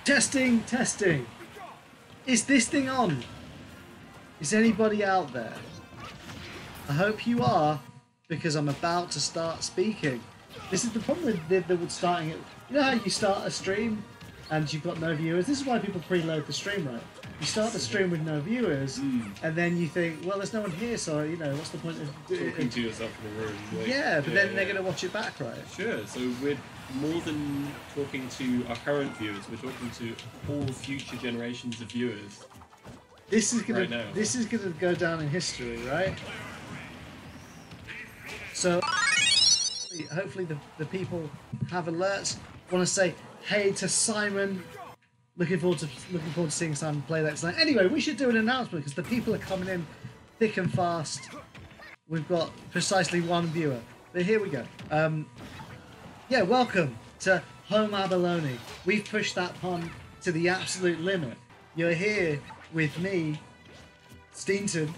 Testing, testing. Is this thing on? Is anybody out there? I hope you are, because I'm about to start speaking. This is the problem with starting it. You know how you start a stream and you've got no viewers? This is why people preload the stream, right? You start the stream with no viewers, and then you think, well, there's no one here, so, you know, what's the point of talking to yourself in the room? Like, yeah, but then they're going to watch it back, right? Sure, so we're more than talking to our current viewers, we're talking to all future generations of viewers. This is gonna go down in history, right? So hopefully the people have alerts. Want to say hey to Simon. Looking forward to seeing Simon play that tonight. Anyway, we should do an announcement because the people are coming in thick and fast. We've got precisely one viewer, but here we go. Yeah, welcome to Home Abalone. We've pushed that pun to the absolute limit. You're here with me, Steenton.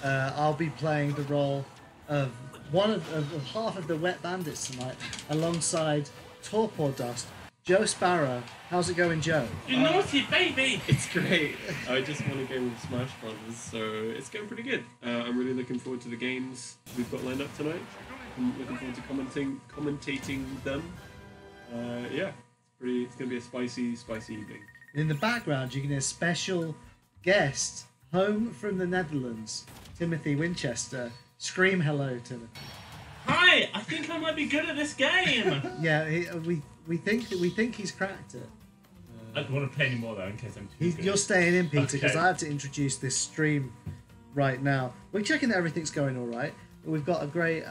I'll be playing the role of of half of the Wet Bandits tonight, alongside Torpor Dust. Joe Sparrow. How's it going, Joe? You naughty baby! It's great. I just won a game of Smash Brothers, so it's going pretty good. I'm really looking forward to the games we've got lined up tonight. I'm looking forward to commentating them. Yeah, it's going to be a spicy evening. In the background, you can hear special guest, home from the Netherlands, Timothy Winchester. Scream hello, Timothy. Hi! I think I might be good at this game! Yeah, we think he's cracked it. I don't want to play anymore though, in case I'm too good. You're staying in, Peter, because Okay. I have to introduce this stream right now. We're checking that everything's going all right. We've got a great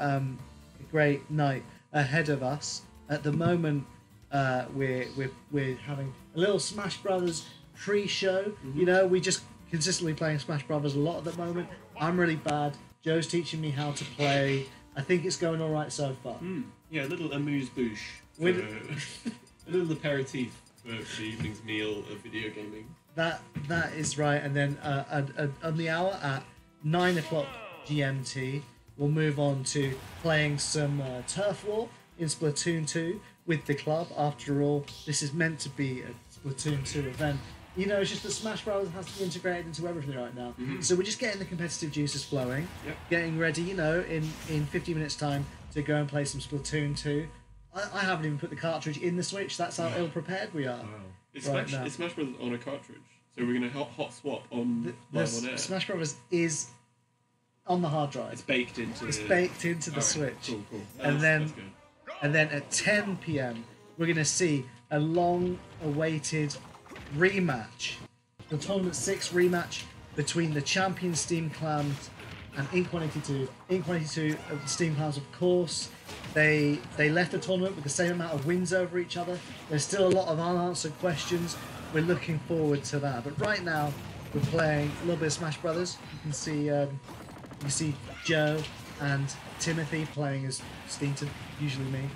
night ahead of us. At the moment, we're having a little Smash Brothers pre-show. You know, we just consistently playing Smash Brothers a lot at the moment. I'm really bad. Joe's teaching me how to play. I think it's going all right so far. Yeah, a little amuse-bouche. A little aperitif for the evening's meal of video gaming. That is right. And then on the hour at 9 o'clock GMT, we'll move on to playing some Turf War in Splatoon 2 with the club. After all, this is meant to be a Splatoon 2 event. You know, it's just that Smash Bros. Has to be integrated into everything right now. So we're just getting the competitive juices flowing, getting ready, you know, in 50 minutes time to go and play some Splatoon 2. I haven't even put the cartridge in the Switch. That's how ill-prepared we are. Wow. It's Smash Brothers on a cartridge. So we're going to hot swap on live on air. Smash Bros. Is on the hard drive. It's baked into the Switch. Cool. And then at 10 p.m. we're going to see a long-awaited rematch. The Tournament 6 rematch between the champion Steam Clams and Ink 182. Ink 182 of the Steam Clams, of course. They left the tournament with the same amount of wins over each other. There's still a lot of unanswered questions. We're looking forward to that. But right now, we're playing a little bit of Smash Brothers. You can see Joe and Timothy playing as Steenton, usually me,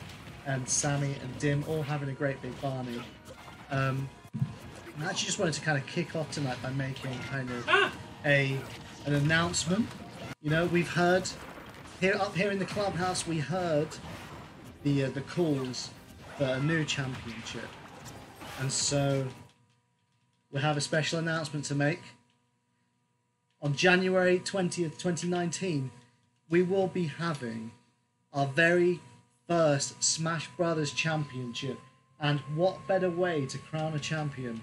and Sammy and Dim all having a great big Barney. I actually just wanted to kind of kick off tonight by making kind of an announcement. You know, we've heard up here in the clubhouse, we heard the calls for a new championship, and so we have a special announcement to make. On January 20th, 2019, we will be having our very first Smash Brothers Championship, and what better way to crown a champion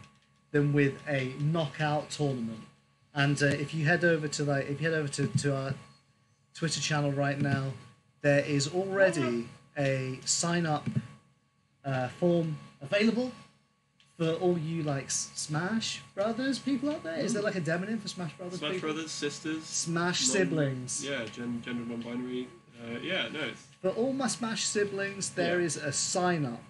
than with a knockout tournament? And if you head over to our Twitter channel right now, there is already a sign-up form available for all you like Smash Brothers people out there. Is there like a demonym for Smash Brothers? Smash people? Brothers, sisters, Smash siblings. Yeah, gender non-binary. For all my Smash siblings, there is a sign-up.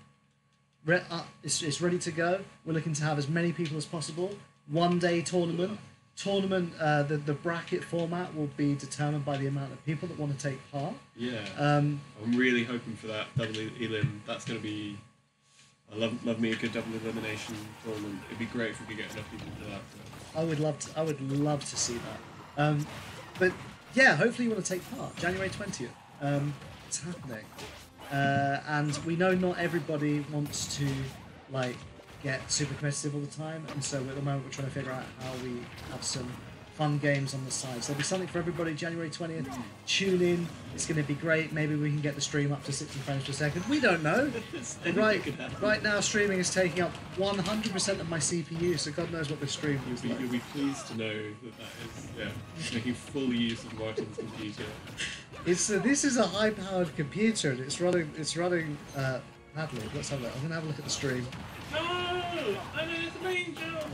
It's ready to go. We're looking to have as many people as possible. One-day tournament. The bracket format will be determined by the amount of people that want to take part. Yeah. I'm really hoping for that double elim. That's going to be. I love me a good double elimination tournament. It'd be great if we could get enough people for that. I would love to see that. But yeah, hopefully you want to take part. January 20th. It's happening. And we know not everybody wants to like get super competitive all the time, and so at the moment we're trying to figure out how we have some fun games on the side. So there'll be something for everybody January 20th. Tune in. It's going to be great. Maybe we can get the stream up to 60 frames per second. We don't know. Right now, streaming is taking up 100% of my CPU, so God knows what the stream is like. You'll be pleased to know that is making full use of Martin's computer. This is a high-powered computer, and it's running Padley. Let's have a look. I'm going to have a look at the stream. No! I mean, it's an angel!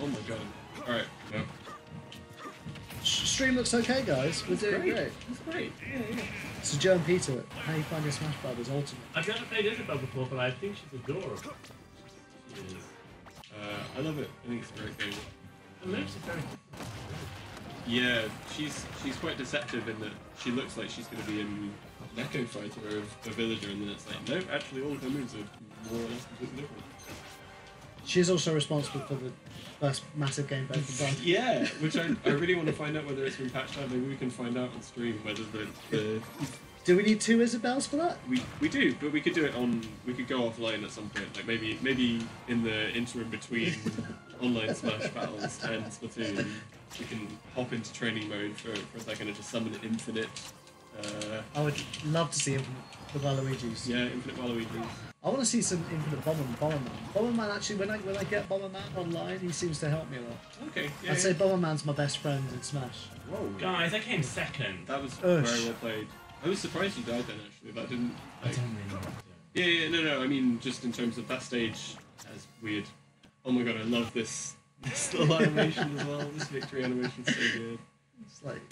Oh my god. Alright, no. Stream looks okay, guys. We're doing great. It's great. Yeah. So Joe and Peter, how you find your Smash Brothers Ultimate? I've never played Isabel before, but I think she's adorable. She is. I love it. I think it's a great game. And looks are very Yeah, she's quite deceptive in that she looks like she's going to be in an Echo Fighter or a Villager, and then it's like, no, actually all of her moves are more or less completely different. She's also responsible for the first massive game both of them. Yeah, which I really want to find out whether it's been patched out. Maybe we can find out on stream whether the Do we need 2 Isabels for that? we do, but we could do it on. We could go offline at some point, like maybe in the interim between online Smash battles and Splatoon, we can hop into training mode for a second and just summon Infinite. I would love to see Infinite the Waluigi's. Yeah, Infinite Waluigi. I want to see some Infinite Bomberman. Bomberman actually, when I get Bomberman online, he seems to help me a lot. Okay, yeah. I'd say Bomberman's my best friend in Smash. Whoa. Guys, I came second. That was Ush. very well played. I was surprised you died then, actually. That didn't. I Like, don't really know what to do. yeah, no. I mean, just in terms of that stage, as weird. Oh my god, I love this little animation as well. This victory animation's so good. It's like,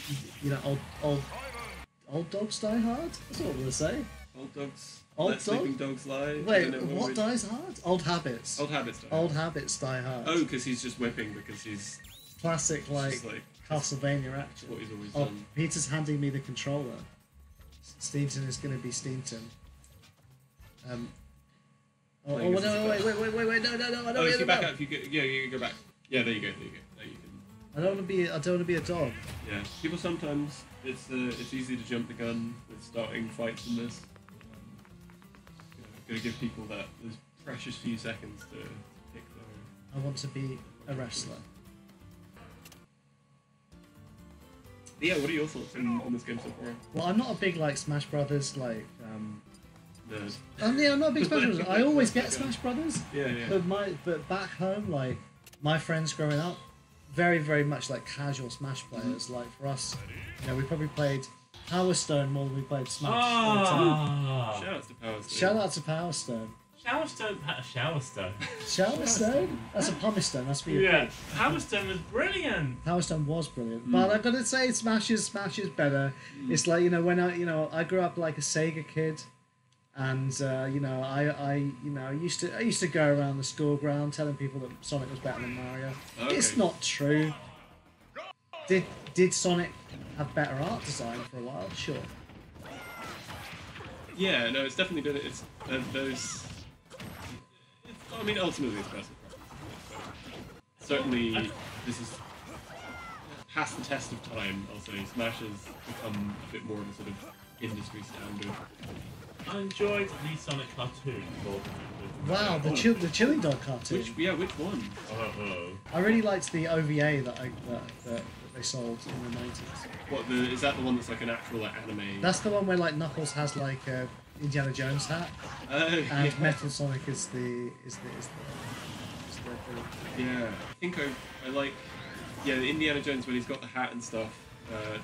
you know, old dogs die hard. That's what I'm gonna say. Old dogs. Old Let sleeping dogs lie. I Wait, don't know what dies hard? Old habits. Old habits die. Old habits die hard. Oh, because he's just whipping because he's Classic, like, just like Castlevania action. what he's always Oh, done. Peter's handing me the controller. Stevenson is going to be Stevenson. Oh, Playing no, as a wait, spell. no, I don't Oh, want if to you be back a up, if you go, yeah, you go back. Yeah, there you go. There you can. I don't want to be a dog. Yeah, people sometimes it's easy to jump the gun with starting fights in this. Gotta give people those precious few seconds to pick their. I want to be a wrestler. Yeah, what are your thoughts on this game so far? Well, I'm not a big like Smash Brothers No. yeah, I'm not a big Smash Brothers. I always get Smash Brothers. Yeah. But back home, like my friends growing up, very very much like casual Smash players. Like for us, you know, we probably played Power Stone more than we played Smash. Ah! Shout out to Power Stone. Shout out to Power Stone. Shower Stone. Shower Stone? That's a pumice stone. That's for you. Yeah, Power Stone was brilliant. Power Stone was brilliant, but I've got to say, Smash is better. It's like, you know, when I grew up like a Sega kid, and you know, I used to go around the school ground telling people that Sonic was better than Mario. Okay. It's not true. Did Sonic have better art design for a while? Sure. Yeah, no, it's definitely been it's those. I mean, ultimately, it's better. Certainly, this is past the test of time. I'll say Smash has become a bit more of a sort of industry standard. I enjoyed the Sonic cartoon. Wow, the Chili Dog cartoon. Which one? Oh. I really liked the OVA that they sold in the 90s. Is that the one that's like an actual anime? That's the one where like Knuckles has like a Indiana Jones hat, and yeah. Metal Sonic is the Yeah, I think I like. Yeah, the Indiana Jones when he's got the hat and stuff.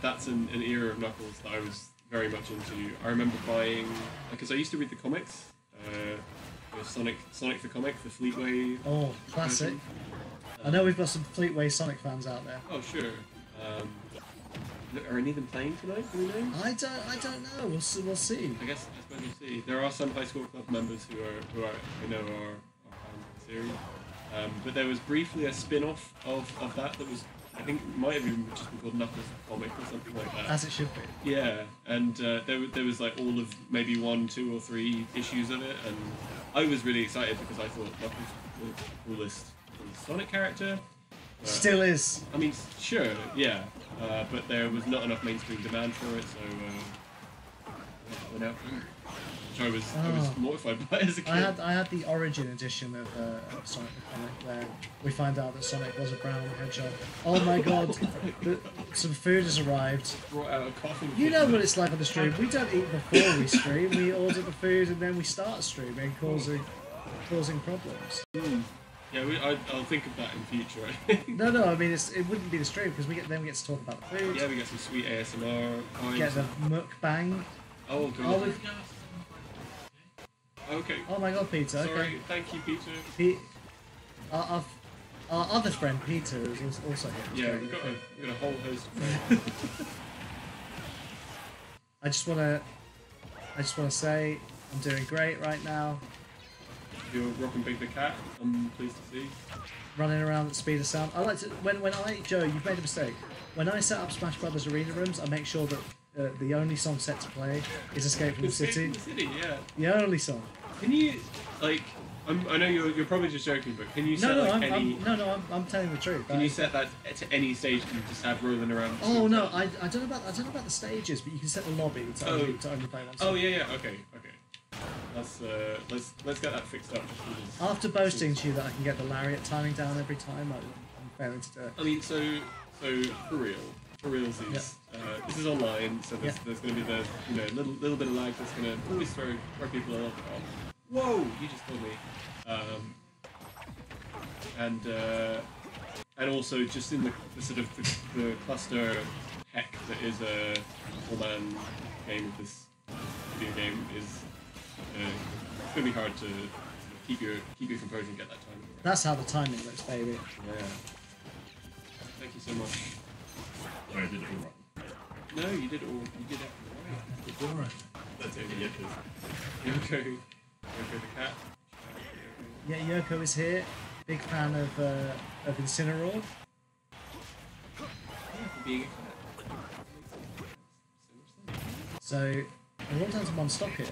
That's an era of Knuckles that I was very much into. I remember buying because I used to read the comics. Sonic the comic, the Fleetway. Oh, classic. version. I know we've got some Fleetway Sonic fans out there. Oh sure. Are any of them playing tonight? Do we know? I don't know. We'll see. I suppose we'll see. There are some high school club members who I know are fans of the series. But there was briefly a spin-off of that was, I think, might have even just been called Knuckles the Comic or something like that. As it should be. Yeah, and there was like all of maybe 1, 2, or 3 issues of it, and I was really excited because I thought Knuckles was the coolest Sonic character. Still is. I mean, sure, yeah, but there was not enough mainstream demand for it, so I went out for it. which I was mortified by as a kid. I had the Origin edition of Sonic the Comic where we find out that Sonic was a brown hedgehog. Oh my god, some food has arrived. Brought out a coughing You fit. know what it's like on the stream. We don't eat before we stream. We order the food and then we start streaming, causing problems. Yeah, I'll think of that in future. I think. No, I mean it wouldn't be the stream because we get to talk about the food. Yeah, we get some sweet ASMR. Get the mukbang. Oh god. Oh, Okay. oh my god, Peter. Sorry. Okay. Thank you, Peter. Our other friend Peter is also here. Yeah, we've got a whole host of friends. I just wanna say I'm doing great right now. You're rocking Big the Cat. I'm pleased to see. Running around at the speed of sound. I like to Joe, you've made a mistake. When I set up Smash Brothers arena rooms, I make sure that the only song set to play is Escape from the Escape City. from the City, yeah. The only song. Can you like? I know you're probably just joking, but can you set I'm telling the truth. Can you set that to any stage and just have rolling around? Oh no, I don't know about the stages, but you can set the lobby to only play one song. Oh yeah, okay. Let's get that fixed up. After boasting to you that I can get the lariat timing down every time, I'm failing to do it. I mean, so for realsies, this is online, so there's going to be the little bit of lag that's going to always throw people a little bit off. Whoa! You just told me. And also just in the sort of the cluster heck that is a 4-man game of this video game is it's going to be hard to keep your composure and get that timing right. That's how the timing looks, baby. Yeah. Thank you so much. Sorry, I did it all wrong. No, you did it all. You did it right. It's alright. That's it, Yoko the cat. Yeah, Yoko is here. Big fan of Incineroar. Being a cat. So a long time to one stock here.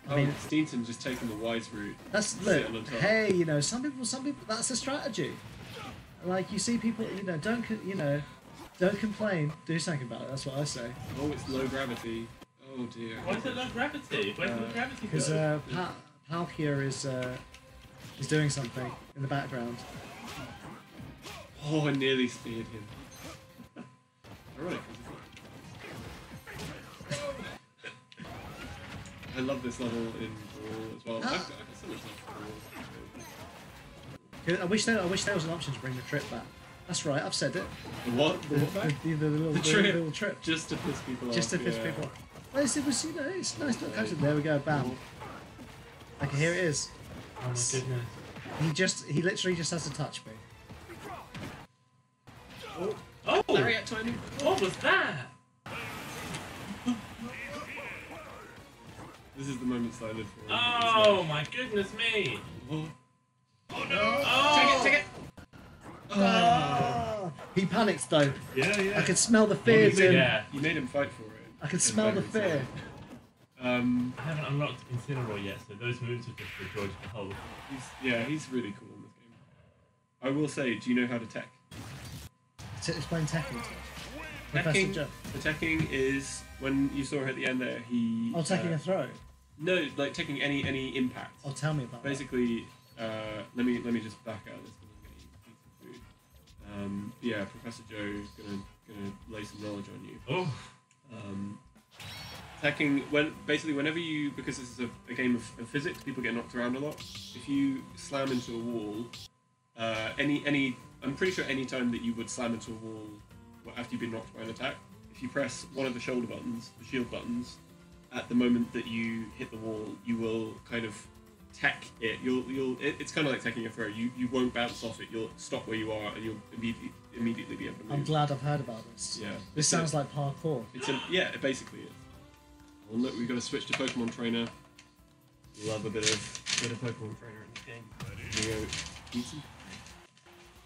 I Oh, mean, Steenson just taking the wise route. that's Sitting on top. hey, some people that's a strategy. Like you see people, don't complain, do something about it. That's what I say. Oh, it's low gravity. Oh dear. Why is it low gravity? Where's the gravity Because go? Palkia is doing something in the background. Oh, I nearly speared him. Ironic. I love this level in Brawl as well. I've got so much love for Brawl. I wish there was an option to bring the trip back. That's right, I've said it. The what? The what back? The little trip. Just to piss people off. Just to piss people off. Well, it was, it's nice little coaster. There we go, bam. Okay, here it is. Oh my goodness. He literally just has to touch me. Oh! Lariat timing. What was that? This is the moments that I live for. Oh my goodness me! Oh no! Oh. Take it! He panicked though. Yeah. I could smell the fear. Yeah. You made him fight for it. I could smell the fear. I haven't unlocked Incineroar yet, so those moves are just for joy to behold. He's really cool in this game. I will say, do you know how to tech? Explain Tekken. Professor Joe. The teching is when you saw her at the end there. He. Oh, taking a throw. No, like taking any impact. Oh, tell me about Basically, let me just back out of this because I'm gonna eat some food. Yeah, Professor Joe is gonna lay some knowledge on you. Oh. Attacking whenever you, because this is a game of physics, people get knocked around a lot. If you slam into a wall, I'm pretty sure any time that you would slam into a wall after you've been knocked by an attack, if you press one of the shoulder buttons, the shield buttons, at the moment that you hit the wall, you will kind of tech it. It's kind of like taking a throw. You won't bounce off it. You'll stop where you are and you'll immediately be able to move. I'm glad I've heard about this. Yeah. This sounds like parkour. It basically is. Well, look, we've got to switch to Pokemon Trainer. Love a bit of Pokemon Trainer in this game. Here we go. Eat some.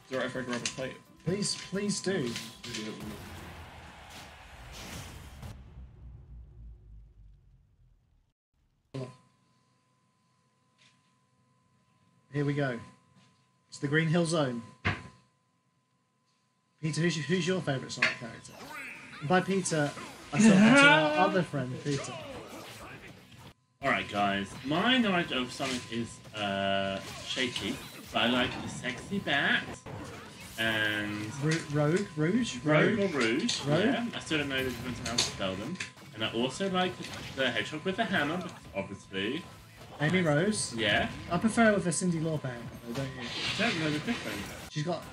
Is it alright if I grab a plate? Please do. Really don't want Here we go. It's the Green Hill Zone. Peter, who's your favourite Sonic character? And by Peter, I thought that's our other friend, Peter. Alright, guys. My knowledge of Sonic is shaky, but I like the sexy bat and Rogue, Rouge, Rogue or Rouge. Rogue? Yeah, I still don't know the difference in how to spell them. And I also like the hedgehog with the hammer, because obviously. Amy Rose. Yeah. I prefer her with a Cindy Lauper, though, don't you? I don't know the difference. She's got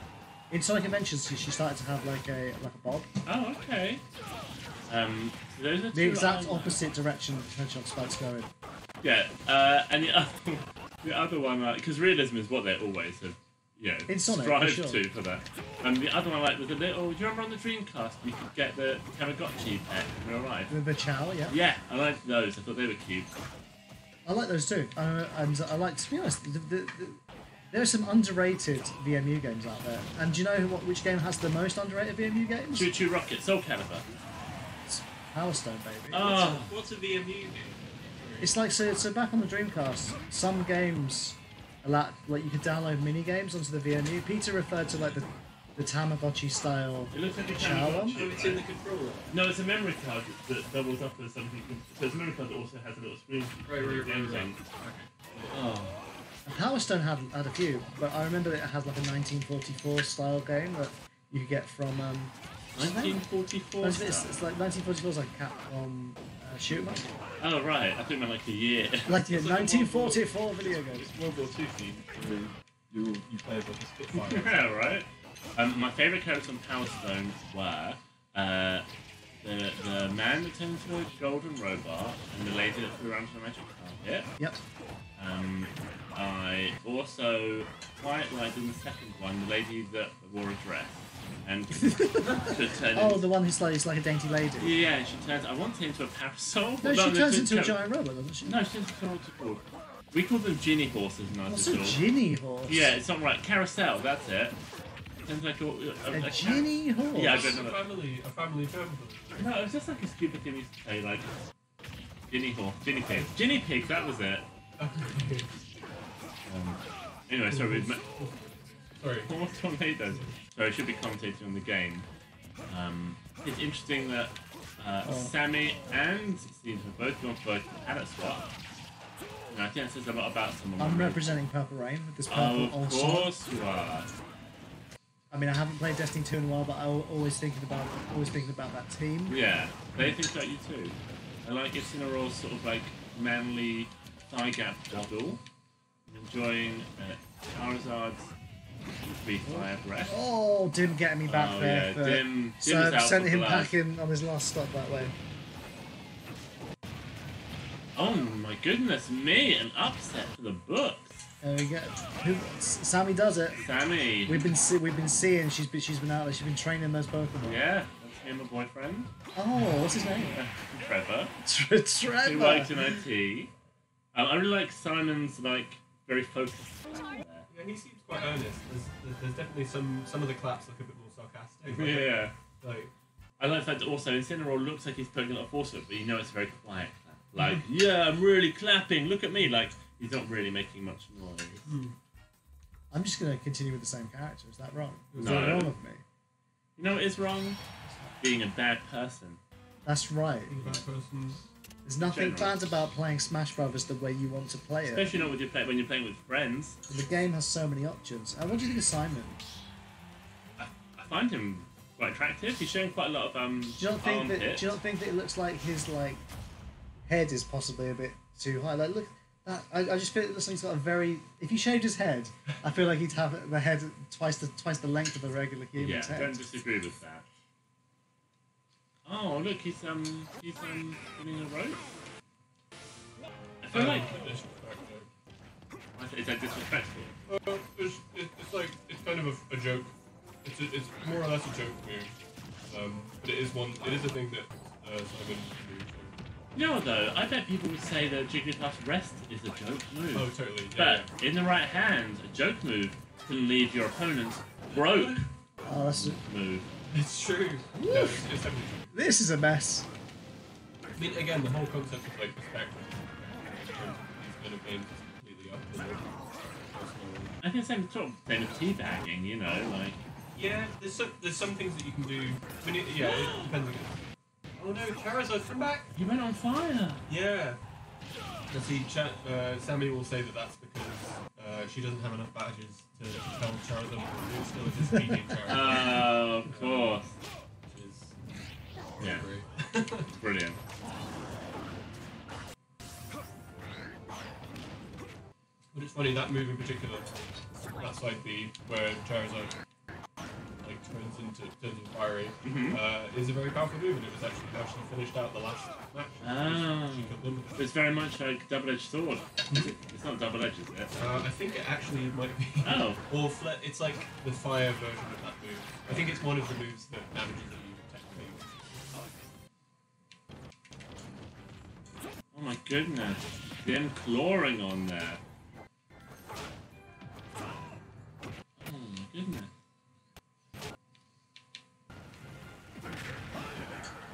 in Sonic Adventures. She started to have like a bob. Oh, okay. So those are The exact two I like. opposite direction Hedgehog spikes go in. Yeah. And the other one, because realism is what they always have. Yeah, In Sonic, for strive sure. to for that. And the other one I like was a little. Do you remember on the Dreamcast you could get the Tamagotchi pet in real life? The Chow, yeah. Yeah, I liked those. I thought they were cute. I like those too. And I like, to be honest, there are some underrated VMU games out there. And do you know which game has the most underrated VMU games? Choo Choo Rocket, Soul Calibur. It's Power Stone, baby. Oh, What's a VMU game? It's like so back on the Dreamcast, some games like you could download mini games onto the VMU. Peter referred to like the Tamagotchi style. it looks like a Chow one? Tamagotchi. Oh, it's in the controller. No, it's a memory card that doubles up as something. So it's a memory card that also has a little screen. Right. Oh. Power Stone had a few, but I remember it had like a 1944 style game that you could get from. What's his name? 1944. It's like 1944 is like a Capcom shoot 'em up. Oh right, I think meant like a year. Like It's like a 1944 video games. World War II theme. You play as like a Spitfire. Yeah, right. My favourite characters on Power Stone were the man that turned into a golden robot and the lady that flew around to the magic carpet. Yep. I also quite liked in the second one the lady that wore a dress and could turn Oh, into, the one who's like a dainty lady. yeah, she turns. I want to turn into a parasol. No, but she turns it's into a giant robot, doesn't she? No, she turns into what's it called? We call them genie horses in our What's a digital. genie horse? Yeah, it's not right. Carousel, that's it. Sounds like A genie horse? Yeah, I It's don't know. a family term. No, it was just like a stupid thing we used to say, like Ginny horse, Ginny pig. Ginny pig, that was it. Anyway, sorry, we've met Sorry. more tornadoes. So I should be commentating on the game. It's interesting that Sammy and Steve have both gone for a palette swap. And I think that says a lot about someone. I'm representing Purple Rain with this purple Of all-star. course you are. I mean, I haven't played Destiny 2 in a while, but I'm always thinking about that team. Yeah, they think about you too. I like Incineroar's sort of like manly thigh gap model. I'm enjoying Charizard's free fire breath. Oh, Dim getting me back Oh, there. yeah, for- Dim so is out sent for him blood. back in on his last stop that way. Oh my goodness me, an upset for the books. There we go. Sammy does it. Sammy. We've been seeing she's been out there. She's been training those Pokemon. Yeah, that's him, a boyfriend. Oh, what's his name? Trevor. Trevor. Who worked in IT. I really like Simon's like very focused. Yeah, he seems quite earnest. There's definitely some of the claps look a bit more sarcastic. Yeah. Like, I like that also Incineroar looks like he's putting a lot of force to it, but you know it's a very quiet clap. Like, yeah, I'm really clapping, look at me. Like, he's not really making much noise. I'm just gonna continue with the same character. Is that wrong? Is No. that wrong with me? You know what is wrong? Being a bad person. That's right. being a bad person. There's nothing General. bad about playing Smash Brothers the way you want to play it. Especially not when you're playing with friends. The game has so many options. What do you think of Simon? I find him quite attractive. He's showing quite a lot of Do you not think that? armpits. Do you not think that it looks like his head is possibly a bit too high? Like, look, that I just feel it looks like he's got a very. If he shaved his head, I feel like he'd have the head twice the length of a regular Yeah, human's head. don't disagree with that. Oh, look, he's winning a rope. I feel like is that disrespectful? It's kind of a joke. It's more or less a joke move. But it is a thing that Simon can do. You know what though? I bet people would say that Jigglypuff's rest is a joke move. Oh, totally. Yeah. But in the right hands, a joke move can leave your opponent broke. Oh, that's Move. It's true. No, it's definitely true. this is a mess. I mean, again, the whole concept of like respect these kind of games is completely up to personal. I think same sort of thing of teabagging, you know, like Yeah, there's some things that you can do. I mean, it depends again. Oh no, Charizard, come back! he went on fire. Yeah. See, Sammy will say that that's because she doesn't have enough badges to tell Charizard what to do. Still, just beating Charizard. Of course. Which is Yeah. great. Brilliant. But it's funny, that move in particular, that side B, where Charizard like turns into fiery, is a very powerful move, and it was actually how she finished out the last match. Ah. She got them. It's very much like double-edged sword. It's not double-edged, is it? I think it actually might be. Oh. Or it's like the fire version of that move. I think it's one of the moves that damages you technically. Oh my goodness. Them clawing on there. Oh my goodness.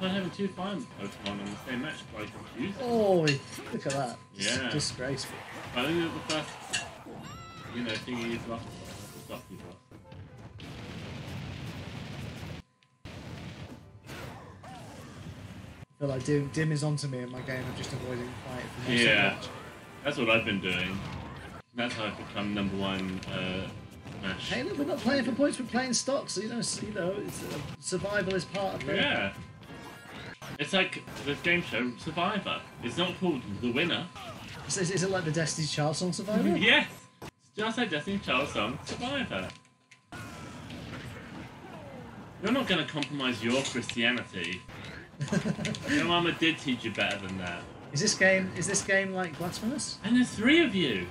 I having two fire Pokemon on the same match quite confusing. Oh, look at that. Yeah. Disgraceful. I think that the first, thing he is lost. Stop you lost. I feel like Dim is onto me in my game of just avoiding fight for most of the Yeah. match. That's what I've been doing. That's how I've become number one match. Hey, look, we're not playing for points, we're playing stocks. So, it's, survival is part of it. Yeah. It's like the game show Survivor. It's not called The Winner. Is it like the Destiny's Child song Survivor? Yes! It's just like Destiny's Child song Survivor. You're not going to compromise your Christianity. Your mama did teach you better than that. Is this game like Blasphemous? And there's three of you!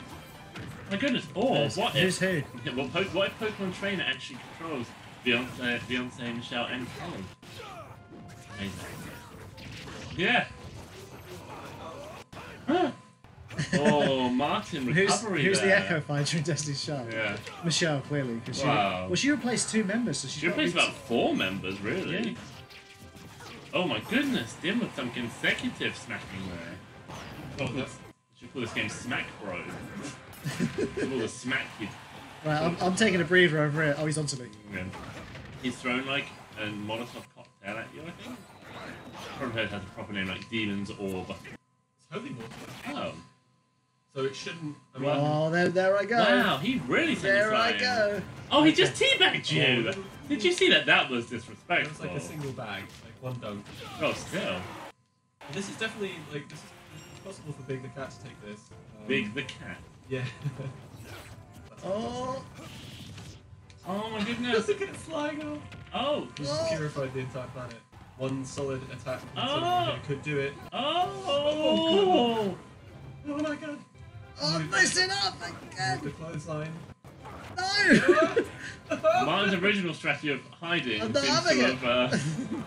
My goodness. Or what Who's if... who? What if Pokemon Trainer actually controls Beyonce, Michelle, and Kelly? Amazing. Yeah. Huh. Oh, Martin recovery Who's the there. Echo Fighter in Destiny's Child? Yeah. Michelle, clearly. Cause Wow. she replaced 2 members, so She replaced about 4 members, really. Yeah. Oh my goodness, Dim with some consecutive smacking there. Oh, that's Should call this game Smack Bro. All the smack you. Right, I'm taking a breather over here. Oh, he's onto me. Yeah. He's thrown like a Molotov cocktail at you, I think. Probably has a proper name like Demon's Orb. it's holy water. Oh. So it shouldn't. I mean, Wow. Oh, there I go. Wow, he really sent you There I flying. go. Oh, he just teabagged you! Oh. Did you see that? That was it was disrespectful. like a single bag, like one dunk. Oh, still. This is definitely like it's possible for Big the Cat to take this. Big the cat. Yeah. Oh, Oh my goodness. Look at it flying off. Oh. Just purified the entire planet. One solid attack Oh. could do it. Oh. Oh my god. oh, listen up The again. clothesline. No. Martin's original strategy of hiding I'm seems not to having have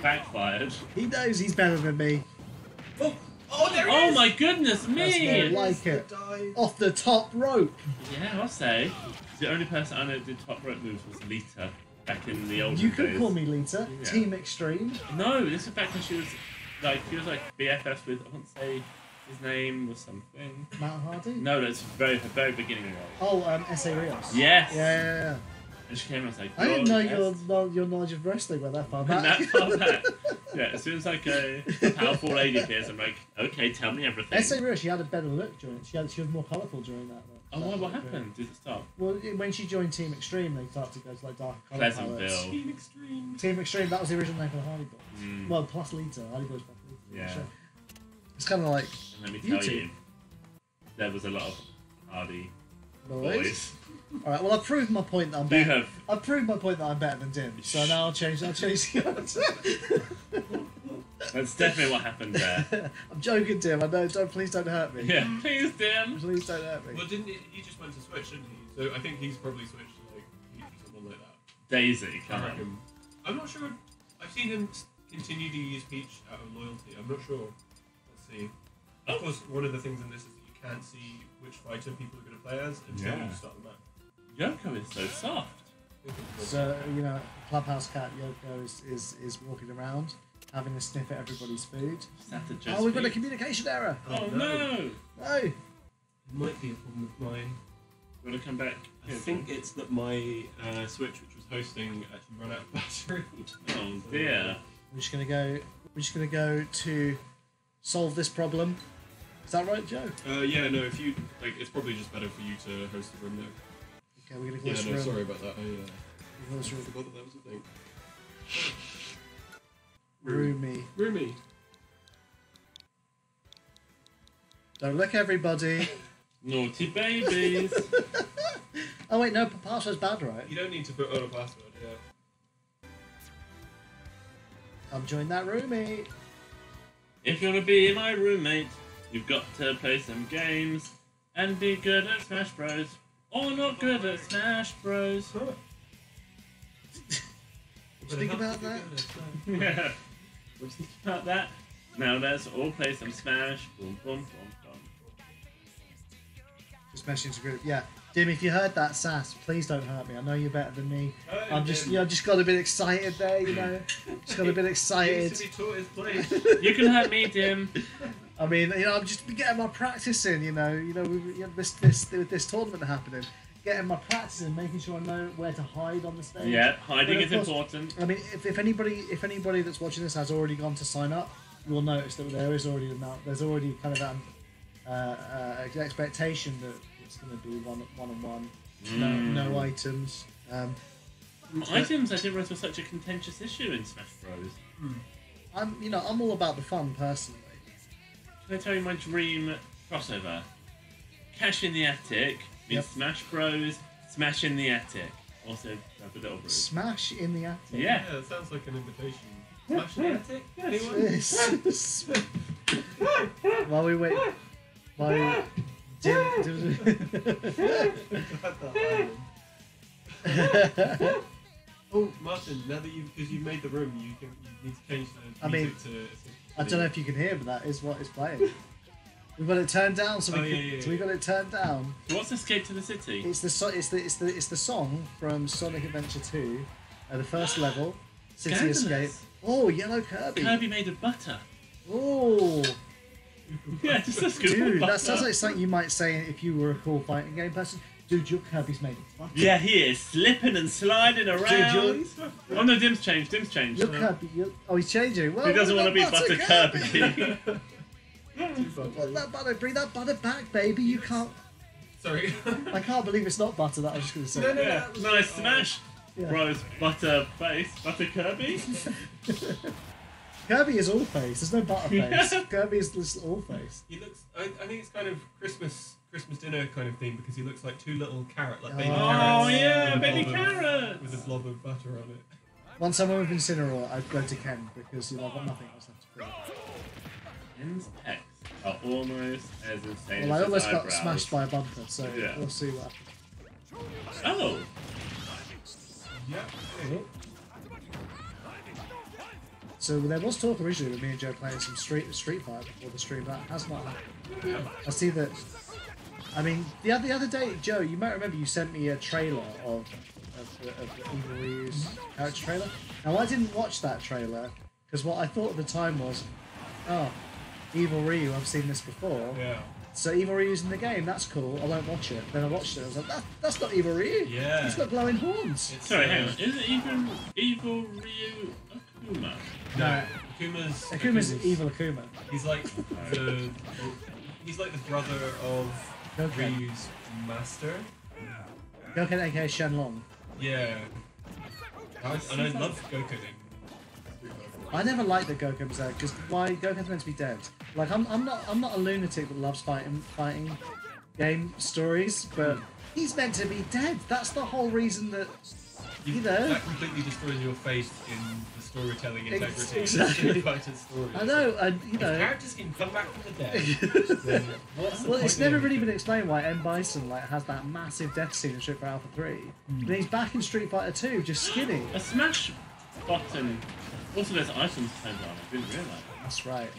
backfired. He knows he's better than me. Oh, there it Oh is! my goodness more me! like it. Dive. Off the top rope. Yeah, I'll say. The only person I know that did top rope moves was Lita back in the old days. You could call me Lita. Yeah. Team Extreme. No, this is back when she was like BFFs with, I wouldn't say his name was something. Matt Hardy. No, that's very beginning of it. Oh, S.A. Rios. Yes. Yeah. And she came and was like, I didn't know yes. your knowledge of wrestling went that far And back. that far back. Yeah, as soon as like a powerful lady appears, I'm like, okay, tell me everything. S.A. Rios, she had a better look during it. She was more colourful during that. Oh, what happened? Did it stop? Well, when she joined Team Extreme, they started to go to like dark colour palettes. Pleasantville. Team Extreme. Team Extreme, that was the original name for the Hardy Boys. Mm. Well, plus Lita. Hardy Boys plus Lita. Yeah. So it's kind of like, And let me You tell two. you, there was a lot of Hardy boys. boys. Alright, well, I've proved my point that I'm You better. have. I've proved my point that I'm better than Dim. So now I'll change the answer. That's definitely what happened there. I'm joking, Dim. I know. Please don't hurt me. Yeah, please, Dim. Please don't hurt me. Well, didn't he just went to Switch, didn't he? So I think he's probably switched to like someone like that. Daisy, I come on. reckon. I'm not sure. I've seen him continue to use Peach out of loyalty. I'm not sure. Let's see. Of course, one of the things in this is that you can't see which fighter people are going to play as until Yeah. you start the match. Yoko is so soft. I think it's So Clubhouse Cat Yoko is walking around, having a sniff at everybody's food. Just have to just Oh, we've got a be- communication error. Oh Oh, no! no. No. It might be a problem with mine. You want to come back? I think it's that my Switch, which was hosting, actually ran out of battery. Oh dear. We're just gonna go to solve this problem. Is that right, Joe? Yeah, no, if you like, it's probably just better for you to host the room though. Okay, we're gonna call Yeah, this no, room. sorry about that. Call this I room. forgot that that was a thing. Roomy. Roomy. Don't look, everybody. Naughty babies. Oh wait, no, password's bad, right? You don't need to put on a password. Yeah. Come join that roomie. If you want to be my roommate, you've got to play some games and be good at Smash Bros. Or not good at Smash Bros. What do you think about that? Yeah. What do you think about that? Now let's all play some Smash. Boom, boom, boom, boom. Just message into group. Yeah, Dim, if you heard that sass, please don't hurt me. I know you're better than me. I'm just, you know, just got a bit excited there. You know, just got a bit excited. Needs to be taught his place. You can hurt me, Dim. I mean, you know, I'm just getting my practice in. You know, with this tournament happening, getting my practice in, making sure I know where to hide on the stage. Yeah, hiding But is of course, important. I mean, if anybody that's watching this has already gone to sign up, you will notice that there is already there's already kind of an expectation that it's going to be one-on-one, no items. Items I didn't realize were such a contentious issue in Smash Bros. I'm all about the fun personally. Can I tell you my dream crossover? Cash in the Attic means Yep. Smash Bros. Smash in the Attic. Also, have a little brew. Smash in the attic. Yeah. Yeah, that sounds like an invitation. Smash in the attic? Anyone? Yes. While we wait, Oh, Martin, now that you've made the room, you need to change the I mean, music to. I don't know if you can hear, but that is what is playing. We've got it turned down, so we got it turned down. So what's Escape to the City? It's the song from Sonic Adventure 2, the first level, City Scandalous. Escape. Oh, Yellow Kirby. Kirby made of butter. Oh, Yeah, just a scoop of dude, butter. that sounds like something you might say if you were a cool fighting game person. Dude, your Kirby's made of butter. Yeah, he is slipping and sliding around. Oh no, Dim's changed. Your Kirby, he's changing. Well, He doesn't what want to be about Butter Kirby. Well, that butter, bring that butter back, baby. You can't. Sorry. I can't believe it's not butter. That I was just going to say. No, no. Yeah, nice Smash. Yeah. Bros, butter face, butter Kirby. Kirby is all face. There's no butter face. Yeah. Kirby is just all face. He looks. I think it's kind of Christmas dinner kind of theme because he looks like two little Oh, baby Oh carrots. yeah, with a baby blob of- carrots. with a blob of butter on it. Once I'm with Incineroar, I'd go to Ken because I've got nothing else left to prove. Ken's pecs are almost as insane Well, I as almost his got eyebrows. smashed by a bumper, so Yeah. we'll see what happens. Oh, Yeah. So there was talk originally with me and Joe playing some Street Fighter before the stream. That has not happened. I see that. I mean, the other day, Joe, you might remember you sent me a trailer of the Evil Ryu's character trailer. Now I didn't watch that trailer because what I thought at the time was, oh, Evil Ryu, I've seen this before. Yeah. So Evil Ryu's in the game. That's cool. I won't watch it. Then I watched it. I was like, that's not Evil Ryu. Yeah. He's got glowing horns. It's, sorry, hang on. Is it even Evil Ryu Akuma? No. Akuma's evil Akuma. He's like the. He's like the brother of Okay. Ryu's master. Goken aka Shenlong. Yeah. And I love Goku in Street Fighter. I never liked that Goku was there because why Goku's meant to be dead. Like I'm not a lunatic that loves fighting game stories, but he's meant to be dead. That's the whole reason that you know. That completely destroys your faith in the storytelling integrity Exactly. of Street Fighter stories. I know, and you If know. characters can come back from the dead, then what's the Well, point it's in never really anything? been explained why M Bison has that massive death scene in Street Fighter Alpha 3, but he's back in Street Fighter 2 just skinny. A smash button. Also, there's items turned on. I didn't realise. That's right.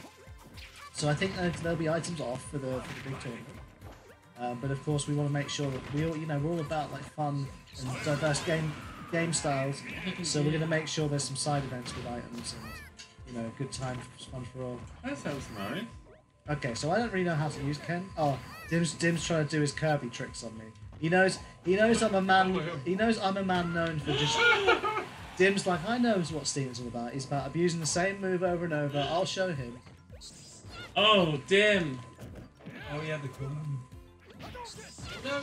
So I think there'll be items off for the big tournament. But of course, we want to make sure that we're all about like fun and diverse game styles. So we're going to make sure there's some side events with items and good time, fun for all. That sounds nice. Okay, so I don't really know how to use Ken. Oh, Dim's trying to do his Kirby tricks on me. He knows I'm a man. He knows I'm a man known for just. Dim's like, I know what Steven's all about. He's about abusing the same move over and over. I'll show him. Oh, Dim. Oh yeah, the cool. No.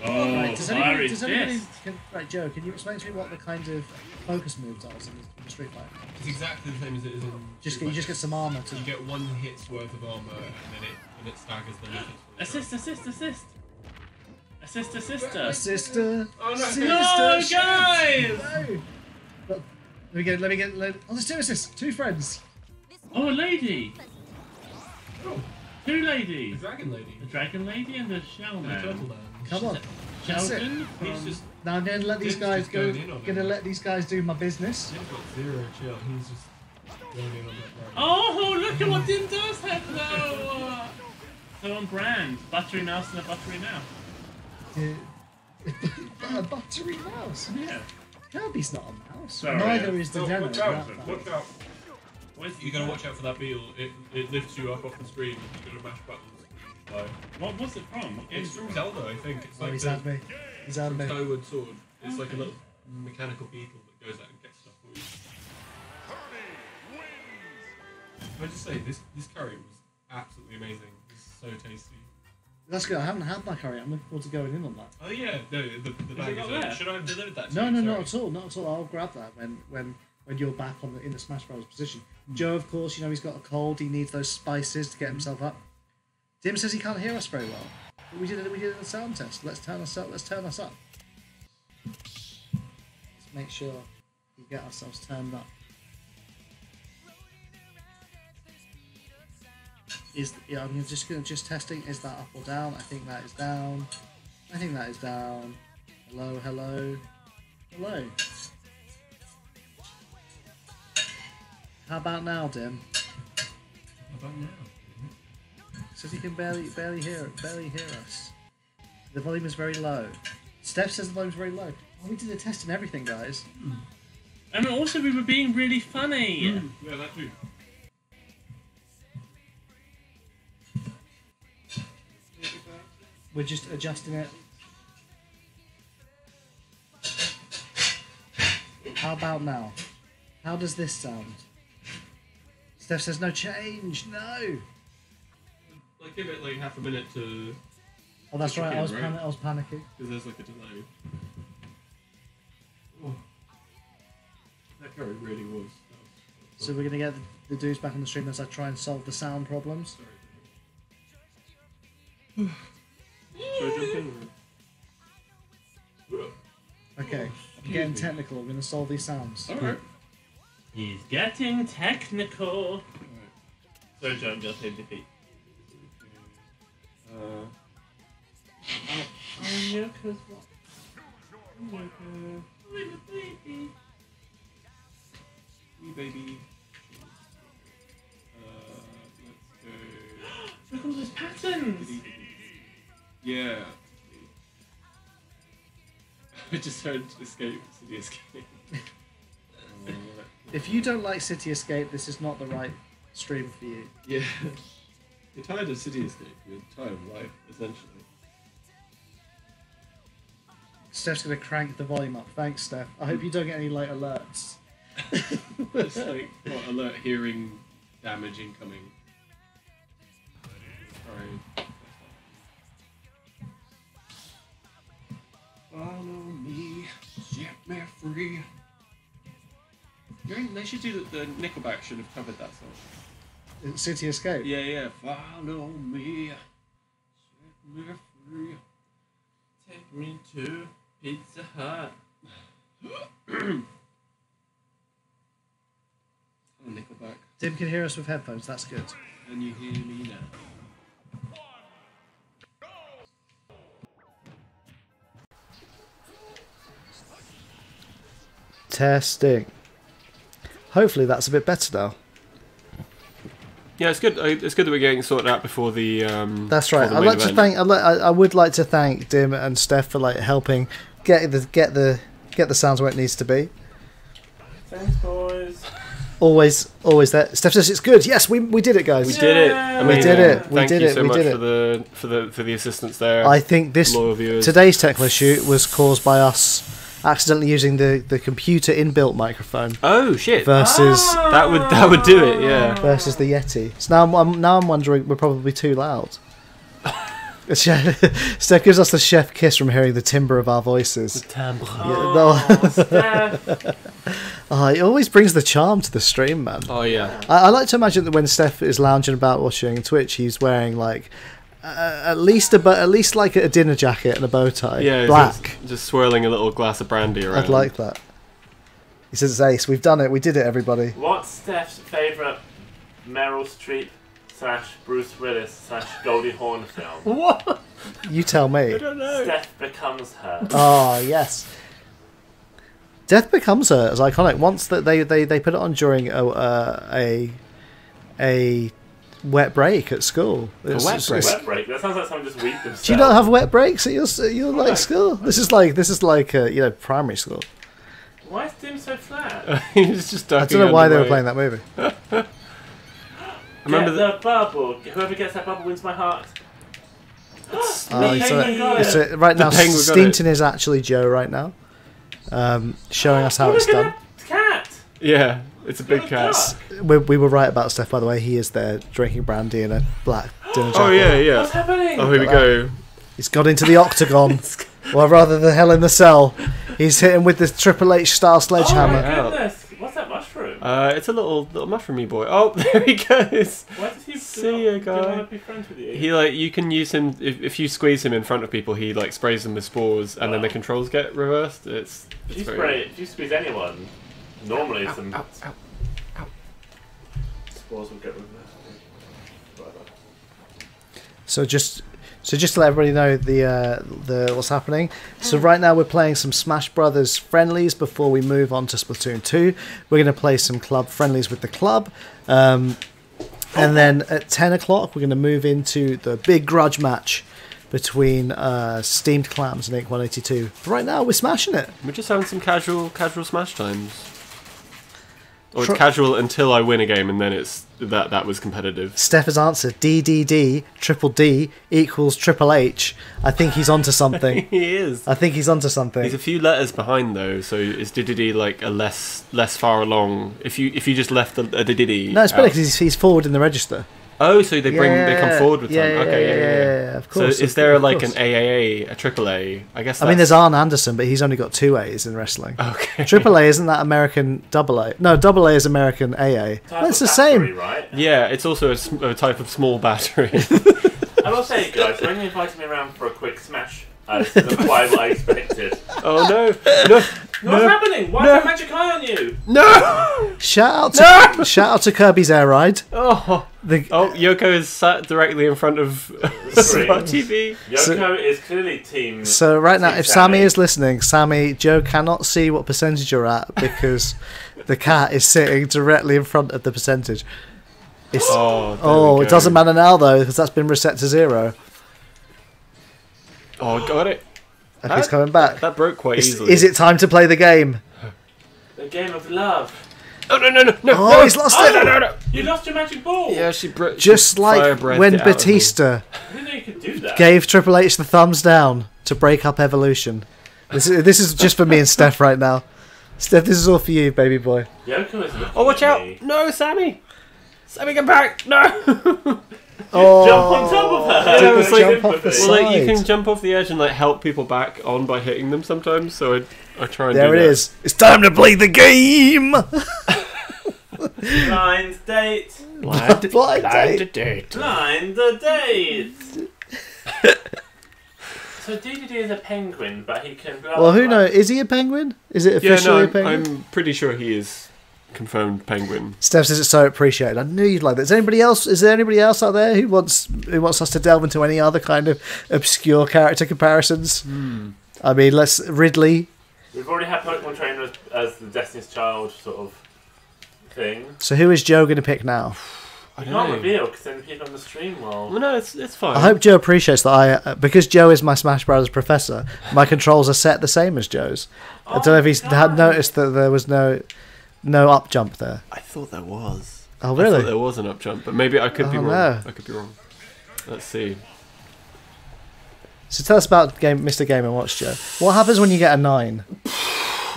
Oh, Right, fiery does anybody fist. right, Joe, can you explain to me what the kind of focus moves are in the Street Fighter? It's exactly the same as it is in. You just get some armor to. You get 1 hit's worth of armor, and then it staggers the hits. Assist, assist, assist. Assist, assister. Sister. Oh, no. Sister. No, shit. guys! No. Let me get. Oh, there's 2 assists. 2 friends. Oh, a lady. Oh, 2 the ladies. dragon lady. The dragon lady and the shell And the turtle man. man. Come on. That's it. Sheldon He's from... just. Now I'm gonna let these Tim's guys just go. going in on it. Gonna let these guys do my business. Tim's got 0 chill. He's just going in on that. Oh, look at what Dim does have though! So on brand. Buttery mouse and a buttery mouth. A buttery mouse. Yeah. Kirby's not a mouse. Sorry, Neither yeah. is the No, demo. watch out! that Watch fact. out! Where's You gotta watch out for that beetle. It lifts you up off the screen. You gotta mash buttons. So, What was it from? What game it's is it from from? Zelda, I think. It's Oh, like he's the, had me. He's had from me. Skyward Sword. It's like a little mechanical beetle that goes out and gets stuff for you. Can I just say, this curry was absolutely amazing. It's so tasty. That's good. I haven't had my curry. I'm looking forward to going in on that. Oh yeah, no, the bag not is there? Should I have delivered that to No, you? no, Sorry. not at all. Not at all. I'll grab that when you're back in the Smash Bros position. Joe, of course, he's got a cold. He needs those spices to get himself up. Dim says he can't hear us very well. But we did a sound test. Let's turn us up. Let's make sure we get ourselves turned up. I'm just testing. Is that up or down? I think that is down. I think that is down. Hello, hello, hello. How about now, Dim? How about now? Says he can barely hear us. The volume is very low. Steph says the volume is very low. Oh, we did a test and everything, guys. And also we were being really funny. Yeah, that too. We're just adjusting it. How about now? How does this sound? Steph says no change. No. Like give it like half a minute to, Oh, that's right. I was Right. I was panicking. because there's like a delay. Oh. That curry really was. So we're gonna get the dudes back on the stream as I try and solve the sound problems. Sorry. Should I jump in? Okay, I'm getting technical. We're gonna solve these sounds. Alright. He's getting technical. So, John, just say defeat. Oh, Yoko's what? Yoko. Little baby. Wee baby. Let's go. Look at all those patterns. Yeah. I just heard Escape, City Escape. If you don't like City Escape, this is not the right stream for you. Yeah. You're tired of City Escape. You're tired of life, essentially. Steph's gonna crank the volume up. Thanks, Steph. I hope you don't get any late alerts. It's like, what, alert hearing damage incoming. Alright. Follow me, set me free. They should do the Nickelback should have covered that song. City Escape. Yeah, yeah. Follow me, set me free. Take me to Pizza Hut. Nickelback. Dim can hear us with headphones. That's good. And you hear me now. Testing. Hopefully that's a bit better now. Yeah, it's good. It's good that we're getting sorted out before the. That's right. I'd like to thank. I would like to thank Dim and Steph for helping get the sounds where it needs to be. Thanks, boys. Always there. Steph says it's good. Yes, we did it, guys. We did it. Yeah. Amazing. We did it. We Thank did you it. so We much did for the assistance there. I think this loyal viewers. today's technical issue was caused by us accidentally using the computer inbuilt microphone Oh shit! versus That would do it. Yeah. versus the Yeti. So now I'm wondering we're probably too loud. Steph gives us the chef kiss from hearing the timbre of our voices. Oh, it always brings the charm to the stream, man. Oh yeah. I like to imagine that when Steph is lounging about watching Twitch, he's wearing like at least like a dinner jacket and a bow tie, Yeah. black. Just swirling a little glass of brandy around. I'd like that. He says, "Ace, we've done it. We did it, everybody." What's Steph's favourite Meryl Streep / Bruce Willis / Goldie Hawn film? What? You tell me. I don't know. Steph Becomes Her. Oh yes. Death Becomes Her is iconic. Once that they put it on during a wet break at school. wet break? Wet break. That sounds like someone just weeped themselves. Do you not have wet breaks at your like school? This is like primary school. Why is Dim so flat? He's just I don't know why they were playing that movie. Remember Get the bubble. Whoever gets that bubble wins my heart. Right now, The penguin got Steamton is actually Joe right now, showing us how it's Look done. at the cat. Yeah, it's a big cat. We were right about Steph, by the way. He is there drinking brandy in a black dinner jacket. Oh yeah, What's yeah. happening? Oh, here we go. He's got into the octagon. Or rather, the Hell in the Cell. He's hitting with this Triple H style Oh sledgehammer. my goodness! What's that mushroom? It's a little mushroomy boy. Oh, there he goes. Why does he See ya, do not guy. want to be friends with you? He you can use him if you squeeze him in front of people. He sprays them with spores, and then the controls get reversed. It's If you squeeze anyone, normally some ow. spores will get reversed. Whatever. So just to let everybody know the what's happening. So right now we're playing some Smash Brothers friendlies before we move on to Splatoon 2. We're going to play some club friendlies with the club. And then at 10 o'clock we're going to move into the big grudge match between Steamed Clams and Ink 182. But right now we're smashing it. We're just having some casual Smash times. Or Tr- it's casual until I win a game, and then it's that was competitive. Steph has answered DDD triple D equals Triple H. I think he's onto something. He is. I think he's onto something. He's a few letters behind though, so is DDD like a less far along? If you just left a DDD. No, it's better out. because he's forward in the register. Oh, so they come forward with time. Okay, yeah. Of course. So is there of like an course. AAA, a AAA? I guess. I mean, there's Arn Anderson, but he's only got 2 A's in wrestling. Okay. Triple A isn't that American double A? No, double A is American AA. Well, it's the Battery, same. right? Yeah, it's also a type of small battery. I will say, guys, when you invited me around for a quick smash, this isn't quite what I expected. Oh no! What's happening? Why is there magic eye on you? No! Shout out to Kirby's Air Ride. Oh, Yoko is sat directly in front of Smart TV. Yoko is clearly team. So right now, Team if Sammy is listening, Sammy, Joe cannot see what percentage you're at because the cat is sitting directly in front of the percentage. It's, There we it go. doesn't matter now though because that's been reset to 0. Oh, got it. Okay, he's coming back. That broke quite Is easily. it time to play the game? The game of love. Oh no! Oh, he's lost it. No! You lost your magic ball. Yeah, she broke. Just like when Batista I didn't know you could do that. gave Triple H the thumbs down to break up Evolution. This is just for me and Steph right now. Steph, this is all for you, baby boy. Yoko is looking Oh, watch at out! me. No, Sammy! Sammy, get back! No! Oh, Jump on top of her. Yeah, it was like- jump off the Well, like you side. can jump off the edge and like help people back on by hitting them sometimes. So I try and There do it that. is. It's time to play the game. Blind date. Blind date. Blind the date. So DDD is a penguin, but he can. Well, who knows? Is he a penguin? Is it Yeah, officially no, a penguin? I'm pretty sure he is confirmed penguin. Steph says it's so appreciated. I knew you'd like that. Is there anybody else out there who wants us to delve into any other kind of obscure character comparisons? I mean, Ridley. We've already had Pokemon Trainer as the Destiny's Child sort of thing. So who is Joe going to pick now? I can't reveal because then the people on the stream will. Well, no, it's fine. I hope Joe appreciates that because Joe is my Smash Brothers professor, my controls are set the same as Joe's. I don't know if he's had noticed that there was no up jump there. I thought there was. Oh, I thought really? there was an up jump, but maybe I could be Oh, wrong. no. I could be wrong. Let's see. So tell us about Mr. Game & Watch, Joe. What happens when you get a 9?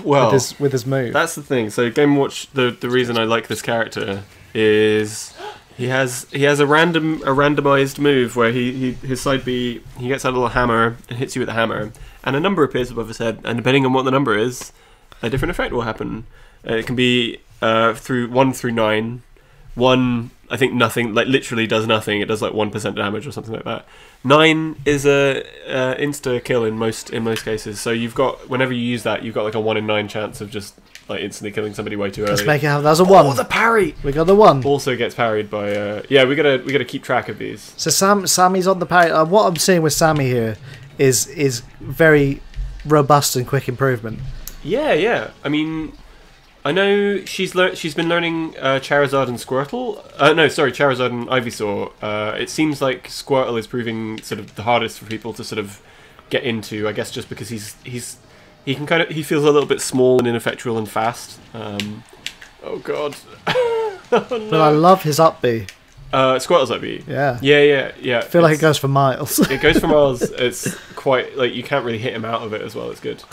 Well, with his move. that's the thing. So Game & Watch, the reason I like this character is he has a randomized move where his side B, he gets out a little hammer and hits you with the hammer, and a number appears above his head, and depending on what the number is, a different effect will happen. It can be through 1 through 9. 1, I think nothing, like literally does nothing. It does like 1% damage or something like that. 9 is a insta kill in most cases. So you've got, whenever you use that, you've got like a 1 in 9 chance of just like instantly killing somebody way too early. Let's make it happen. That's a 1. Oh, the parry! We got the 1. Also gets parried by we gotta keep track of these. So Sammy's on the parry. What I'm seeing with Sammy here is very robust and quick improvement. Yeah. I mean, I know she's been learning Charizard and Squirtle. Charizard and Ivysaur. It seems like Squirtle is proving sort of the hardest for people to sort of get into. I guess just because he feels a little bit small and ineffectual and fast. Oh god. Oh, no. But I love his up B. Squirtle's up B. Yeah. Yeah. I feel like it goes for miles. It goes for miles. It's quite like you can't really hit him out of it as well. It's good.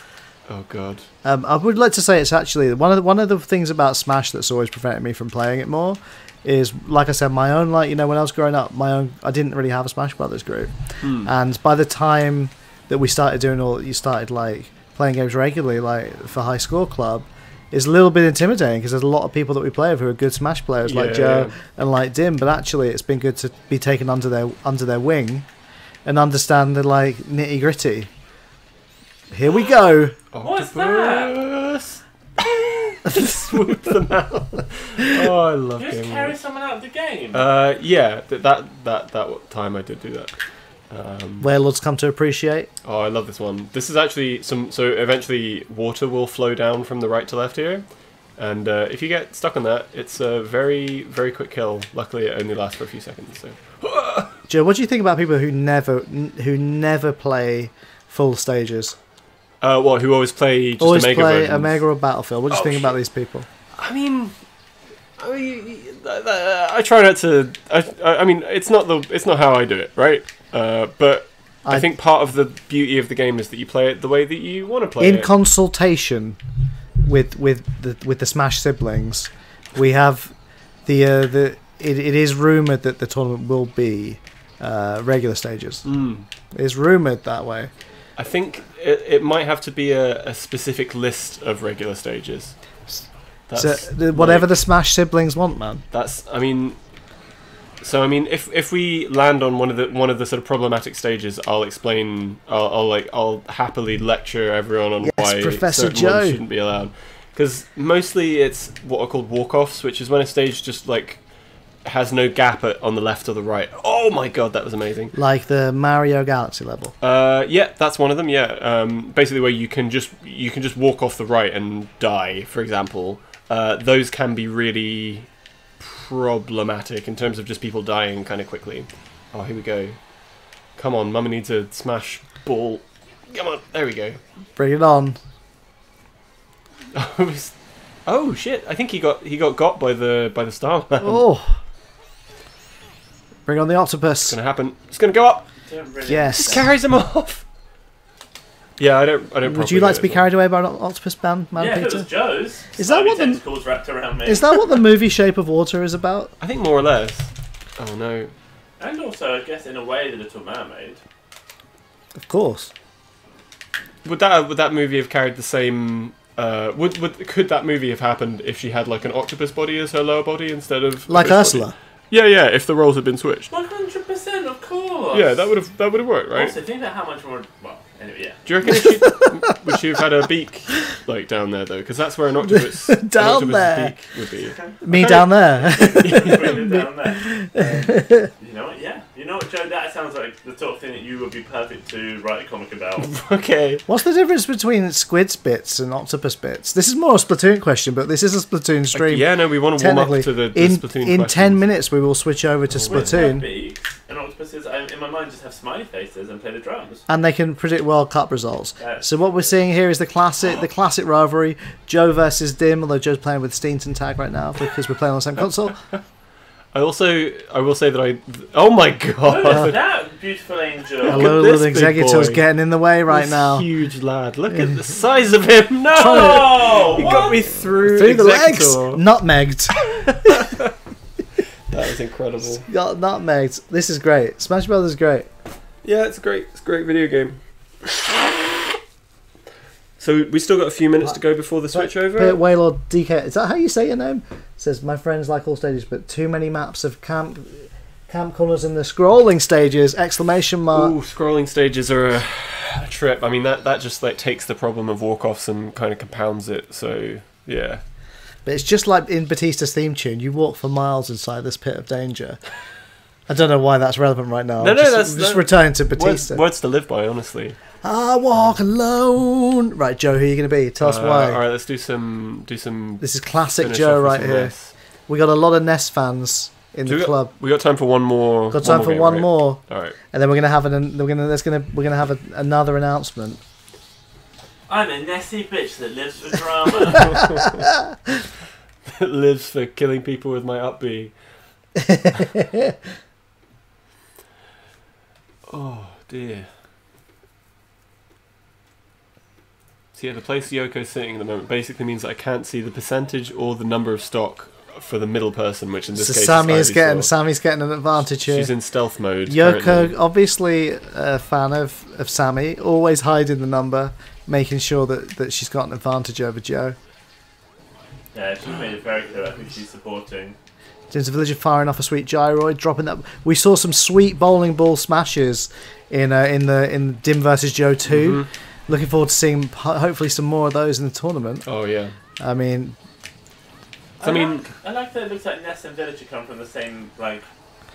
Oh god. I would like to say it's actually one of the things about Smash that's always prevented me from playing it more is, like I said, my own, like, you know, when I was growing up, I didn't really have a Smash Brothers group, and by the time that we started you started like playing games regularly, like for High Score Club, is a little bit intimidating because there's a lot of people that we play with who are good Smash players, like Joe and like Dim. But actually, it's been good to be taken under their wing and understand the like nitty gritty. Here we go. What's that? Swoop them out. Oh, I love You just Game & carry Watch. someone out of the game. Yeah, that time I did do that. Warlords come to appreciate. Oh, I love this one. This is actually so eventually water will flow down from the right to left here, and if you get stuck on that, it's a very, very quick kill. Luckily, it only lasts for a few seconds. So, Joe, what do you think about people who never play full stages? who always play just Always Omega play versions? Omega or Battlefield. What do you think about these people? I mean, I try not to. I mean, it's not how I do it, right? But I think part of the beauty of the game is that you play it the way that you want to play it. In consultation with the Smash siblings, we have it is rumored that the tournament will be regular stages. It is rumored that way. I think it might have to be a specific list of regular stages. Whatever the Smash siblings want, man. I mean, if we land on one of the sort of problematic stages, I'll explain. I'll happily lecture everyone on why Professor certain Joe ones shouldn't be allowed. Because mostly it's what are called walk-offs, which is when a stage just like has no gap on the left or the right. Oh my god, that was amazing! Like the Mario Galaxy level. Yeah, that's one of them. Yeah, basically where you can just walk off the right and die, for example. Those can be really problematic in terms of just people dying kind of quickly. Oh, here we go. Come on, Mama needs a smash ball. Come on, there we go. Bring it on. Oh shit! I think he got by the star man. Oh. Bring on the octopus. It's gonna happen. It's gonna go up. Yes. Just carries him off. Yeah, I don't. Would you like to be carried away by an octopus man, Yeah, if it Peter? was Joe's. Is that what the- tentacles wrapped around me? Is that what the movie Shape of Water is about? I think more or less. Oh no. And also, I guess in a way, the Little Mermaid. Of course. Would that movie have carried the same? Could that movie have happened if she had like an octopus body as her lower body instead of Like fish Ursula. body? Yeah. If the roles had been switched. 100%, of course. Yeah, that would have worked, right? Also, think about how much more. Well, anyway, yeah. Do you reckon would she have had a beak like down there though? Because that's where an octopus Down an octopus's there. beak would be. Me down there. Bring it down there. You know what? Yeah. You know what, Joe? That sounds like the sort of thing that you would be perfect to write a comic about. Okay. What's the difference between squid bits and octopus bits? This is more a Splatoon question, but this is a Splatoon stream. Yeah, no, we want to warm up Technically, to the in Splatoon in questions. 10 minutes we will switch over to With Splatoon, beaks and octopuses, in my mind, just have smiley faces and play the drums. and they can predict World Cup results. Yes. So what we're seeing here is the classic rivalry: Joe versus Dim. Although Joe's playing with Steamton tag right now because we're playing on the same console. I will say that oh my Look at god! that beautiful angel. Hello, this little big executor's boy. getting in the way right This now. huge lad. Look at the size of him. No, Oh, he what? got me through Through the legs, Executor. nutmegged. That was incredible. Got nutmegged. This is great. Smash Brothers is great. Yeah, it's a great video game. So we still got a few minutes to go before the switch over. Waylord DK, is that how you say your name? Says, my friends like all stages, but too many maps of camp corners in the scrolling stages! Exclamation mark. Ooh, scrolling stages are a trip. I mean, that just like takes the problem of walk-offs and kind of compounds it. So yeah. But it's just like in Batista's theme tune. You walk for miles inside this pit of danger. I don't know why that's relevant right now. No, I'm just returning to Batista. Words to live by, honestly. I walk alone. Right, Joe, who are you going to be? Tell us why. All right, let's do some. This is classic finish Joe off with right some here. Ness. We got a lot of Ness fans in the club. We got time for one more. Got time for game, one right? more, All right. and then we're gonna have another announcement. I'm a Nessie bitch that lives for drama. That lives for killing people with my up B. Oh dear. So yeah, the place Yoko's sitting at the moment basically means that I can't see the percentage or the number of stock for the middle person, which in this So case Sammy's is Sammy's getting an advantage here. She's in stealth mode. Yoko, currently. obviously a fan of Sammy, always hiding the number, making sure that she's got an advantage over Joe. Yeah, she's made it very clear who she's supporting. James the Villager firing off a sweet gyroid, dropping that. We saw some sweet bowling ball smashes in Dim versus Joe 2. Looking forward to seeing hopefully some more of those in the tournament. Oh yeah. I mean, I like that it looks like Ness and Villager come from the same like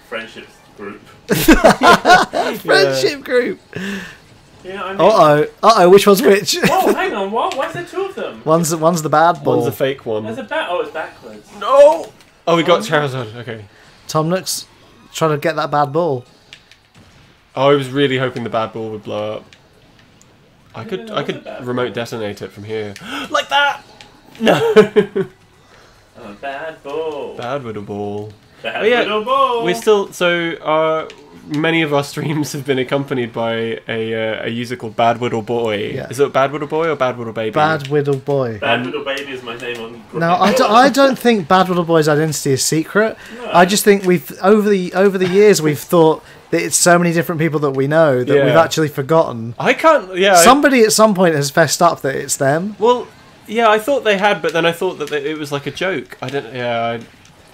friendships group. friendship group. You know what I mean? Uh-oh, which one's which? Whoa, hang on, what? Why is there two of them? One's the bad ball. One's a fake one. There's a bat. Oh, it's backwards. No. Oh, we got Charizard. Okay. Tom Nook's trying to get that bad ball. Oh, I was really hoping the bad ball would blow up. I Yeah, could what's a bad remote ball? detonate it from here. Like that. No. Oh, bad ball. Bad with a ball. Bad Oh, yeah, little ball. We're still many of our streams have been accompanied by a user called Bad Whittle Boy. Yeah. Is it Bad Whittle Boy or Bad Whittle Baby? Bad Whittle Boy. Bad little baby is my name on. Now, I don't think Bad Little Boy's identity is secret. No. I just think we've over the years we've thought that it's so many different people that we know that we've Yeah. actually forgotten. I can't. Yeah. Somebody at some point has fessed up that it's them. Well, yeah, I thought they had, but then I thought that it was like a joke. I don't. Yeah.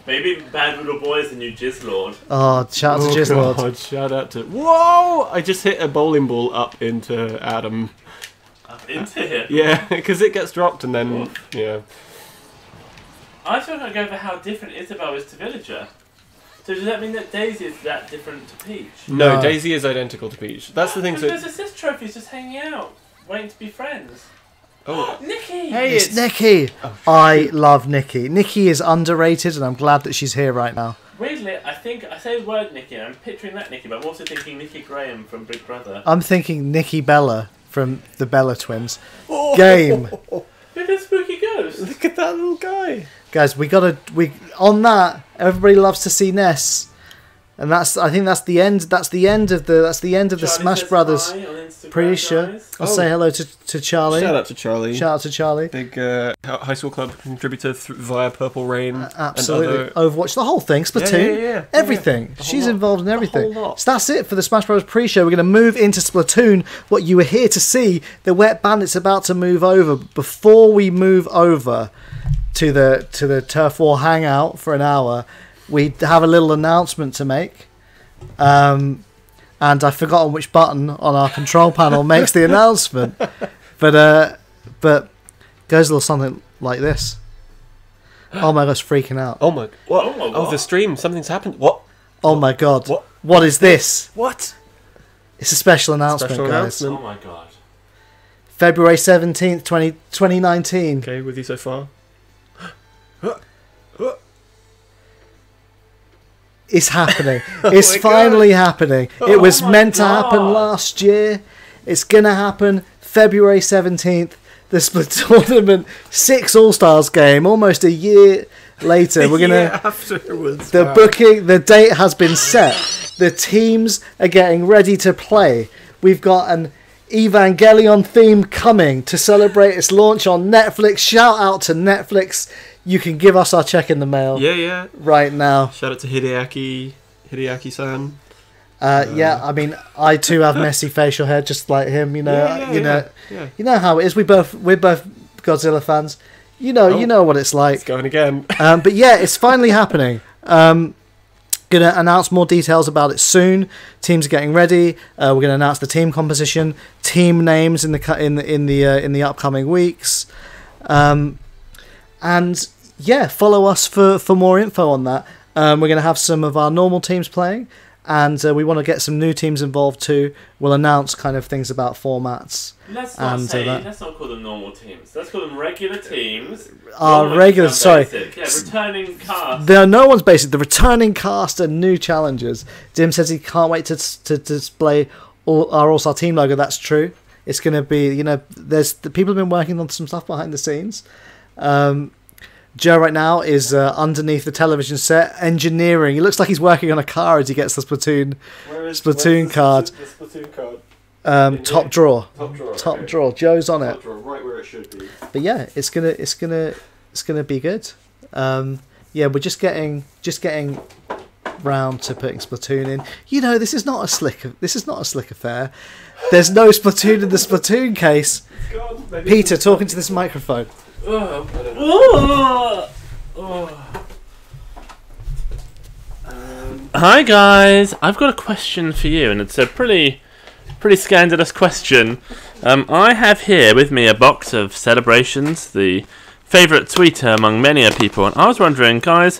Maybe Bad Little Boy is the new Jizz Lord. Oh, shout out to Jizzlord. God, shout out to. Whoa! I just hit a bowling ball up into Adam. Up into him. Yeah, because it gets dropped and then Oof. yeah. I was trying to go over how different Isabel is to Villager. So does that mean that Daisy is that different to Peach? No, No. Daisy is identical to Peach. That's the thing. So, There's assist trophies just hanging out, waiting to be friends. oh, Nikki! hey, It's Nikki. I love Nikki. Nikki is underrated, and I'm glad that she's here right now. Weirdly, I think I say the word Nikki, and I'm picturing that Nikki, but I'm also thinking Nikki Graham from Big Brother. I'm thinking Nikki Bella from the Bella Twins. Game. Look at Spooky Ghost! Look at that little guy. Guys, on that, everybody loves to see Ness. And I think that's the end of the Charlie Smash says Brothers hi on Instagram, pre-show. guys. I'll Oh. say hello to Charlie. Shout out to Charlie. Shout out to Charlie. Big high school club contributor via Purple Rain. Absolutely. And other... Overwatch, the whole thing, Splatoon, Yeah. everything. The whole She's lot. involved in The everything. whole lot. So that's it for the Smash Bros. Pre-show. We're going to move into Splatoon. What you were here to see, the Wet Bandit's about to move over. Before we move over to the Turf War hangout for an hour, we have a little announcement to make. And I've forgotten which button on our control panel makes the announcement. But goes a little something like this. Oh my gosh, freaking out. Oh my. What? Oh my Oh, the God. stream. Something's happened. What? Oh my god. What? What is this? What? It's a special announcement, Special guys. announcement. Oh my god. February 17th, 2019. Okay, with you so far. It's happening. It's my finally happening. It was my meant to happen God. last year. It's gonna happen February 17th. The Split Tournament 6 All-Stars game, almost a year later. We're gonna afterwards. the wow. booking. The date has been set. The teams are getting ready to play. We've got an Evangelion theme coming to celebrate its launch on Netflix. Shout out to Netflix. You can give us our check in the mail Yeah. right now. Shout out to Hideaki-san. Yeah, I mean, I too have messy facial hair, just like him. You know, Yeah. you know how it is. We're both Godzilla fans. You know what it's like. It's going again. But yeah, it's finally happening. Gonna announce more details about it soon. Teams are getting ready. We're gonna announce the team composition, team names in the upcoming weeks, and yeah, follow us for more info on that. We're gonna have some of our normal teams playing, and we want to get some new teams involved too. We'll announce kind of things about formats. Let's not call them normal teams. Let's call them regular teams. Regular, sorry. Basic. Yeah, returning cast. No one's basic. The returning cast and new challengers. Dim says he can't wait to display our All-Star team logo. That's true. It's going to be, there's the people have been working on some stuff behind the scenes. Joe right now is underneath the television set engineering. It looks like he's working on a car as he gets the Splatoon card. The Splatoon card. Top drawer. Top drawer. Drawer. Joe's on it. Top drawer, right where it should be. But yeah, it's gonna be good. Yeah, we're just getting round to putting Splatoon in. This is not a slick affair. There's no Splatoon in the Splatoon case. God, Peter, talking to this microphone. Hi guys, I've got a question for you, and it's a pretty scandalous question. I have here with me a box of Celebrations, the favourite tweeter among many people, and I was wondering, guys,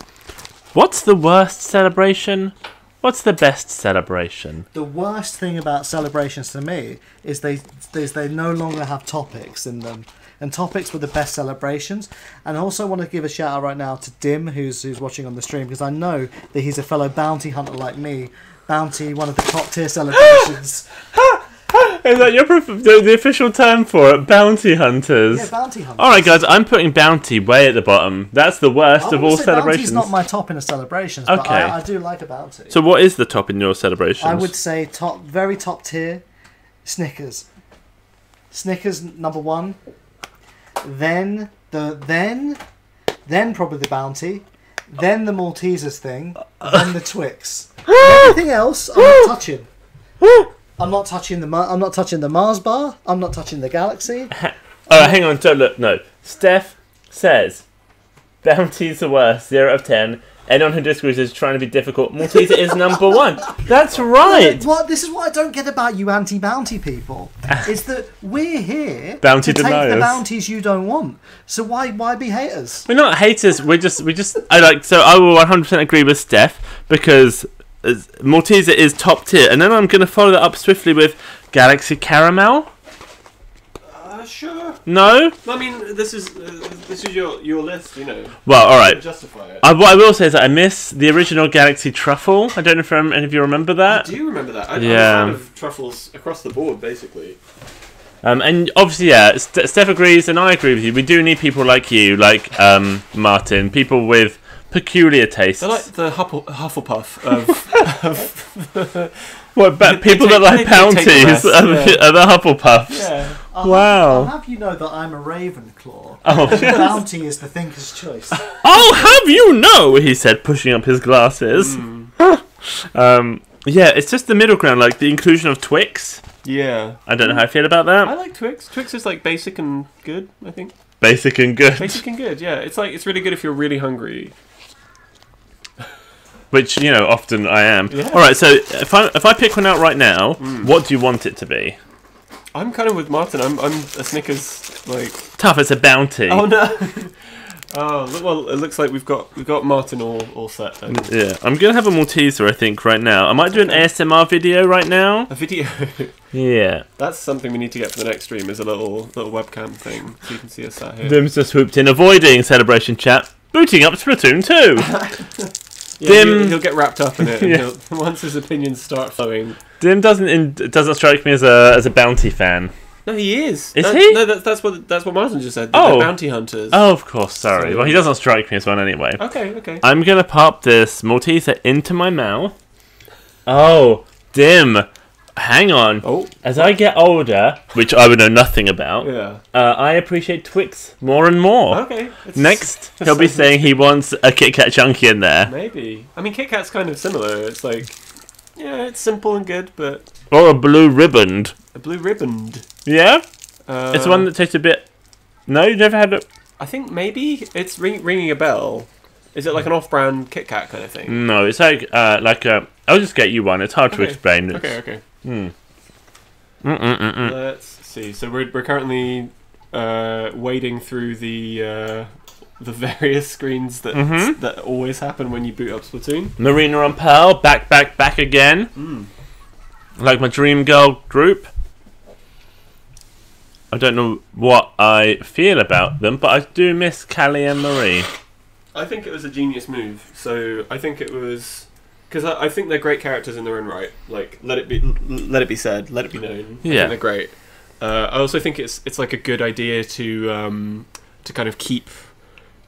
what's the worst celebration? What's the best celebration? The worst thing about celebrations to me is they no longer have topics in them. And topics were the best celebrations. And I also want to give a shout out right now to Dim, who's watching on the stream, because I know that he's a fellow bounty hunter like me. Bounty, one of the top tier celebrations. Is that the official term for it? Bounty hunters. Yeah, bounty hunters. Alright guys, I'm putting bounty way at the bottom. That's the worst of all celebrations. Bounty's not my top in a celebrations, okay. But I do like a bounty. So what is the top in your celebrations? I would say very top tier, Snickers. Snickers number one. Then probably the bounty. Then the Maltesers thing. Then the Twix. Everything else, I'm not touching. I'm not touching the Mars bar. I'm not touching the Galaxy. Alright, hang on. Don't look. No. Steph says bounty's the worst. 0 out of 10. Anyone who disagrees is trying to be difficult. Malteser is number 1. That's right. This is what I don't get about you anti-bounty people. Is that we're here Bounty to take deniers. the bounties you don't want. So why be haters? We're not haters. I will 100% agree with Steph because Malteser is top tier, and then I'm going to follow that up swiftly with Galaxy Caramel. Sure. No. I mean, this is your list, Well, all right. Justify it. What I will say is that I miss the original Galaxy Truffle. I don't know if any of you remember that. I do remember that. I'm a Yeah. fan of truffles across the board, basically. And obviously, yeah, Steph agrees, and I agree with you. We do need people like you, like Martin, people with peculiar tastes. They're like the Hufflepuff of people that like they take the bounties rest, are the Hufflepuffs. yeah. Wow. I'll have you know that I'm a Ravenclaw. Oh. Bounty is the thinker's choice. I'll have you know, he said, pushing up his glasses. Yeah, it's just the middle ground, like the inclusion of Twix. Yeah. I don't know how I feel about that. I like Twix. Twix is like basic and good, I think. Basic and good. Basic and good, yeah. It's really good if you're really hungry. Which, often I am. Yeah. Alright, so if I pick one out right now, what do you want it to be? I'm kind of with Martin. I'm a Snickers, Tough, it's a bounty. Oh no! Well, it looks like we've got Martin all set then. Yeah, I'm gonna have a Malteser, I think, right now. I might do an ASMR video right now. A video. Yeah. That's something we need to get for the next stream, is a little webcam thing, so you can see us sat here. Dim's just swooped in, avoiding celebration chat, booting up Splatoon 2. Yeah, Dim- he'll get wrapped up in it, and Yeah. once his opinions start flowing. Dim doesn't strike me as a bounty fan. No, he is. Is That- he? No, that's what Martin just said. Oh. They're bounty hunters. Oh, of course, sorry. So- Well, he doesn't strike me as one anyway. Okay. I'm gonna pop this Malteser into my mouth. Oh, dim. Hang on. Oh. As I get older, which I would know nothing about, Yeah. I appreciate Twix more and more. Okay. It's- Next, he'll be saying he wants a Kit Kat chunky in there. Maybe. I mean, Kit Kat's kind of similar. It's like, yeah, it's simple and good, but Or a blue ribboned. a blue ribboned. Yeah? It's the one that tastes a bit... No, you never had it? I think maybe it's ringing a bell. Is it like an off-brand Kit Kat kind of thing? No, it's like a... I'll just get you one. It's hard to Okay. explain. It's, Okay. Mm-mm-mm-mm. Let's see. So we're currently wading through the various screens that Mhm. that always happen when you boot up Splatoon. Marina and Pearl, back again. Like my Dream Girl group. I don't know what I feel about them, but I do miss Callie and Marie. I think it was a genius move. So I think it was because I think they're great characters in their own right. Like let it be said, let it be known. I Yeah. think they're great. I also think it's like a good idea to kind of keep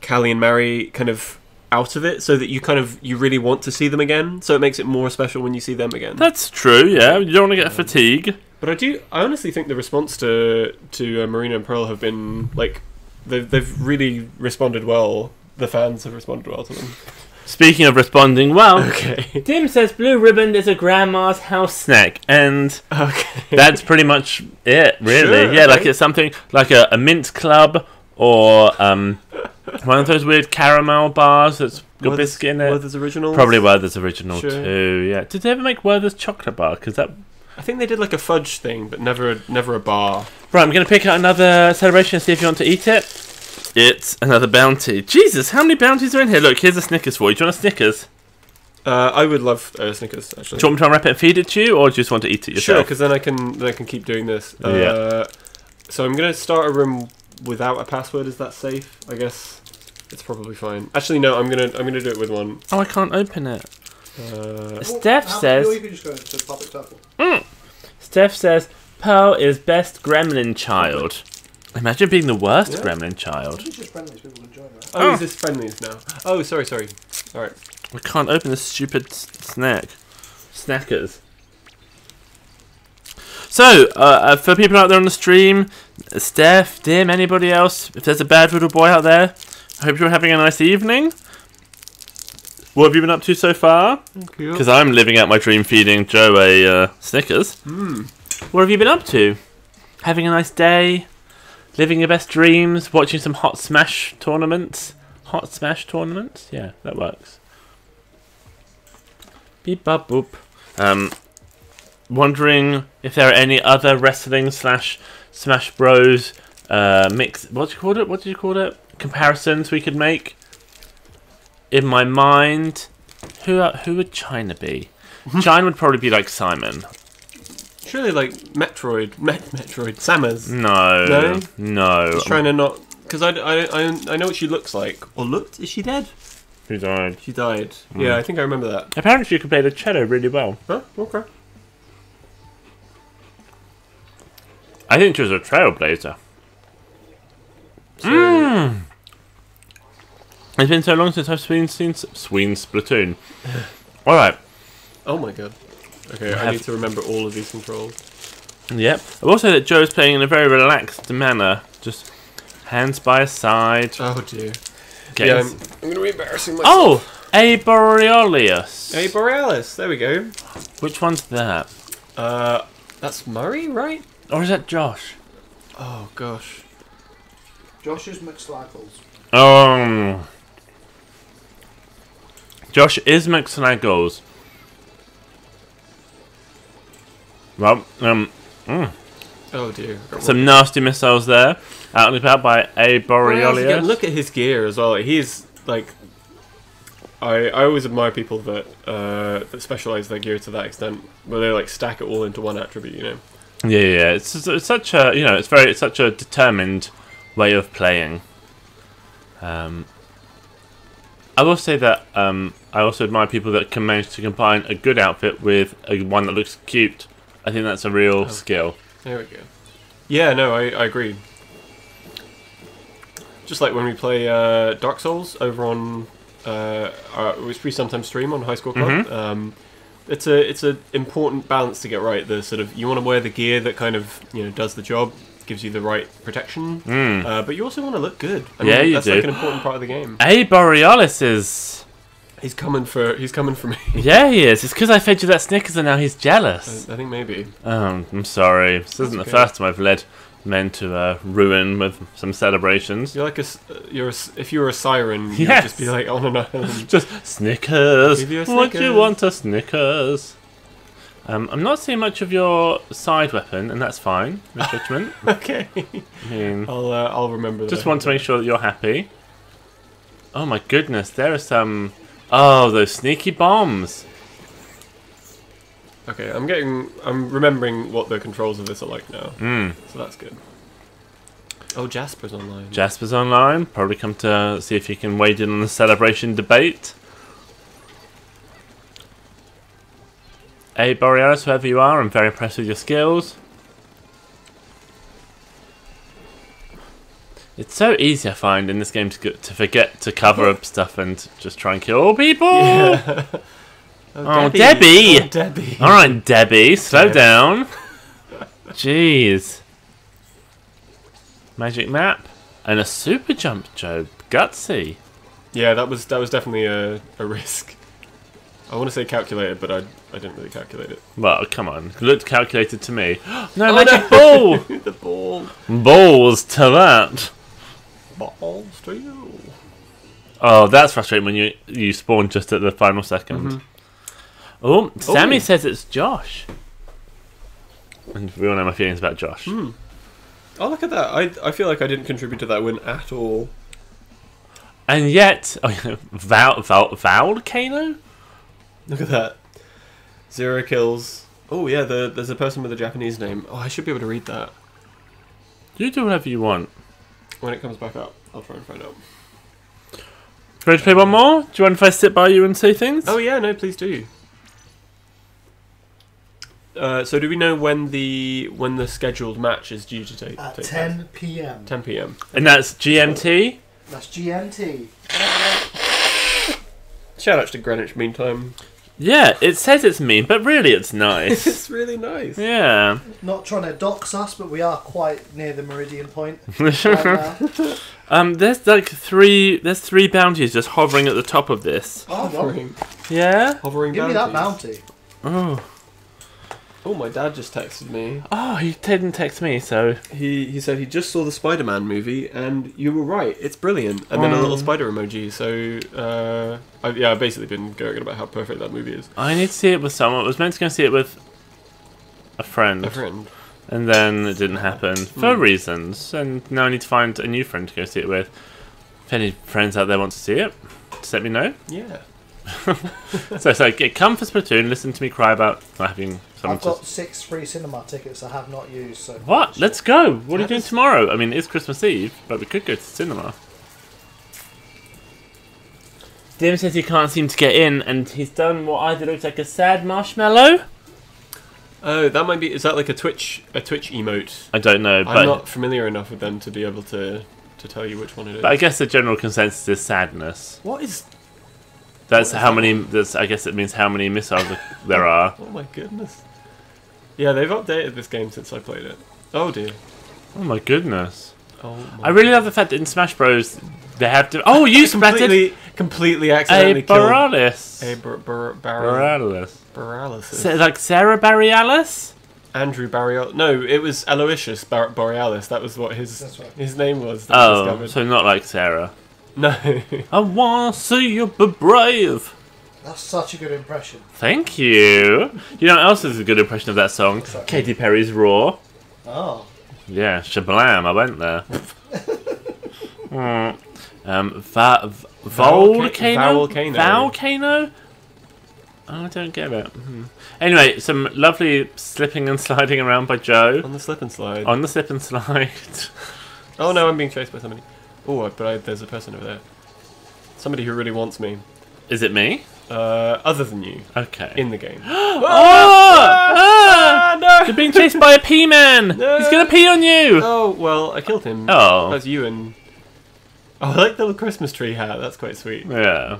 Callie and Mary kind of out of it, so that you really want to see them again. So it makes it more special when you see them again. That's true, yeah. You don't want to get fatigue. But I honestly think the response to Marina and Pearl have been like they've really responded well. The fans have responded well to them. Speaking of responding well, Okay. Tim says Blue Ribbon is a grandma's house snack, and Okay. that's pretty much it, really. Sure, Yeah, like okay. it's something like a mint club or one of those weird caramel bars that's got biscuit in it. Werther's Originals. Probably Werther's Original Sure. too. Yeah. Did they ever make Werther's chocolate bar? Because that. I think they did like a fudge thing, but never a bar. Right, I'm gonna pick out another celebration and see if you want to eat it. It's another bounty. Jesus, how many bounties are in here? Look, here's a Snickers for you. Do you want a Snickers? I would love Snickers actually. Do you want me to unwrap it and feed it to you, or do you just want to eat it Sure, yourself? because then I can keep doing this. Yeah. So I'm gonna start a room without a password. Is that safe? I guess it's probably fine. Actually, no. I'm gonna do it with one. Oh, I can't open it. Steph says. Or you could just go into public circle. Steph says Pearl is best gremlin child. Imagine being the worst Yeah. gremlin child. It's just friendly, so people enjoy that. Oh, Oh. is this friendlies now? Oh, sorry. All right. We can't open this stupid snack. Snackers. So, for people out there on the stream, Steph, Dim, anybody else, if there's a bad little boy out there, I hope you're having a nice evening. What have you been up to so far? Because I'm living out my dream feeding Joe a Snickers. What have you been up to? Having a nice day? Living your best dreams? Watching some Hot Smash tournaments? Hot Smash tournaments? Yeah, that works. Beep bop boop. Wondering if there are any other wrestling / Smash Bros mix. What do you call it? What did you call it? Comparisons we could make. In my mind, who would China be? China would probably be like Simon. Surely like Metroid, Samus. No. Just trying to not, because I know what she looks like. Or looked? Is she dead? Who died? She died. Yeah, I think I remember that. Apparently, she could play the cello really well. Huh? Okay. I think she was a trailblazer. So, It's been so long since I've seen Splatoon. All right. oh my god. Okay, I have- need to remember all of these controls. Yep. I've also that Joe's playing in a very relaxed manner, just hands by his side. Oh dear. getting Yeah, s- I'm gonna be embarrassing myself. Oh, a Borealis. Hey, Borealis. There we go. Which one's that? That's Murray, right? Or is that Josh? Oh gosh. Josh's McSlackles. Josh is McSnaggles. Well, Oh dear. some nasty missiles there. Out and about by a Borealis again. Borealis. Look at his gear as well. He's like. I always admire people that that specialize their gear to that extent, where they like stack it all into one attribute. You know. Yeah. It's such a it's such a determined way of playing. I will say that I also admire people that can manage to combine a good outfit with one that looks cute. I think that's a real skill. There we go. Yeah, no, I agree. Just like when we play Dark Souls over on, which we sometimes stream on High Score Club. It's a important balance to get right. The sort of you want to wear the gear that kind of does the job, gives you the right protection, but you also want to look good. I mean, that's like an important part of the game. A Borealis is. He's coming for me. Yeah, he is. It's because I fed you that Snickers and now he's jealous. I think maybe. I'm sorry. This isn't the first time I've led men to ruin with some celebrations. You're like if you were a siren, you'd Yes. just be like on an island. Just Snickers. Give you a What do you Snickers. want a Snickers? I'm not seeing much of your side weapon, and that's fine. No judgment. Okay. I mean, I'll remember that. just want to make sure that you're happy. Oh my goodness, there are some. Oh, those sneaky bombs. Okay, I'm remembering what the controls of this are like now. So that's good. Oh, Jasper's online. Jasper's online. Probably come to see if you can wade in on the celebration debate. Hey, Borealis, whoever you are, I'm very impressed with your skills. It's so easy, I find, in this game to forget to cover up stuff and just try and kill people. Yeah. Oh, Debbie! Oh, Debbie. All right, Debbie, slow down. Jeez. Magic map and a super jump, Joe. Gutsy. Yeah, that was definitely a risk. I want to say calculated, but I didn't really calculate it. Well, come on. It looked calculated to me. No, Oh, magic no. ball! The ball. Balls to that. Balls to you. Oh, that's frustrating when you spawn just at the final second. Oh, Sammy says it's Josh. And we all know my feelings about Josh. Oh, look at that. I feel like I didn't contribute to that win at all. And yet, Volcano? Look at that. 0 kills. Oh, yeah, there's a person with a Japanese name. Oh, I should be able to read that. You do whatever you want. When it comes back up, I'll try and find out. Ready to play one more? Do you want if I sit by you and say things? Oh, yeah, no, please do. So do we know when the scheduled match is due to take At place? 10 p.m. 10 p.m. And that's GMT? That's GMT. Shout out to Greenwich meantime. Yeah, it says it's mean, but really it's nice. It's really nice. Yeah. Not trying to dox us, but we are quite near the meridian point right now. There's like three bounties just hovering at the top of this. Oh, well, Hovering, Yeah? hovering give me that bounties. bounty. Oh, My dad just texted me. he didn't text me, so He said he just saw the Spider-Man movie, and you were right. It's brilliant. And then a little spider emoji. So I've basically been going on about how perfect that movie is. I need to see it with someone. I was meant to go see it with a friend, A friend. and then it didn't happen for reasons. And now I need to find a new friend to go see it with. If any friends out there want to see it, just let me know. Yeah. So it's like, come for Splatoon, listen to me cry about not having someone I've got to... 6 free cinema tickets I have not used. So What? Let's go! What are you doing tomorrow? I mean, it's Christmas Eve, but we could go to the cinema. Dim says he can't seem to get in, and he's done what either looks like a sad marshmallow. Oh, that might be. Is that like a Twitch emote? I don't know, I'm but not familiar enough with them to be able to tell you which one it is. but I guess the general consensus is sadness. What is? That's What is how that? many. That's, I guess it means how many missiles there are. Oh my goodness. Yeah, they've updated this game since I played it. Oh dear. Oh my goodness! Oh. I really love the fact that in Smash Bros. They have to. Oh, you splattered completely a accidentally killed Borealis. a Borealis. Borealis. Like Sarah Borealis? Andrew Borealis. No, it was Aloysius Borealis. That was what That's right. his name was. That I Oh, discovered. so not like Sarah. No. I wanna see you be brave. that's such a good impression. Thank you. You know what else is a good impression of that song? that? Katy Perry's Raw. Oh, Yeah, shablam, I went there. Volcano? Volcano. Volcano? Oh, I don't get it. Anyway, some lovely slipping and sliding around by Joe On the slip and slide. on the slip and slide. Oh no, I'm being chased by somebody. Oh, there's a person over there. Somebody who really wants me. Is it me? Other than you. Okay. In the game. Oh! Ah, no! You're being chased by a pea man. He's gonna pee on you. Oh, well, I killed him. Oh. That's you and... Oh, I like the little Christmas tree hat. That's quite sweet. Yeah.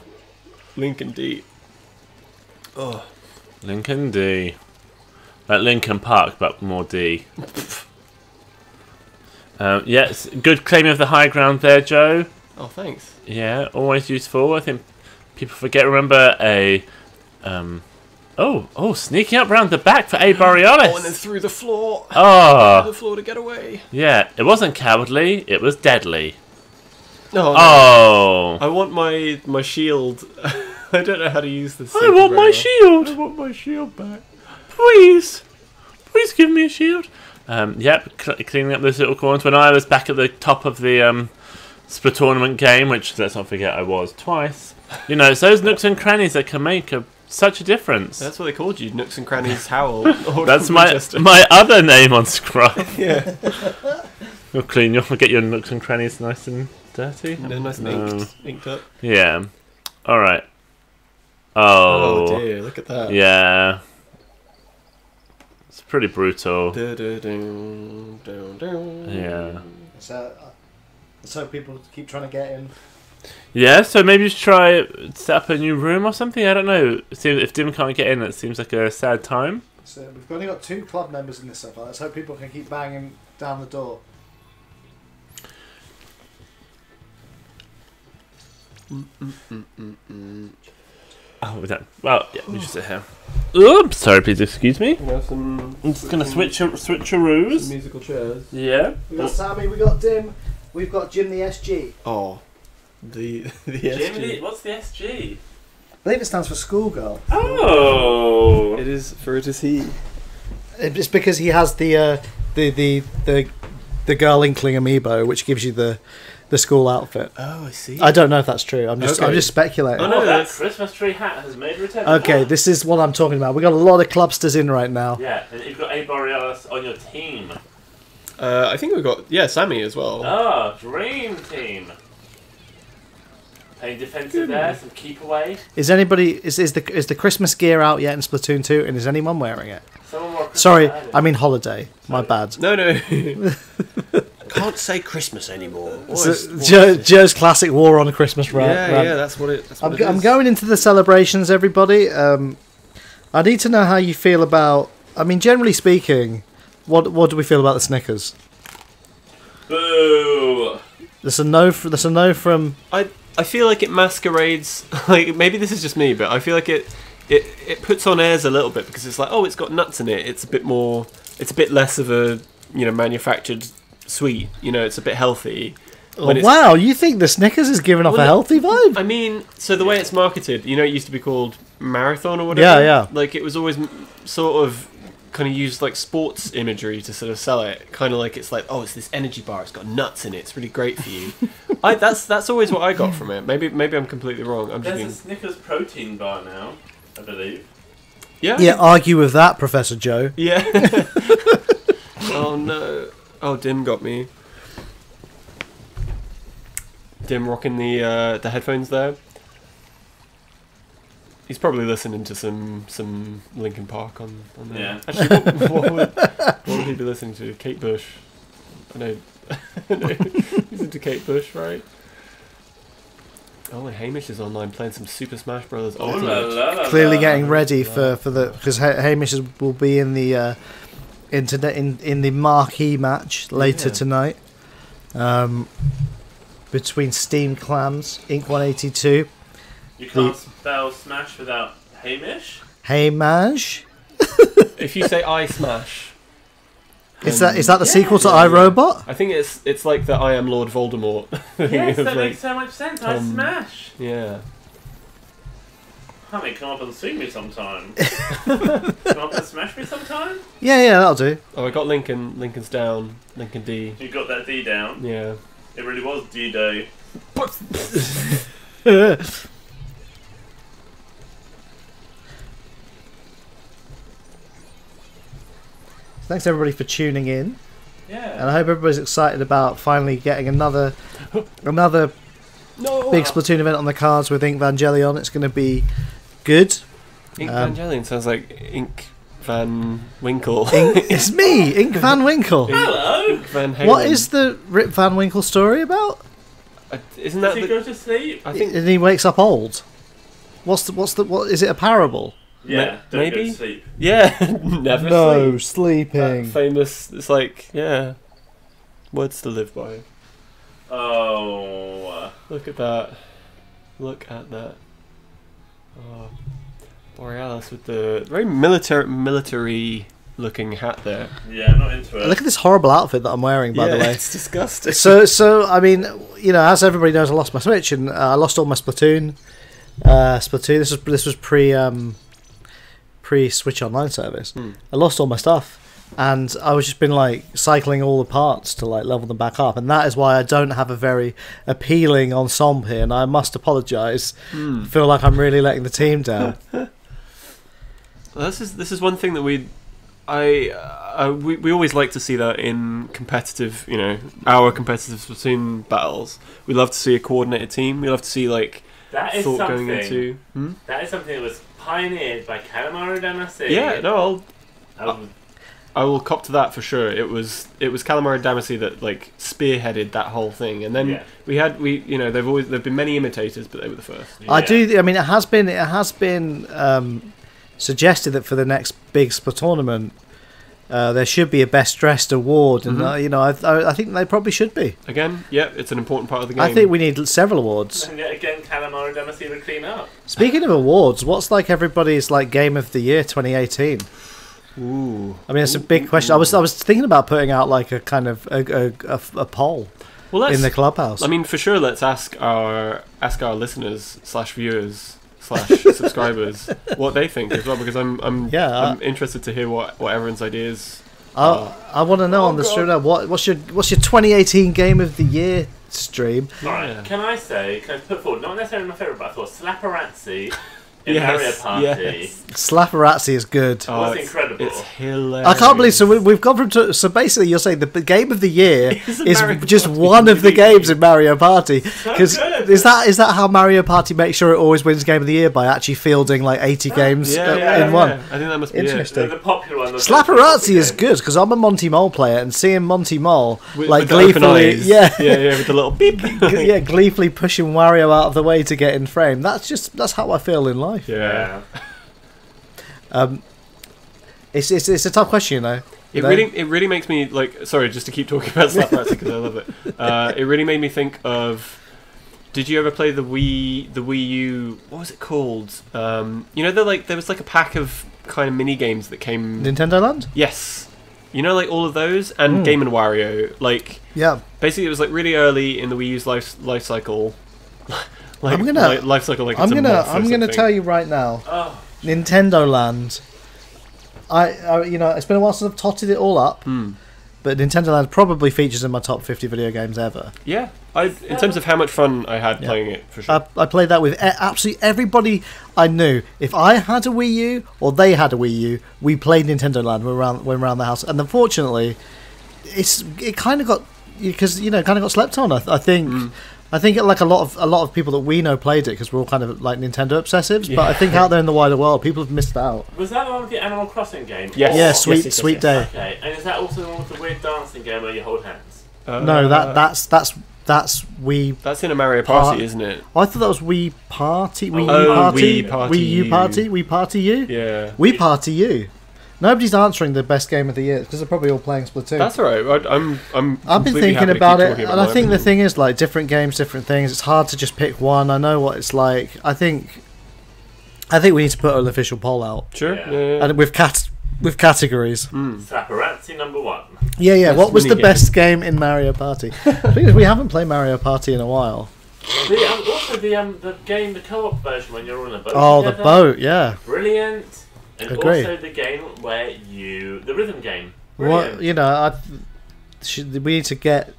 Lincoln D. Oh. Lincoln D. Like Lincoln Park, but more D. Yes, good claim of the high ground there, Joe. Oh, thanks. Yeah, always useful. I think people forget. Remember a... sneaking up round the back for A. Borealis. Oh, and then through the floor. Oh, Through the floor to get away. yeah. It wasn't cowardly. It was deadly. No, no. Oh. I want my shield. I don't know how to use this. I want my shield. I want my shield back. Please. Please give me a shield. Yep, cleaning up those little corners. When I was back at the top of the Split Tournament game, which, let's not forget, I was twice. You know, it's those nooks and crannies that can make such a difference. That's what they called you, Nooks and Crannies Howl. That's my other name on Scruff. Yeah. You'll get your nooks and crannies nice and dirty. And then nice and inked up. Yeah. All right. Oh. Oh dear, look at that. Yeah. It's pretty brutal. Yeah. So, let's hope people keep trying to get in. Yeah, so maybe you should try set up a new room or something. I don't know. If Dim can't get in, it seems like a sad time. So we've only got 2 club members in this so far. Let's hope people can keep banging down the door. Oh, we don't. Well, yeah, we just sit here. Oops, sorry, please excuse me. You know, some I'm just gonna switcheroos. musical chairs. Yeah. We got Sammy, we got Dim, we've got Jim the SG. Oh, the SG. What's the SG? I believe it stands for schoolgirl. Oh. It is for it is he. It's because he has the girl inkling amiibo, which gives you the school outfit. Oh, I see. I don't know if that's true. I'm just speculating. Oh, no, that that's- Christmas tree hat has made return. Okay, this is what I'm talking about. We got a lot of clubsters in right now. Yeah, and you've got A. Borealis on your team. I think we've got Sammy as well. Oh, dream team. Playing defensive there, some keep away. Is the Christmas gear out yet in Splatoon 2? And is anyone wearing it? Someone more Christmas Sorry, added. I mean holiday. My bad. No. Can't say Christmas anymore. Joe's classic war on a Christmas rant. Yeah, that's what it. That's what I'm going into the celebrations, everybody. I need to know how you feel about. I mean, generally speaking, what do we feel about the Snickers? Boo! There's a no from. I feel like it masquerades. Like maybe this is just me, but I feel like it puts on airs a little bit because it's like, oh, it's got nuts in it. It's a bit more. It's a bit less of a manufactured sweet. It's a bit healthy. Oh, wow, you think the Snickers is giving off a healthy vibe? I mean, so the way it's marketed, it used to be called Marathon or whatever. Yeah. Like it was always sort of kind of used like sports imagery to sort of sell it. Kind of like it's like, oh, it's this energy bar. It's got nuts in it. It's really great for you. That's always what I got from it. Maybe I'm completely wrong. I'm just There's a Snickers protein bar now, I believe. Yeah, argue with that, Professor Joe. Yeah. Oh no. Oh, Dim got me. Dim rocking the headphones there. He's probably listening to some Linkin Park on there. Yeah. Actually, what would he be listening to? Kate Bush. I know. He's into Kate Bush, right? Oh, and Hamish is online playing some Super Smash Brothers Oh, Ultimate. la, la, la, Clearly la. getting ready for the because Hamish will be in the in the marquee match later tonight. Between Steam Clams, Inc. 182. You can't spell Smash without Hamish? Hamish. If you say I Smash, Is that the sequel to iRobot? I think it's like the I Am Lord Voldemort. thing Yes, of, that like, makes so much sense. I Smash. Yeah. Honey, come up and see me sometime. Come up and smash me sometime? Yeah, that'll do. Oh, I got Lincoln. Lincoln's down. Lincoln D. You got that D down. Yeah. It really was D-Day. Thanks everybody for tuning in, Yeah. and I hope everybody's excited about finally getting another No. big Splatoon event on the cards with Ink Vangelion. It's going to be good. Ink Evangelion sounds like ink Van Winkle. It's me, Ink Van Winkle. Hello. Van Halen. What is the Rip Van Winkle story about? Isn't that Does he the, go to sleep? I think And he wakes up old. What is it, a parable? Yeah. Don't maybe? go to sleep. yeah, never sleep. That sleeping. famous. It's like words to live by. Oh. Look at that. Look at that. Oh, Borealis with the very military looking hat there. Yeah, I'm not into it. Look at this horrible outfit that I'm wearing, by the way. It's disgusting. So I mean, you know, as everybody knows, I lost my Switch and I lost all my Splatoon. This was pre Switch Online service. I lost all my stuff, and I was just been like cycling all the parts to like level them back up, and that is why I don't have a very appealing ensemble here, and I must apologise. Feel like I'm really letting the team down. Well, this is one thing that we always like to see that in competitive, our competitive Splatoon battles. We love to see a coordinated team. We love to see like that is thought something. going into. That is something that was pioneered by Calamari Damacy. Yeah, no, Um, I will cop to that for sure. It was Calamari Damacy that like spearheaded that whole thing, and then there've been many imitators, but they were the first. I do. I mean, it has been suggested that for the next big Split tournament, there should be a best dressed award, and I think they probably should be. Again, it's an important part of the game. I think we need several awards. and yet again, Calamari Damacy would clean up. Speaking of awards, what's like everybody's like Game of the Year 2018? Ooh. I mean, it's a big question. I was thinking about putting out like a kind of a poll in the clubhouse. I mean, for sure, let's ask our listeners / viewers / subscribers what they think as well, because I'm interested to hear what everyone's ideas. I want to know on the stream now, what's your 2018 Game of the Year stream? Right. Can I put forward, not necessarily my favourite, but I thought Slapperazzi in Mario Party. Yes. Slapperazzi is good. Oh, it's incredible. It's hilarious. I can't believe. So we've gone from. So basically, you're saying the Game of the Year is just one of the games in Mario Party. Because is that how Mario Party makes sure it always wins Game of the Year, by actually fielding like 80 games in one? I think that must be Interesting. The popular one. Slapperazzi is good because I'm a Monty Mole player, and seeing Monty Mole with the open gleefully, eyes. With the little beep. gleefully pushing Wario out of the way to get in frame. That's how I feel in life. Yeah. It's a tough question, you know. It really makes me like. Sorry, just to keep talking about Slapperazzi because I love it. It really made me think of. Did you ever play the Wii U? What was it called? There was like a pack of kind of mini games that came. Nintendo Land? Yes. Like all of those and Game and Wario. Like basically, it was like really early in the Wii U's life cycle. I'm gonna tell you right now. Oh. Nintendo Land. It's been a while since I've totted it all up. But Nintendo Land probably features in my top 50 video games ever. Yeah, in terms of how much fun I had playing it, for sure. I played that with absolutely everybody I knew. If I had a Wii U or they had a Wii U, we played Nintendo Land when we were around the house. And unfortunately, it kind of got slept on. I think. I think like a lot of people that we know played it because we're all kind of like Nintendo obsessives. But I think out there in the wider world, people have missed out. Was that the one with the Animal Crossing game? Yes. Yeah, Sweet Day. Okay, and is that also the one with the weird dancing game where you hold hands? No, that's Wii. That's in a Mario Party, isn't it? I thought that was Wii Party. Wii Party. Wii U Party. Wii Party U. Yeah. Wii Party U. Nobody's answering the best game of the year because they're probably all playing Splatoon. That's all right. I've been thinking about it, and I think the thing is like different games, different things. It's hard to just pick one. I know what it's like. I think we need to put an official poll out. Sure. Yeah. And with categories. Slapperazzi number 1. Yeah. What was the best game in Mario Party? Because we haven't played Mario Party in a while. Also the game, the co-op version when you're on a boat. Oh, together. the boat, yeah. Brilliant. And Agree. also the game where the rhythm game. What we need to get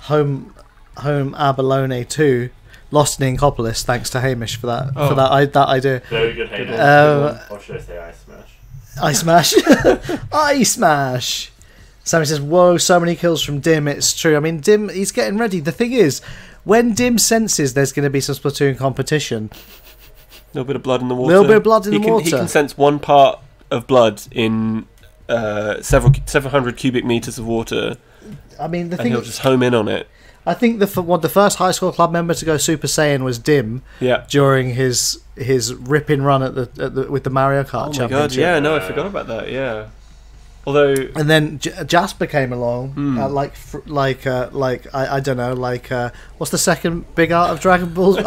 Home Abalone 2 Lost in Inkopolis. Thanks to Hamish for that that idea. Very good, Hamish. Or should I say Ice Smash? Ice Smash. Sammy says, "Whoa, so many kills from Dim." It's true. I mean, Dim, he's getting ready. The thing is, when Dim senses there's going to be some Splatoon competition. A little bit of blood in the water. He can sense one part of blood in several hundred cubic meters of water, I mean, the and thing he'll just home in on it. I think the first High Score Club member to go Super Saiyan was Dim Yeah. during his ripping run at the with the Mario Kart Oh my Championship. god! Yeah, no, I forgot about that. Yeah. Although, And then Jasper came along, Hmm. I don't know, what's the second big arc of Dragon Ball Z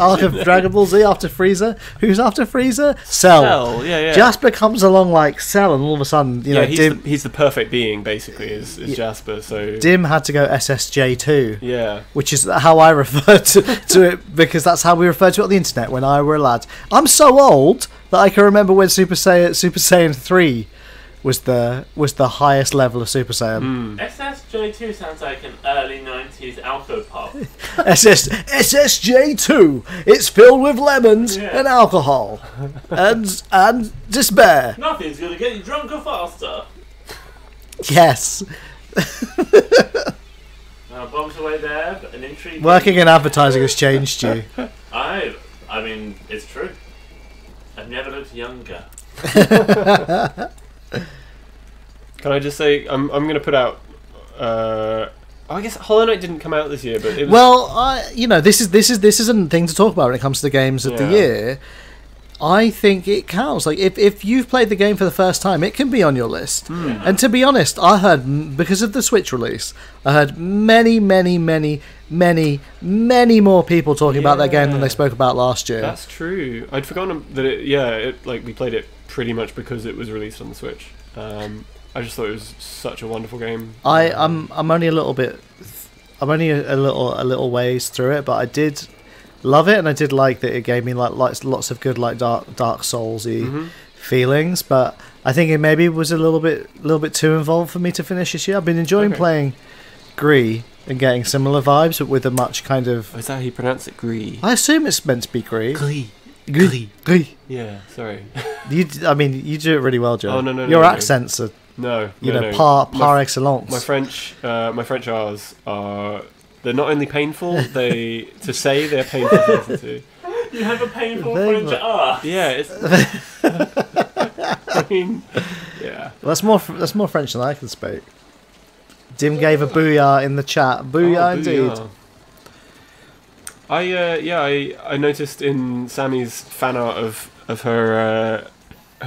after Frieza? Who's after Frieza? Cell. Cell, yeah. Jasper comes along like Cell, and all of a sudden, you know, he's the perfect being, basically, is Jasper. So Dim had to go SSJ2, yeah, which is how I refer to it, because that's how we refer to it on the internet when I were a lad. I'm so old that I can remember when Super Saiyan 3 was the highest level of Super Saiyan. SSJ2 sounds like an early 90s alco pop. SSJ2. It's filled with lemons Yeah. and alcohol and despair. Nothing's gonna get you drunker faster. Yes. Bombs away there, but an intrigue. Working in advertising has changed you. I mean, it's true. I've never looked younger. Can I just say I'm going to put out? I guess Hollow Knight didn't come out this year, but it was, Well, this is a thing to talk about when it comes to the games of the Yeah. year. I think it counts. Like if you've played the game for the first time, it can be on your list. And to be honest, I heard because of the Switch release, I heard many more people talking about that game than they spoke about last year. that's true. I'd forgotten that. We played it pretty much because it was released on the Switch. I just thought it was such a wonderful game. I'm only a little bit. I'm only a little ways through it, but I did love it, and I did like that it gave me like lots of good like Dark Souls-y feelings. But I think it maybe was a little bit too involved for me to finish this year. I've been enjoying playing Gree and getting similar vibes, but with a much kind of. Oh, is that how you pronounce it? Gree. I assume it's meant to be Gree. Glee. Gree. Yeah. Sorry. You do it really well, Joe. Oh, no, Your no. accents are No. par excellence. My French R's are. They're not only painful. To say they're painful to listen to. You have a painful They French were- R. Yeah. It's. I mean, yeah. Well, that's more French than I can speak. Dim gave a booyah in the chat. Booyah indeed. I noticed in Sammy's fan art of her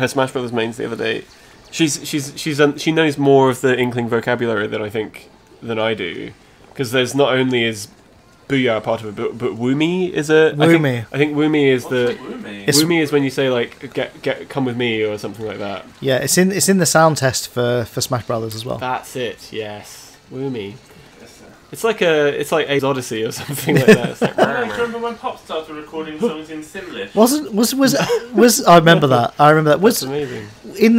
Smash Brothers mains the other day. She knows more of the Inkling vocabulary than I do, because there's not only is Booyah part of it, but Woomy is a. Woomy. I think Woomy is What's the. a Woomy? It's- Woomy is when you say like get come with me or something like that. Yeah, it's in the sound test for Smash Brothers as well. That's it. Yes, Woomy. It's like Abe's Odyssey or something like that. It's like, I remember when Pop started recording songs in Simlish. Was I remember that? I remember that. that's Was amazing. in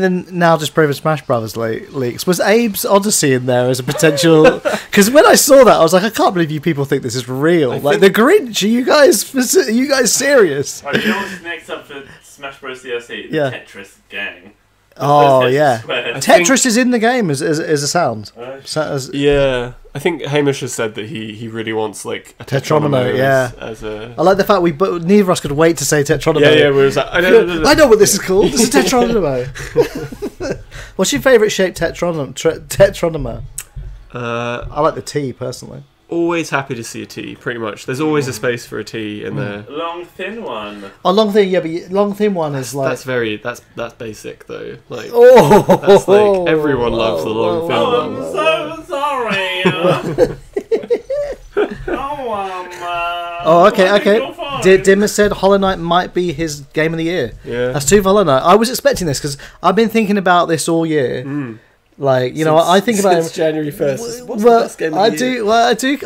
the now just proven Smash Brothers leaks, was Abe's Odyssey in there as a potential? Because when I saw that, I was like, I can't believe you people think this is real. Like the Grinch, are you guys serious? Right, you know what's next up for Smash Bros. DLC? The Yeah. Tetris gang. Oh Those Tetris yeah, squares. Tetris is in the game as a sound. Yeah, I think Hamish has said that he really wants like a Tetronimo, Tetronimo yeah. as a. I like the fact but neither of us could wait to say Tetronimo. Yeah, we was like, I I know what this is called. This is Tetronimo. What's your favourite shaped Tetronimo? I like the T personally. Always happy to see a T. Pretty much, there's always a space for a T in there. Long, thin one. Oh, long thin, yeah, but long thin one is like. That's basic though. Like Oh, that's like everyone loves the long thin Oh, I'm one. so sorry. Oh, okay, I think okay. you're fine. Dim has said Hollow Knight might be his game of the year. Yeah. That's two for Hollow Knight. I was expecting this because I've been thinking about this all year. Like, you know, I think about since January 1st. What's well, the best game of the year?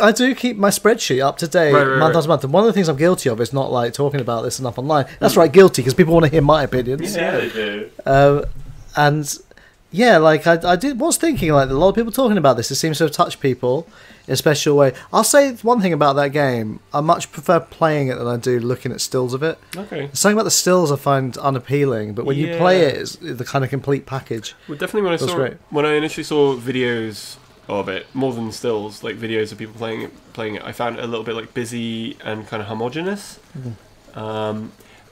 I do keep my spreadsheet up to date Right. month after month. And one of the things I'm guilty of is not like talking about this enough online. That's right, guilty, because people want to hear my opinions. Yeah, they do. And yeah, like I was thinking, like a lot of people talking about this. It seems to have touched people in a special way. I'll say one thing about that game: I much prefer playing it than I do looking at stills of it. Okay. Something about the stills I find unappealing, but when you play it, it's the kind of complete package. Well, definitely great. when I initially saw videos of it, more than stills, like videos of people playing it, I found it a little bit like busy and kind of homogenous.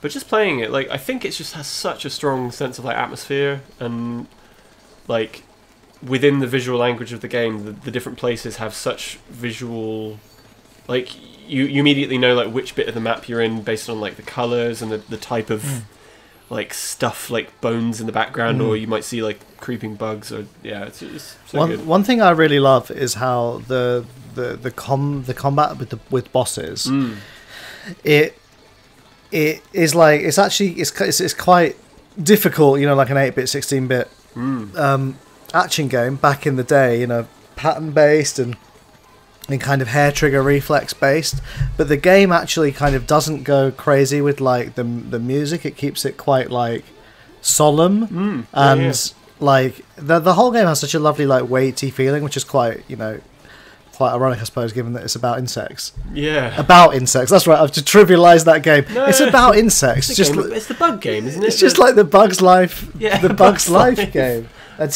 But just playing it, like I think it just has such a strong sense of like atmosphere and like within the visual language of the game, the different places have such visual, like you immediately know like which bit of the map you're in based on like the colors and the type of like stuff like bones in the background, or you might see like creeping bugs, or it's so good. One thing I really love is how the combat with bosses. It is like it's quite difficult, you know, like an 8-bit, 16-bit action game back in the day, you know, pattern based and kind of hair trigger reflex based, but the game actually kind of doesn't go crazy with like the music. It keeps it quite like solemn and like the whole game has such a lovely like weighty feeling, which is quite, you know, quite ironic, I suppose, given that it's about insects. Yeah, about insects. That's right. I've just trivialized that game. No, it's about insects. It's the bug game, isn't it? It's just like the Bug's Life. Yeah, the Bug's Life game. And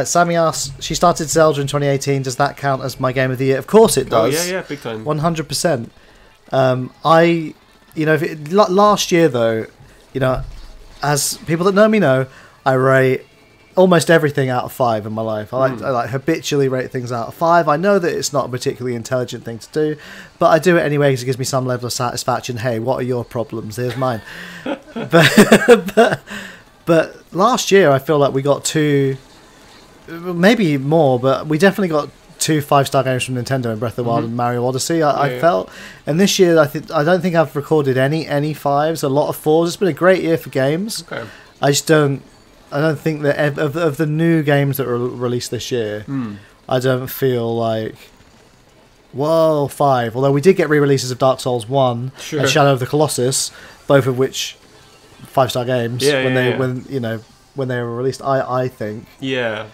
Sammy asks, she started Zelda in 2018. Does that count as my game of the year? Of course it does. Oh, yeah, big time. 100%. Last year though, you know, as people that know me know, I rate almost everything out of 5 in my life. I like habitually rate things out of 5. I know that it's not a particularly intelligent thing to do, but I do it anyway because it gives me some level of satisfaction. Hey, what are your problems? Here's mine. But last year, I feel like we got 2, maybe more, but we definitely got 2 5-star games from Nintendo in Breath of the Wild and Mario Odyssey. I felt, and this year I don't think I've recorded any 5s. A lot of 4s. It's been a great year for games. Okay. I don't think that of the new games that were released this year, I don't feel like, whoa, 5. Although we did get re-releases of Dark Souls 1 and Shadow of the Colossus, both of which 5-star games when they were released. I think. Yeah.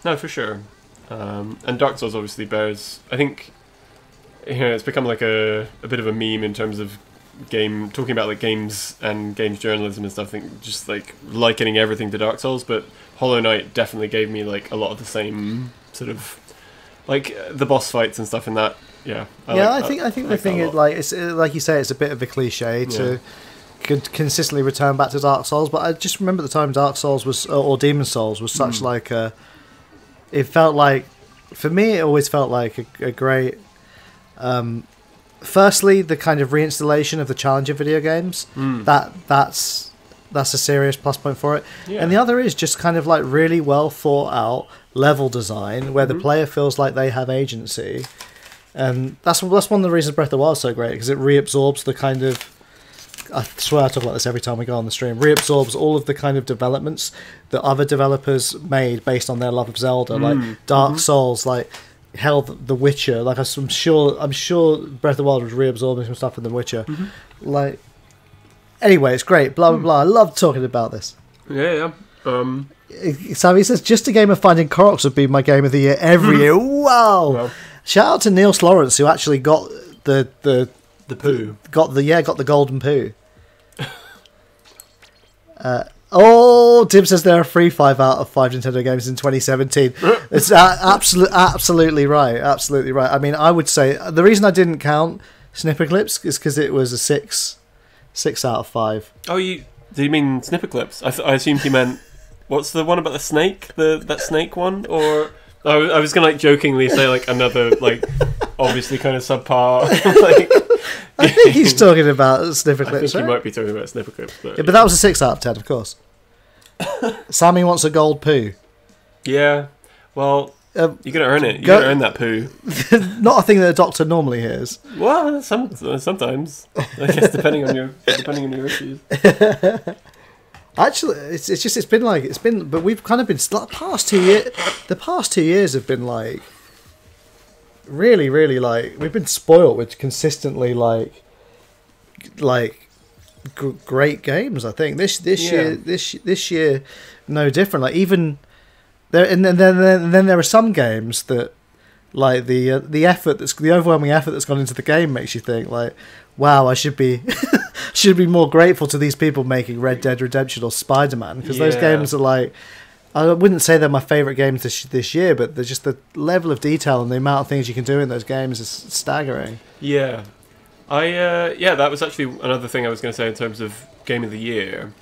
No, for sure. And Dark Souls obviously bears. I think, you know, it's become like a bit of a meme in terms of talking about like games and games journalism and stuff. I think just like likening everything to Dark Souls, but Hollow Knight definitely gave me like a lot of the same sort of like the boss fights and stuff in that. Yeah. I think the thing is like it's like you say, it's a bit of a cliche to consistently return back to Dark Souls, but I just remember the time Dark Souls was or Demon Souls was such like a. It felt like, for me, it always felt like a great. Firstly, the kind of reinstallation of the challenger video games. That's a serious plus point for it. Yeah. And the other is just kind of like really well thought out level design where the player feels like they have agency, and that's one of the reasons Breath of the Wild is so great, because it reabsorbs the kind of. I swear I talk about this every time we go on the stream. Reabsorbs all of the kind of developments that other developers made based on their love of Zelda, like Dark Souls, like hell, The Witcher. Like I'm sure Breath of the Wild was reabsorbing some stuff in The Witcher. Like, anyway, it's great. Blah blah blah. I love talking about this. Yeah. Sammy says, just a game of finding Koroks would be my game of the year every year. Wow. Well, shout out to Neil Lawrence, who actually got the poo. Got the golden poo. Tim says there are 5 out of 5 Nintendo games in 2017. It's absolutely right. Absolutely right. I mean, I would say the reason I didn't count Snipperclips is because it was a 6 out of 5. Oh, did you mean Snipperclips? I assumed he meant, what's the one about the snake? That snake one? Or I was gonna like jokingly say like another like obviously kind of subpar like. I think he's talking about Snipperclips. I think he might be talking about Snipperclips, but that was a 6 out of 10, of course. Sammy wants a gold poo. Yeah, well, you're gonna earn it. You're gonna earn that poo. Not a thing that a doctor normally hears. Well, sometimes, I guess, depending on your issues. Actually, it's been, but we've kind of been the past 2 years have been like. Really, really, like we've been spoiled with consistently like great games. I think this year, no different. Like even there, and then there are some games that like the overwhelming effort that's gone into the game makes you think like, wow, I should be more grateful to these people making Red Dead Redemption or Spider-Man, because those games are like. I wouldn't say they're my favourite games this year, but they're just the level of detail and the amount of things you can do in those games is staggering. Yeah. That was actually another thing I was going to say in terms of Game of the Year.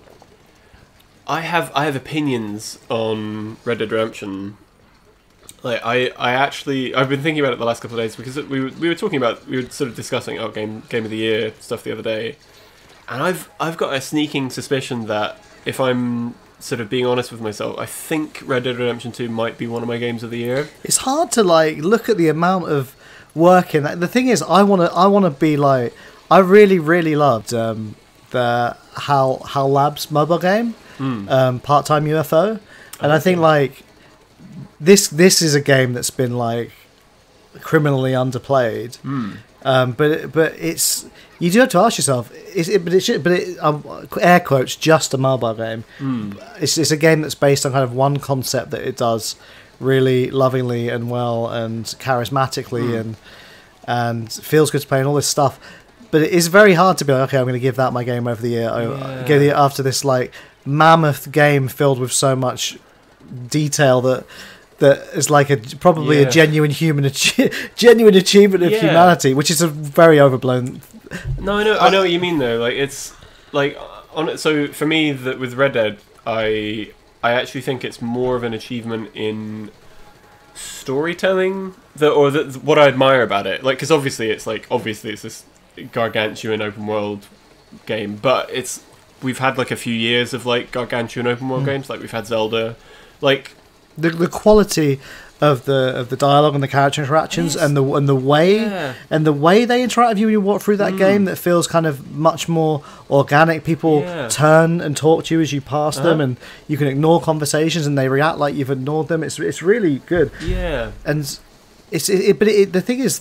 I have opinions on Red Dead Redemption. Like I've been thinking about it the last couple of days because we were sort of discussing Game of the Year stuff the other day, and I've got a sneaking suspicion that if I'm sort of being honest with myself, I think Red Dead Redemption 2 might be one of my games of the year. It's hard to like look at the amount of work in that. The thing is, I wanna be like, I really loved the HAL Labs mobile game, Part-Time UFO, and I think like this is a game that's been like criminally underplayed. But it's, you do have to ask yourself, air quotes, just a mobile game. It's a game that's based on kind of one concept that it does really lovingly and well and charismatically and feels good to play and all this stuff. But it is very hard to be like, okay, I'm going to give that my game over the year. After this like mammoth game filled with so much detail that is like a genuine genuine achievement of humanity, which is a very overblown. No, I know what you mean though. Like it's like so for me with Red Dead, I actually think it's more of an achievement in storytelling what I admire about it. Like because obviously it's this gargantuan open world game, but we've had like a few years of like gargantuan open world games. Like we've had Zelda, like. The quality of the dialogue and the character interactions and the way they interact with you when you walk through that game, that feels kind of much more organic. People turn and talk to you as you pass them, and you can ignore conversations and they react like you've ignored them. It's really good. Yeah, and the thing is,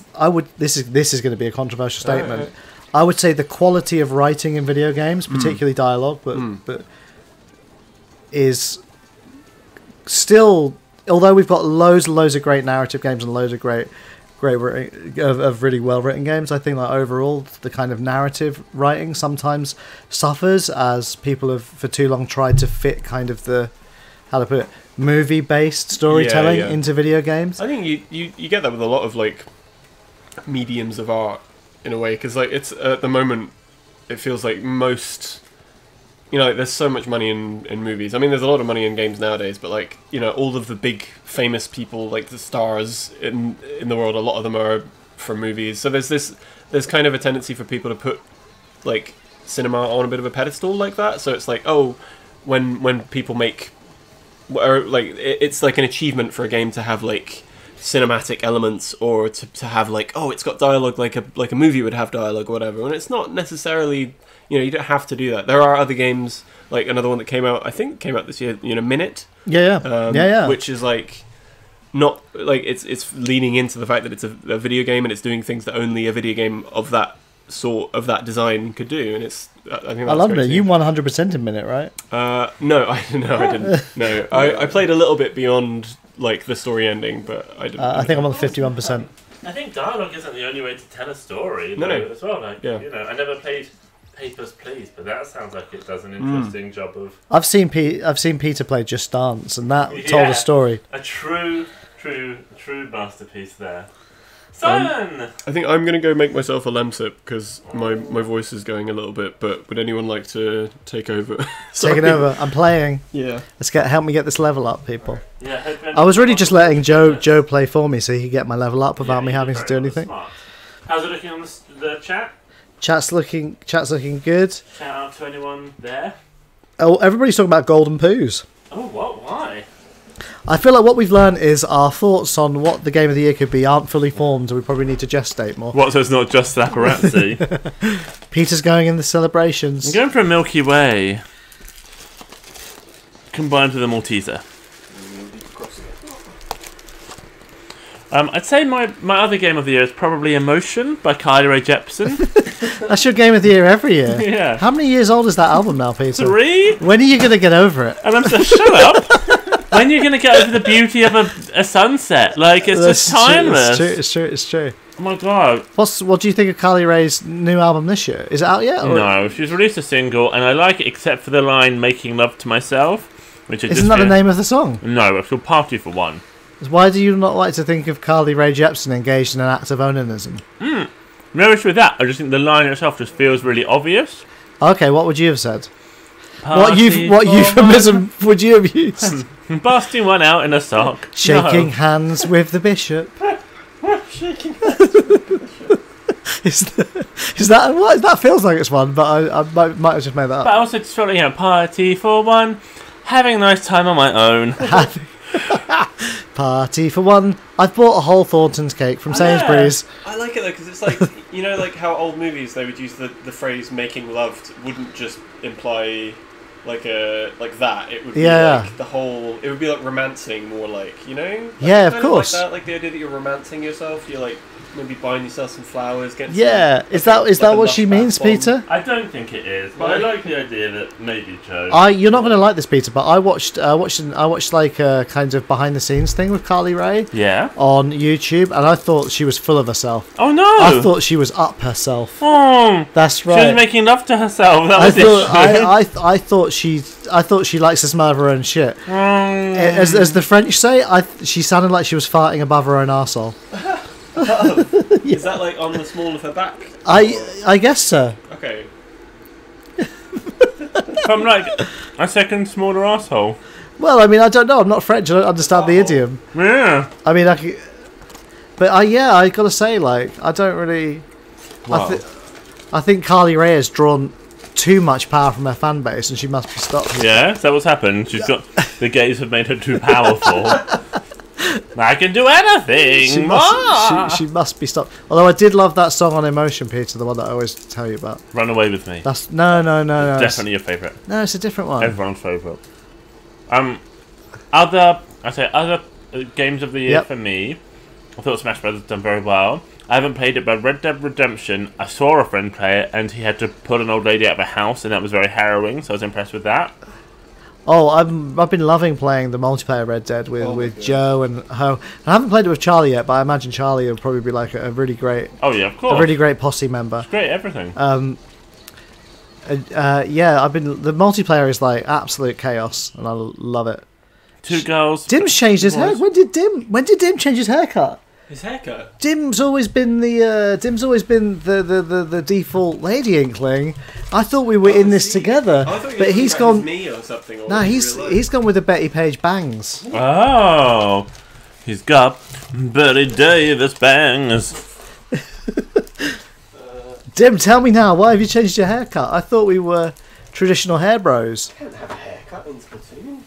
this is going to be a controversial statement. I would say the quality of writing in video games, particularly dialogue, but is still, although we've got loads and loads of great narrative games and loads of great of really well written games, I think that overall the kind of narrative writing sometimes suffers as people have for too long tried to fit kind of the, how to put it, movie based storytelling into video games. I think you get that with a lot of like mediums of art in a way, because like it's at the moment it feels like most, you know, like there's so much money in movies. I mean, there's a lot of money in games nowadays, but like, you know, all of the big famous people, like the stars in the world, a lot of them are from movies. So there's kind of a tendency for people to put like cinema on a bit of a pedestal like that. So it's like, oh, when people make, or like it's like an achievement for a game to have like cinematic elements, or to have like, oh, it's got dialogue like a movie would have dialogue or whatever. And it's not necessarily, you know, you don't have to do that. There are other games, like another one that came out this year, you know, Minute. Yeah. Which is like, not like it's leaning into the fact that it's a video game and it's doing things that only a video game of that sort, of that design could do. And it's, I think that's, I love it. You 100% in Minute, right? No, I didn't. No, I played a little bit beyond like the story ending, but I didn't. I think I'm on the 51%. I think dialogue isn't the only way to tell a story. No. As well, like, you know, I never played Papers, Please, but that sounds like it does an interesting job of. I've seen Peter play Just Dance, and that told a story. A true masterpiece there. Simon! I think I'm going to go make myself a lamsip because my voice is going a little bit, but would anyone like to take over? Taking over. I'm playing. Yeah. Help me get this level up, people. Yeah. I was really just letting Joe play for me so he could get my level up without me having to do anything. Smart. How's it looking on the chat? Chat's looking good. Shout out to anyone there. Oh, everybody's talking about Golden Poos. Oh, what? Why? I feel like what we've learned is our thoughts on what the game of the year could be aren't fully formed, and we probably need to gestate more. What, so it's not just Zapparazzi? Peter's going in the celebrations. I'm going for a Milky Way combined with a Malteser. I'd say my other game of the year is probably Emotion by Kylie Rae Jepsen. That's your game of the year every year. Yeah. How many years old is that album now, Peter? 3? When are you going to get over it? And I'm so, shut up. When are you going to get over the beauty of a sunset? Like, it's just timeless. It's true. Oh my god. What do you think of Kylie Rae's new album this year? Is it out yet? Or? No, she's released a single, and I like it except for the line "Making Love to Myself," which isn't that the name of the song? No, it's called "Party for One." Why do you not like to think of Kylie Rae Jepsen engaged in an act of onanism? No issue with that. I just think the line itself just feels really obvious. Okay, what would you have said? Party What for euphemism would you have used? one. Busting one out in a sock. Shaking No. hands with the bishop. Is that what? That feels like it's one, but I might have just made that up. But I also just felt like, party for one. Having a nice time on my own. Party for one. I've bought a whole Thornton's cake from Sainsbury's. I like it though because it's like like how old movies they would use the phrase "making love" wouldn't just imply like that. It would be Yeah. like the whole. It would be like romancing more like Yeah, of kind course. like that, like the idea that you're romancing yourself. You're like maybe buying yourself some flowers. Getting Yeah, some, is that like a what she love means, bath bomb. Peter? I don't think it is, but I like the idea that maybe Joe. You're not going to like this, Peter, but I watched like a kind of behind the scenes thing with Carly Rae Yeah. on YouTube, and I thought she was full of herself. Oh no! I thought she was up herself. Oh, That's she was right. making love to herself. That I was thought I thought she likes to smell of her own shit. As the French say, she sounded like she was farting above her own arsehole. Is that like on the small of her back? I guess so. Okay. From like a second smaller asshole. Well, I mean, I don't know. I'm not French. I don't understand the idiom. Yeah. I mean, but I gotta say, like, I don't really. Wow. I think Carly Rae has drawn too much power from her fan base, and she must be stopped. Yeah, is that what's happened? She's got the gays have made her too powerful. I can do anything. She must be stopped. Although I did love that song on Emotion, Peter, the one that I always tell you about. Run away with me. That's no. Definitely your favourite. No, it's a different one. Everyone's favourite. Other games of the year Yep. for me. I thought Smash Bros. Done very well. I haven't played it, but Red Dead Redemption, I saw a friend play it, and he had to pull an old lady out of a house, and that was very harrowing. So I was impressed with that. Oh, I've been loving playing the multiplayer Red Dead with Joe and Ho. I haven't played it with Charlie yet, but I imagine Charlie will probably be like a really great, Oh yeah, of course. a really great posse member. Great everything. Yeah, the multiplayer is like absolute chaos, and I love it. Two girls. Dim's changed his hair. boys. When did Dim change his haircut? His haircut. Dim's always been the default lady inkling. I thought we were in this together, I thought you but were he's talking about gone. his knee or something. Or No, he's gone with the Betty Page bangs. Oh, he's got Betty Davis bangs. Dim, tell me now, why have you changed your haircut? I thought we were traditional hair bros. I don't have a haircut in Splatoon.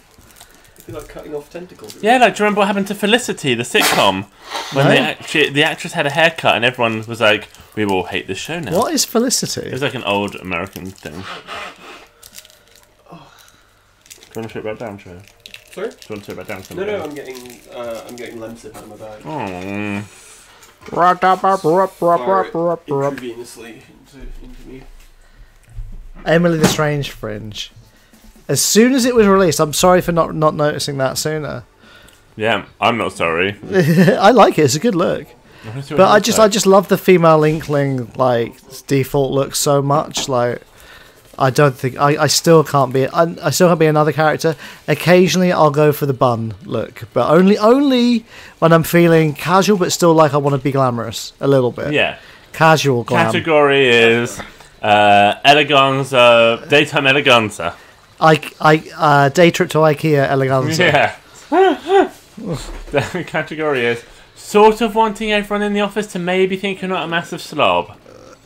It'd be like cutting off tentacles. Yeah, like, do you remember what happened to Felicity, the sitcom? When No. the actress had a haircut and everyone was like, we all hate this show now. What is It Felicity? was like an old American thing. Do you want to sit back down, Trey? Sorry? Do you want to sit back down? No, I'm getting lemsip out of my bag. Oh. Fire it intravenously into me. Emily the Strange Fringe. As soon as it was released, I'm sorry for not noticing that sooner. Yeah, I'm not sorry. I like it. It's a good look. But I just love the female inkling like default look so much. Like I don't think I still can't be I still can't be another character. Occasionally I'll go for the bun look, but only when I'm feeling casual, but still like I want to be glamorous a little bit. Yeah. Casual glam. Category is eleganza, daytime eleganza. Day trip to IKEA eleganza. Yeah. The category is sort of wanting everyone in the office to maybe think you're not a massive slob.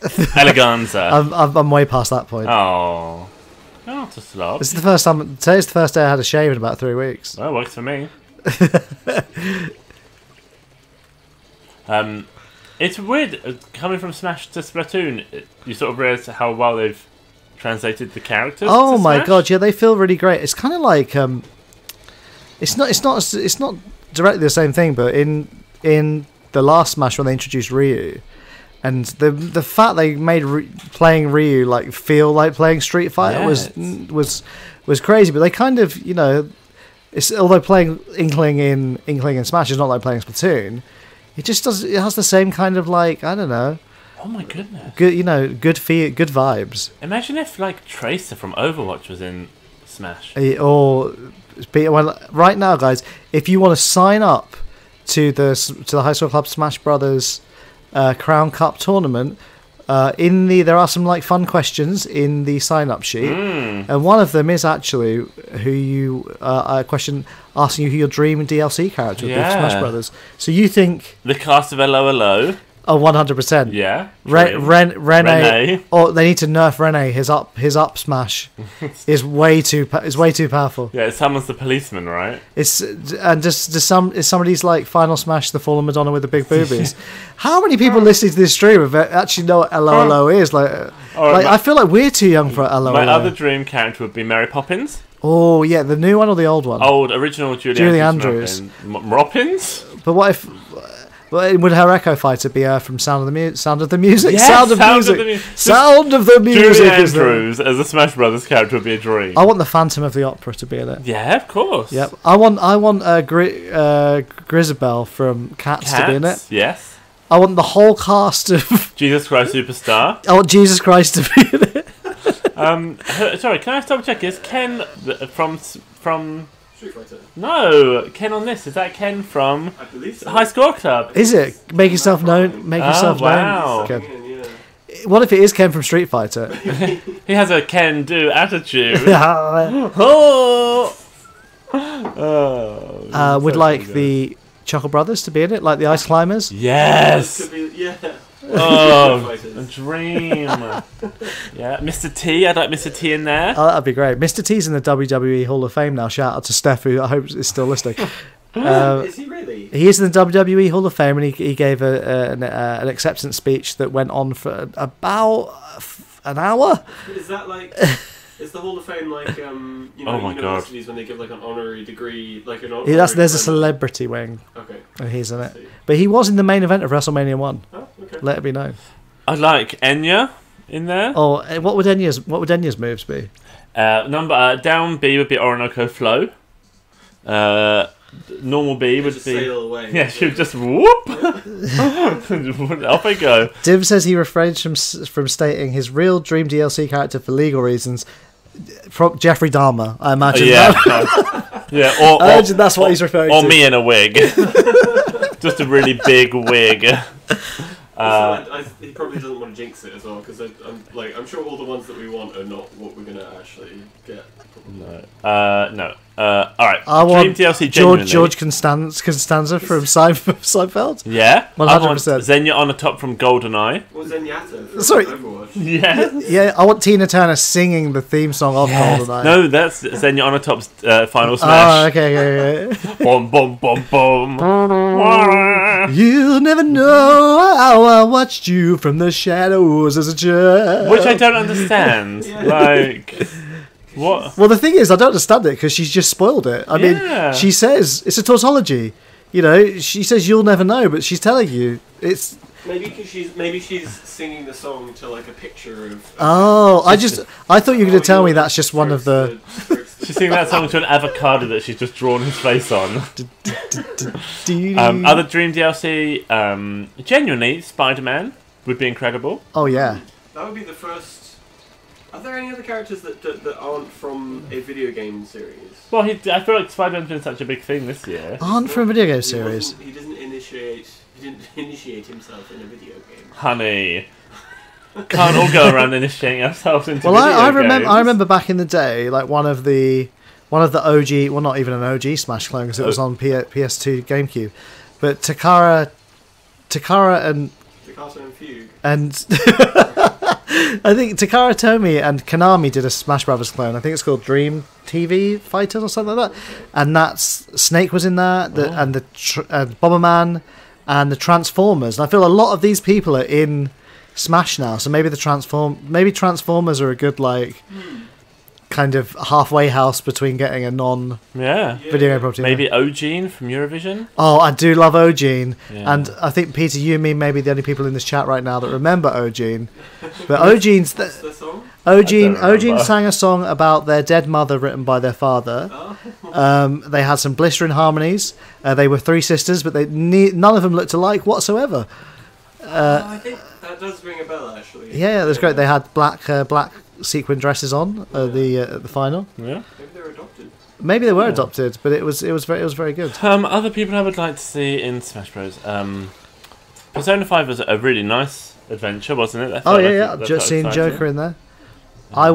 Eleganza. I'm way past that point. Oh. You're not a slob. This is the first time. Today's the first day I had a shave in about 3 weeks. Well, works for me. It's weird coming from Smash to Splatoon. You sort of realise how well they've translated the characters. Oh to my Smash. god, yeah, they feel really great. It's kind of like it's not directly the same thing, but in the last Smash when they introduced Ryu, and the fact they made playing Ryu like feel like playing Street Fighter was crazy. But they kind of although playing Inkling in Smash is not like playing Splatoon. It just does. It has the same kind of like I don't know. Oh my goodness. Good, good vibes. Imagine if like Tracer from Overwatch was in Smash. Or right now, guys, if you want to sign up to the High School Club Smash Brothers Crown Cup tournament. There are some like fun questions in the sign-up sheet, and one of them is actually a question asking you who your dream DLC character would be for Smash Brothers. So you think The cast of LOLO. Oh, 100%. Yeah. Rene. Oh, they need to nerf Rene. His up smash is way too powerful. Yeah, it summons the policeman, right? Is somebody's like Final Smash the Fallen Madonna with the big boobies? How many people listening to this stream have actually know what LOLO is? I feel like we're too young for LOLO. My other dream character would be Mary Poppins. Oh yeah, the new one or the old one? Original Julie Andrews. Roppins? But what if? Would her Echo Fighter be from Sound of the Music? Yes, Sound of the Music. Sound of the Music. Julie Andrews as a Smash Brothers character would be a dream. I want the Phantom of the Opera to be in it. Yeah, of course. Yep. I want Grisabelle from Cats to be in it. Yes. I want the whole cast of Jesus Christ Superstar. I want Jesus Christ to be in it. Sorry, can I double check? Is Ken from Street Fighter. No, Ken on this. Is that Ken from I believe so. High Score Club? Is it? Make yourself known. Make yourself wow. known. Ken. What if it is Ken from Street Fighter? He has a can-do attitude. Would like the Chuckle Brothers to be in it, like the Ice Climbers? Yes. Yeah. Oh, a dream. Yeah, Mr. T. I'd like Mr. T in there. Oh, that'd be great. Mr. T's in the WWE Hall of Fame now. Shout out to Steph, who I hope is still listening. Is he really? He is in the WWE Hall of Fame, and he gave an acceptance speech that went on for about an hour. Is that like? Is the Hall of Fame like Oh my universities when they give like an honorary degree, like an honorary there's a celebrity wing. Okay. And he's in it. But he was in the main event of WrestleMania 1. Oh, okay. Let it be known. I'd like Enya in there. Oh, what would Enya's moves be? Down B would be Orinoco Flow. Normal B would be sail away. Yeah, she would just whoop. Off I go. Div says he refrains from stating his real dream DLC character for legal reasons. Jeffrey Dahmer, I imagine. Yeah, I imagine that's what he's referring to. Or me in a wig. Just a really big wig. He probably doesn't want to jinx it as well, because I'm sure all the ones that we want are not what we're gonna actually get. No. No. All right. I want Dream DLC George Constanza from Seinfeld. Yeah. 100%. Xenia on the top from GoldenEye. Or Zenyatta from Sorry. Overwatch. Yeah. Yeah, I want Tina Turner singing the theme song of GoldenEye. No, that's Xenia on the top's Final Smash. Oh, okay. Boom, boom, boom, boom. You'll never know how I watched you from the shadows as a child. Which I don't understand. Like, what? Well, the thing is, I don't understand it because she's just spoiled it. I mean, she says it's a tautology. You know, she says you'll never know, but she's telling you it's. Maybe she's singing the song to like a picture of. Oh, I thought you were going to tell me that's just one of the. She's singing that song to an avocado that she's just drawn his face on. Other Dream DLC, genuinely, Spider-Man would be incredible. Oh yeah. That would be the first. Are there any other characters that aren't from a video game series? Well, I feel like Spider-Man's been such a big thing this year. Aren't from a video game series. He didn't initiate himself in a video game. Honey. Can't all go around initiating ourselves into Well, video games. I remember back in the day, like one of the OG, well, not even an OG Smash clone because it was on PS2 GameCube, but Takara and Fugue. And I think Takara Tomy and Konami did a Smash Brothers clone. I think it's called Dream TV Fighters or something like that. And Snake was in that, and the Bomberman and the Transformers. And I feel a lot of these people are in Smash now. So maybe Transformers are a good kind of halfway house between getting a video game property. Maybe Ogene from Eurovision. Oh, I do love Ogene, Yeah. and I think Peter, you and me, may be the only people in this chat right now that remember Ogene. But Ogene's What's the song? Ogene sang a song about their dead mother written by their father. They had some blistering harmonies. They were three sisters, but none of them looked alike whatsoever. I think that does ring a bell, actually. Yeah, that's great. They had black sequin dresses on the final. Yeah. Maybe they were adopted. Maybe they were adopted, but it was very good. Other people I would like to see in Smash Bros. Persona 5 was a really nice adventure, wasn't it? That Oh felt yeah, like yeah. that Just felt seeing exciting. Joker in there. I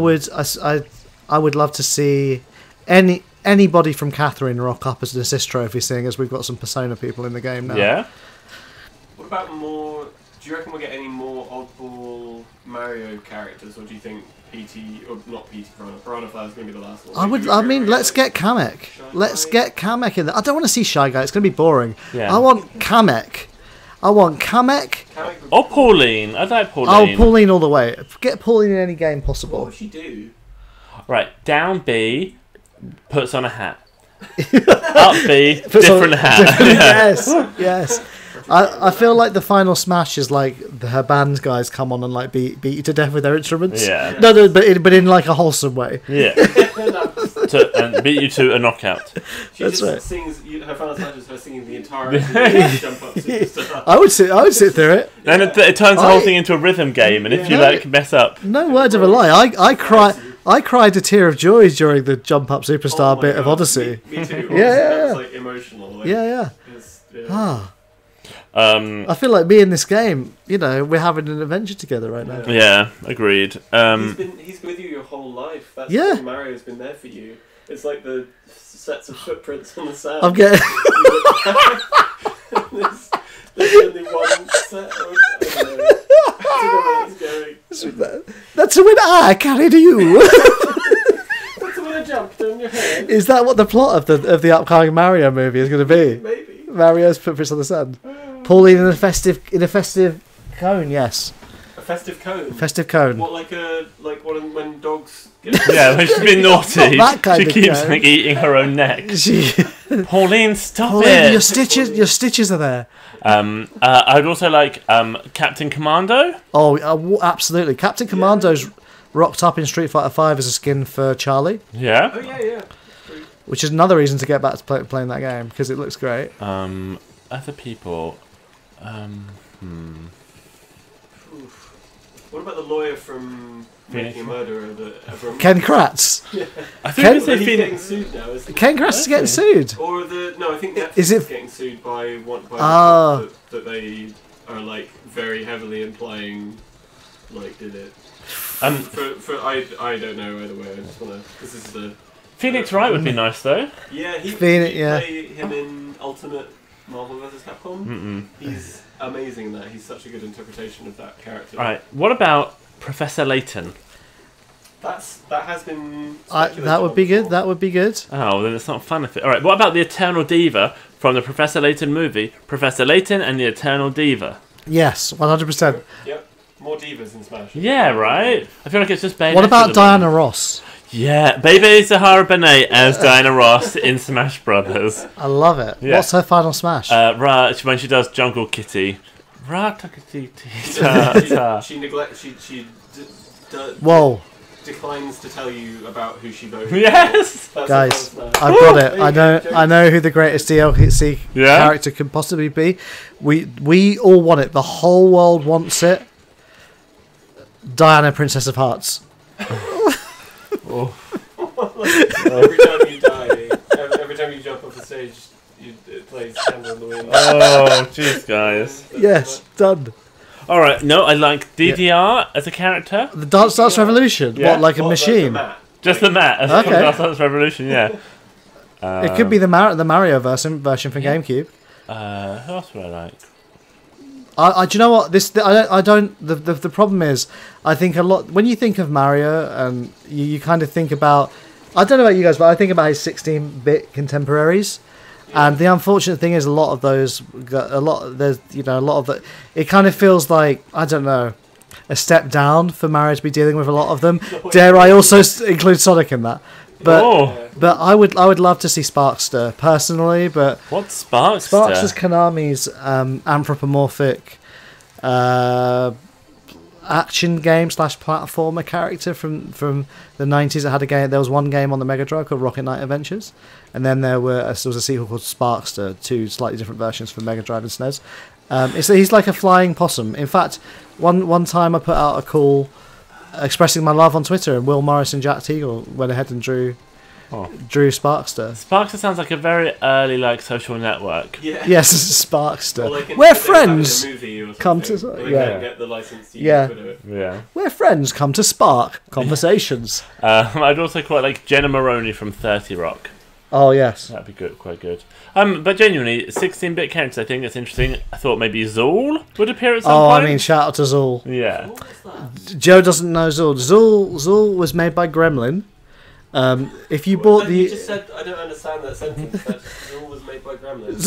would love to see anybody from Catherine rock up as an assist trophy, seeing as we've got some Persona people in the game now. Yeah. What about more? Do you reckon we'll get any more oddball Mario characters, or do you think PT or not PT Piranha Fly is going to be the last one? Let's get Kamek. Let's get Kamek in there. I don't want to see Shy Guy. It's going to be boring. Yeah. I want Kamek. Kamek would- Or Pauline. I like Pauline. Oh, Pauline all the way. Get Pauline in any game What possible. would she do? Right, down B, puts on a hat. Up B, different hat. yes. I feel like the final smash is like her band guys come on and like beat you to death with their instruments. Yeah. No, but in like a wholesome way. Yeah. And beat you to a knockout. She That's just right. sings. Her final smash is her singing the entire Jump Up Superstar. I would sit through it. Then it turns the whole thing into a rhythm game, and if you like mess up, No word of a lie. I cried a tear of joy during the Jump Up Superstar Oh my bit of God. Odyssey. Me too. Yeah, That was yeah. like emotional. Like, Yeah. yeah. Ah, I feel like me in this game. We're having an adventure together right now. yeah, agreed. He's with you your whole life. That's Yeah. why Mario's been there for you. It's like the sets of footprints on the sand. I'm getting. there's only one set. I don't know where it's going. That's when I carried you. That's when I jumped on your head. Is that what the plot of the upcoming Mario movie is going to be? Maybe. Mario's footprints on the sand. Pauline in a festive cone. Yes, A festive cone. festive cone. What, like when dogs get... Yeah, when she's been naughty, Not that kind she of keeps game. like eating her own neck. Pauline, stop Pauline, it! your stitches are there. I'd also like Captain Commando. Oh, absolutely. Captain Commando's rocked up in Street Fighter V as a skin for Charlie, Yeah. Oh, yeah. which is another reason to get back to playing that game because it looks great. Other people. What about the lawyer from Phoenix. Making a Murderer? From... Ken Kratz. I think Ken- it's a He's Phoenix. getting sued now, isn't he? Ken Kratz is getting sued. Or I think Netflix Is it- is getting sued by Ah. that they are like very heavily implying like did it. I don't know either way. I just wanna. This is the Phoenix Wright would be nice though. yeah he Phoenix, he yeah. play him in Ultimate Marvel vs Capcom. He's amazing in that. He's such a good interpretation of that character. Right. What about Professor Layton? That has been. That would be good. That would be good. Oh, then it's not fun if it. All right. What about the Eternal Diva from the Professor Layton movie? Professor Layton and the Eternal Diva. Yes, 100%. Yep. More divas in Smash. Yeah, right. I feel like it's just Bayonetta What about at the Diana moment. Ross? Yeah, Baby Zahara Benet as Diana Ross in Smash Brothers. I love it. Yeah. What's her final smash? When she does Jungle Kitty. She neglects. She Whoa, declines to tell you about who she voted. Yes. For. That's guys, her first I've got it. There you go, I know who the greatest DLC Yeah? character can possibly be. We all want it. The whole world wants it. Diana, Princess of Hearts. Every time you die, every time you jump off the stage, it plays Candle in the Wind. Oh, jeez, guys. Yes, done. All right. No, I like DDR as a character. The Dance Dance Revolution. Yeah. What, like a What, machine? the mat? Just the mat. As Okay. Dance Dance Revolution. Yeah. It could be the Mario version for GameCube. Who else would I like? Do you know what I don't. The problem is, I think a lot when you think of Mario, and you kind of think about. I don't know about you guys, but I think about his 16-bit contemporaries, and the unfortunate thing is a lot of those, a lot of the. It kind of feels like, I don't know, a step down for Mario to be dealing with a lot of them. Dare I also include Sonic in that? But but I would love to see Sparkster personally, but. What's Sparks? Sparks is Konami's anthropomorphic action game / platformer character from the 90s. It had a game. There was one game on the Mega Drive called Rocket Knight Adventures, and then there was a sequel called Sparkster, two slightly different versions for Mega Drive and SNES. He's like a flying possum. In fact, one time I put out a call expressing my love on Twitter, and Will Morris and Jack Teagle went ahead and drew Drew Sparkster. Sparkster sounds like a very early like social network. Yeah. Yes, Sparkster. Or like in- We're they were having a friends. movie or Come to- something, where yeah. They can't get the license to use Yeah. Twitter. Yeah. We're friends. Come to Spark Conversations. I'd also quite like Jenna Maroney from 30 Rock. Oh yes. That'd be good, quite good. But genuinely, 16-bit characters, I think that's interesting. I thought maybe Zool would appear at some Oh, point. I mean, shout out to Zool. Yeah. What is that? Joe doesn't know Zool. Zool was made by Gremlin. If you bought You the just said I don't understand that sentence. That Zool was made by Gremlins.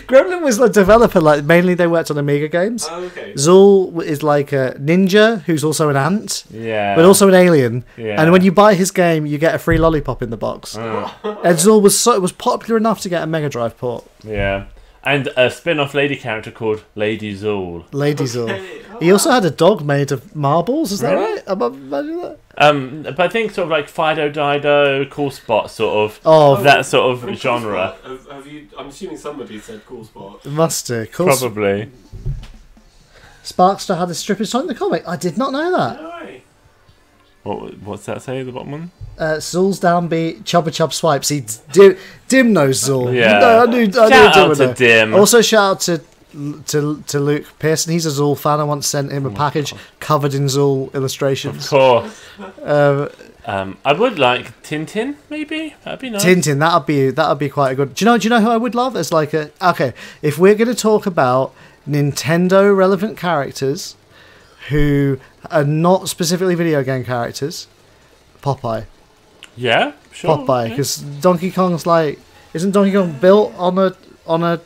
Gremlin was a developer, like mainly they worked on Amiga games. Oh, okay. Zool is like a ninja who's also an ant, Yeah. but also an alien. Yeah. And when you buy his game, you get a free lollipop in the box. And Zool was popular enough to get a Mega Drive port. Yeah. And a spin-off lady character called Lady Zool. Lady Zool. Okay. He also had a dog made of marbles. Is that Really? right? Am I imagining that? But I think sort of like Fido Dido, Cool Spot, sort of Oh, that sort of Cool genre. Spot. Have you? I'm assuming somebody said Cool Spot. must do. Cool. Probably. Sparkster had a strip of Sonic the Comic. I did not know that. No way. What's that say? The bottom one? Zool's downbeat, Chubba Chub Swipe. See, Dim knows Zool. Yeah. No, I knew Shout Dim out would to know. Dim. Also, shout out to Luke Pearson. He's a Zool fan. I once sent him a package covered in Zool Of illustrations. course. Um, I would like Tintin, maybe. That'd be nice. Tintin, that'd be quite a good. Do you know who I would love as like a okay? If we're going to talk about Nintendo relevant characters who are not specifically video game characters, Popeye. Yeah, sure. Popeye, yeah. because Donkey Kong's like, isn't Donkey Kong built on a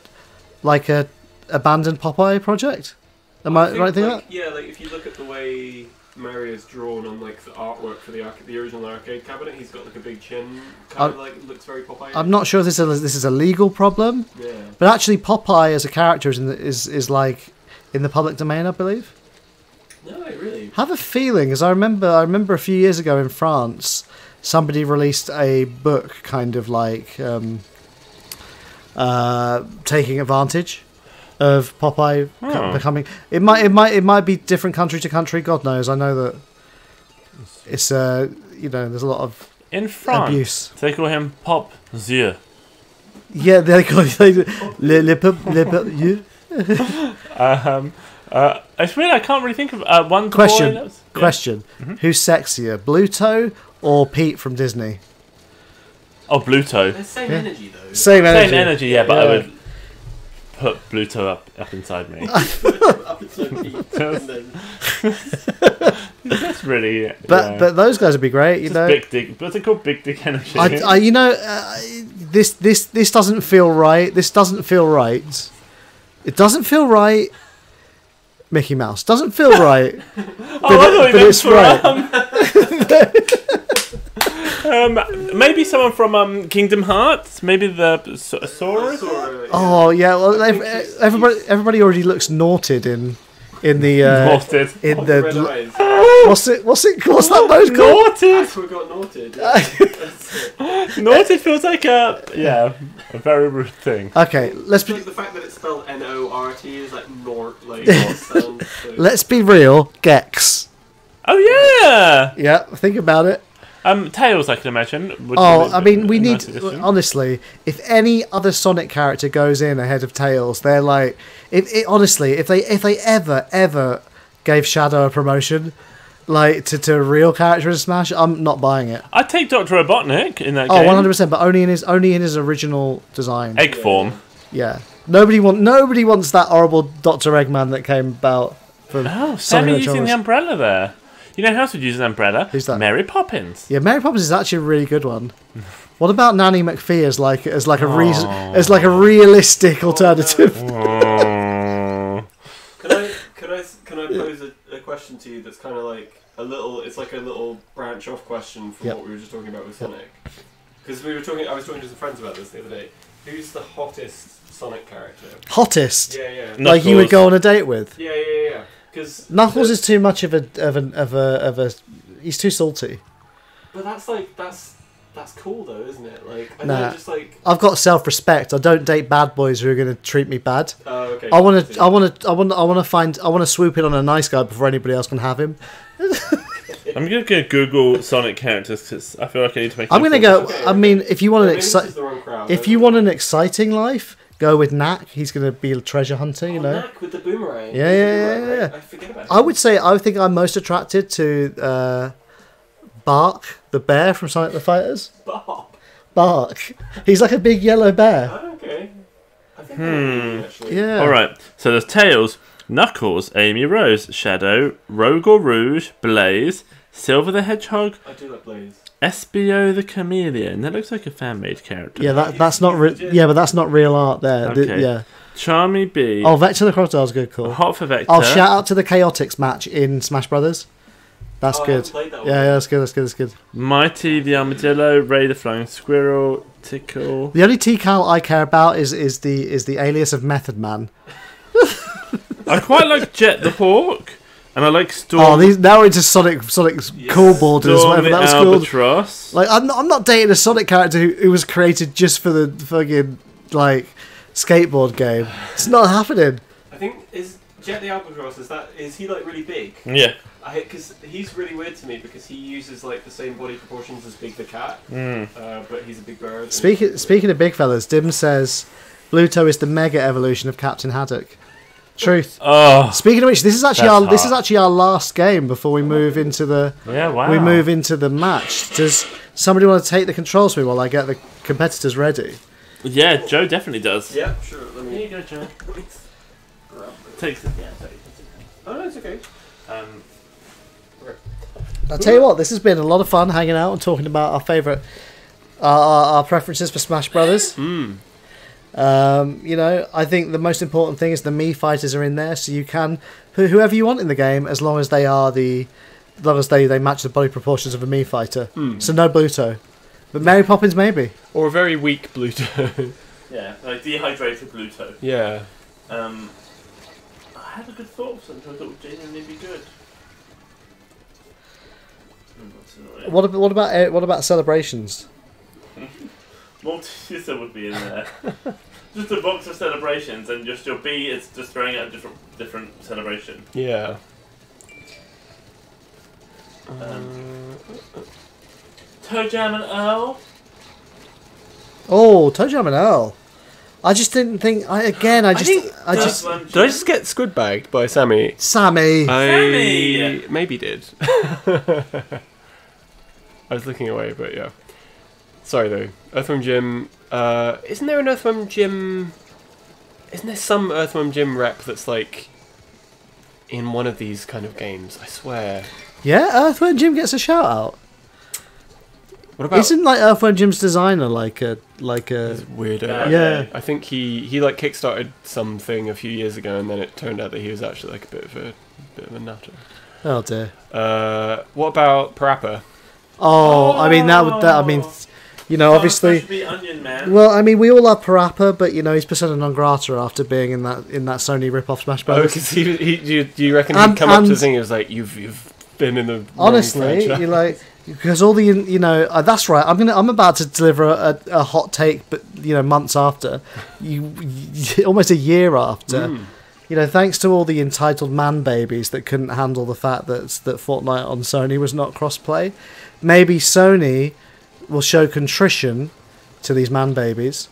like a abandoned Popeye project? Am I think, right thinking like, yeah, like if you look at the way Mario's drawn on like the artwork for the original arcade cabinet, he's got like a big chin, kind of like looks very Popeye. I'm not sure if this is a legal problem, Yeah. but actually Popeye as a character is like in the public domain, I believe. No, really. Have a feeling, as I remember a few years ago in France, somebody released a book kind of like taking advantage of Popeye becoming. It might be different country to country. God knows. I know that it's there's a lot of In France, abuse. they call him Pop Zieux. Yeah, they call you. It's weird. I can't really think of one Question. Boy that was, yeah. Question: Who's sexier, Bluto or Pete from Disney? Oh, Bluto. It's same Yeah. energy though. Same energy. Same energy, yeah, but I Yeah. would put Bluto up inside me. Up until Pete, and then That's really. But those guys would be great. You Just know, big dick. What's it called? Big dick energy. This doesn't feel right. This doesn't feel right. It doesn't feel right. Mickey Mouse doesn't feel right. I thought you but meant it's right. Maybe someone from Kingdom Hearts. Maybe the Sora. Sora, yeah. Oh yeah, well I think she's- everybody already looks naughted in the Naughted. in Oh, the red the eyes. what's that mode called? I Naughted. forgot Naughted. Yeah. Naughted feels like a very rude thing. Okay, let's be Like the fact that it's spelled Nort is like Nort, like Nort sound. So. let's be real. Gex. Oh yeah. Yeah, think about it. Tails, I can imagine. Would Oh, be I mean, we a need nice addition. honestly. If any other Sonic character goes in ahead of Tails, they're like, honestly, if they ever gave Shadow a promotion, like to a real character in Smash, I'm not buying it. I'd take Dr. Robotnik in that Oh, game. 100%, but only in his original design. Egg form. Yeah, nobody wants that horrible Dr. Eggman that came about from Oh, Sonic Sammy the using the Hedgehog. umbrella there. You know who else would use an umbrella? Who's that? Mary Poppins. Yeah, Mary Poppins is actually a really good one. What about Nanny McPhee as like Oh. a realistic alternative? Oh. Can I pose a question to you that's kind of like it's like a little branch off question from Yep. what we were just talking about with Sonic. Because I was talking to some friends about this the other day. Who's the hottest Sonic character? Hottest, Yeah. No. like you would Knuckles. go on a date with. Yeah. Because Knuckles is too much of a. He's too salty. But that's cool though, isn't it? Like I Nah. know, just like I've got self-respect. I don't date bad boys who are going to treat me bad. okay. I want to swoop in on a nice guy before anybody else can have him. I'm gonna go Google Sonic characters because I feel like I need to make. I'm gonna go. I mean, if you want an Maybe this is exciting, the wrong crowd. if you want an exciting life, go with Knack. He's gonna be a treasure hunter. You know. Knack with the boomerang. Yeah, The yeah, boomerang, yeah, right? yeah. I forget about I would say I think I'm most attracted to Bark, the bear from Sonic the Fighters. Bob. Bark. He's like a big yellow bear. Oh, okay. I think that actually. Yeah. All right. So there's Tails, Knuckles, Amy Rose, Shadow, Rogue or Rouge, Blaze, Silver the Hedgehog, I do like Blaze. Espio the Chameleon. That looks like a fan-made character. Yeah, that's not yeah, but that's not real art there. Okay. Yeah. Charmy B. Oh, Vector the Crocodile's good. Cool. Hot for Vector. Oh, shout out to the Chaotix match in Smash Brothers. That's Oh, I good. haven't played that one. Yeah, that's good. That's good. That's good. Mighty the Armadillo, Ray the Flying Squirrel, Tickle. The only T-Cal I care about is the alias of Method Man. I quite like Jet the Hawk, and I like Storm. Oh, these now into Sonic's cool borders, Storm whatever the that was called. Albatross. Like, I'm not dating a Sonic character who was created just for the fucking like skateboard game. It's not happening. I think is Jet the Albatross. Is he like really big? Yeah. Because he's really weird to me because he uses like the same body proportions as Big the Cat, but he's a big bird. Speaking of big fellas, Dim says Bluto is the mega evolution of Captain Haddock. Truth. Oh. Speaking of which, this is That's actually our last game before we move into the Yeah. Wow. we move into the match. Does somebody want to take the controls for me while I get the competitors ready? Yeah, Joe definitely does. Yeah, sure. Let Here me you go, Joe. grab it. Takes it. Yeah. Sorry. Oh no, it's okay. I'll tell you what, this has been a lot of fun hanging out and talking about our favourite, our preferences for Smash Brothers. You know, I think the most important thing is the Mii fighters are in there, so you can put whoever you want in the game as long as they match the body proportions of a Mii fighter. So no Bluto, but Mary Poppins maybe. Or a very weak Bluto. Yeah, like dehydrated Bluto. Yeah. I had a good thought for something I thought would genuinely be good. What about celebrations? Multi-user would be in there. Just a box of celebrations, and just your B is just throwing out a different celebration. Yeah. Toe Jam and Earl. Oh, Toe Jam and Earl. I just didn't think. Did I just get squid bagged by Sammy? Sammy. I maybe did. I was looking away, but yeah. Sorry though. Earthworm Jim. Isn't there an Earthworm Jim? Isn't there some Earthworm Jim rep that's like in one of these kind of games? I swear. Yeah, Earthworm Jim gets a shout out. What about? Isn't like Earthworm Jim's designer like a Weirdo. Yeah. I think he like kickstarted something a few years ago, and then it turned out that he was actually like a bit of a nutter. Oh dear. What about Parappa? Oh, I mean I mean, you know, obviously. Onion Man. Well, I mean, we all love Parappa, but you know, he's persona non grata after being in that Sony rip-off Smash Oh, Bros. because do you reckon And- he'd come up to the and- thing? It was like you've been in the wrong Honestly, franchise. you like because all the you know that's right. I'm about to deliver a hot take, but you know, months after, you almost a year after. You know, thanks to all the entitled man babies that couldn't handle the fact that Fortnite on Sony was not cross-play, maybe Sony will show contrition to these man babies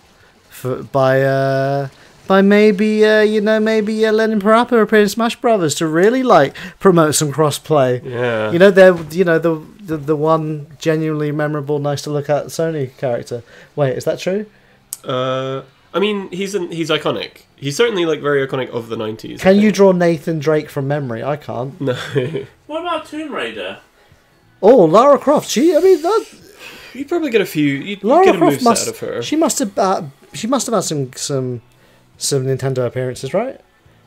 by maybe letting Parappa appear in Smash Brothers to really like promote some cross-play. Yeah. You know, they're the one genuinely memorable, nice to look at Sony character. Wait, is that true? I mean, he's iconic. He's certainly like very iconic of the 90s. Can you draw Nathan Drake from memory? I can't. No. What about Tomb Raider? Oh, Lara Croft. You'd probably get a few. You'd Lara get a Croft moveset out of her. She must have had some Nintendo appearances, right?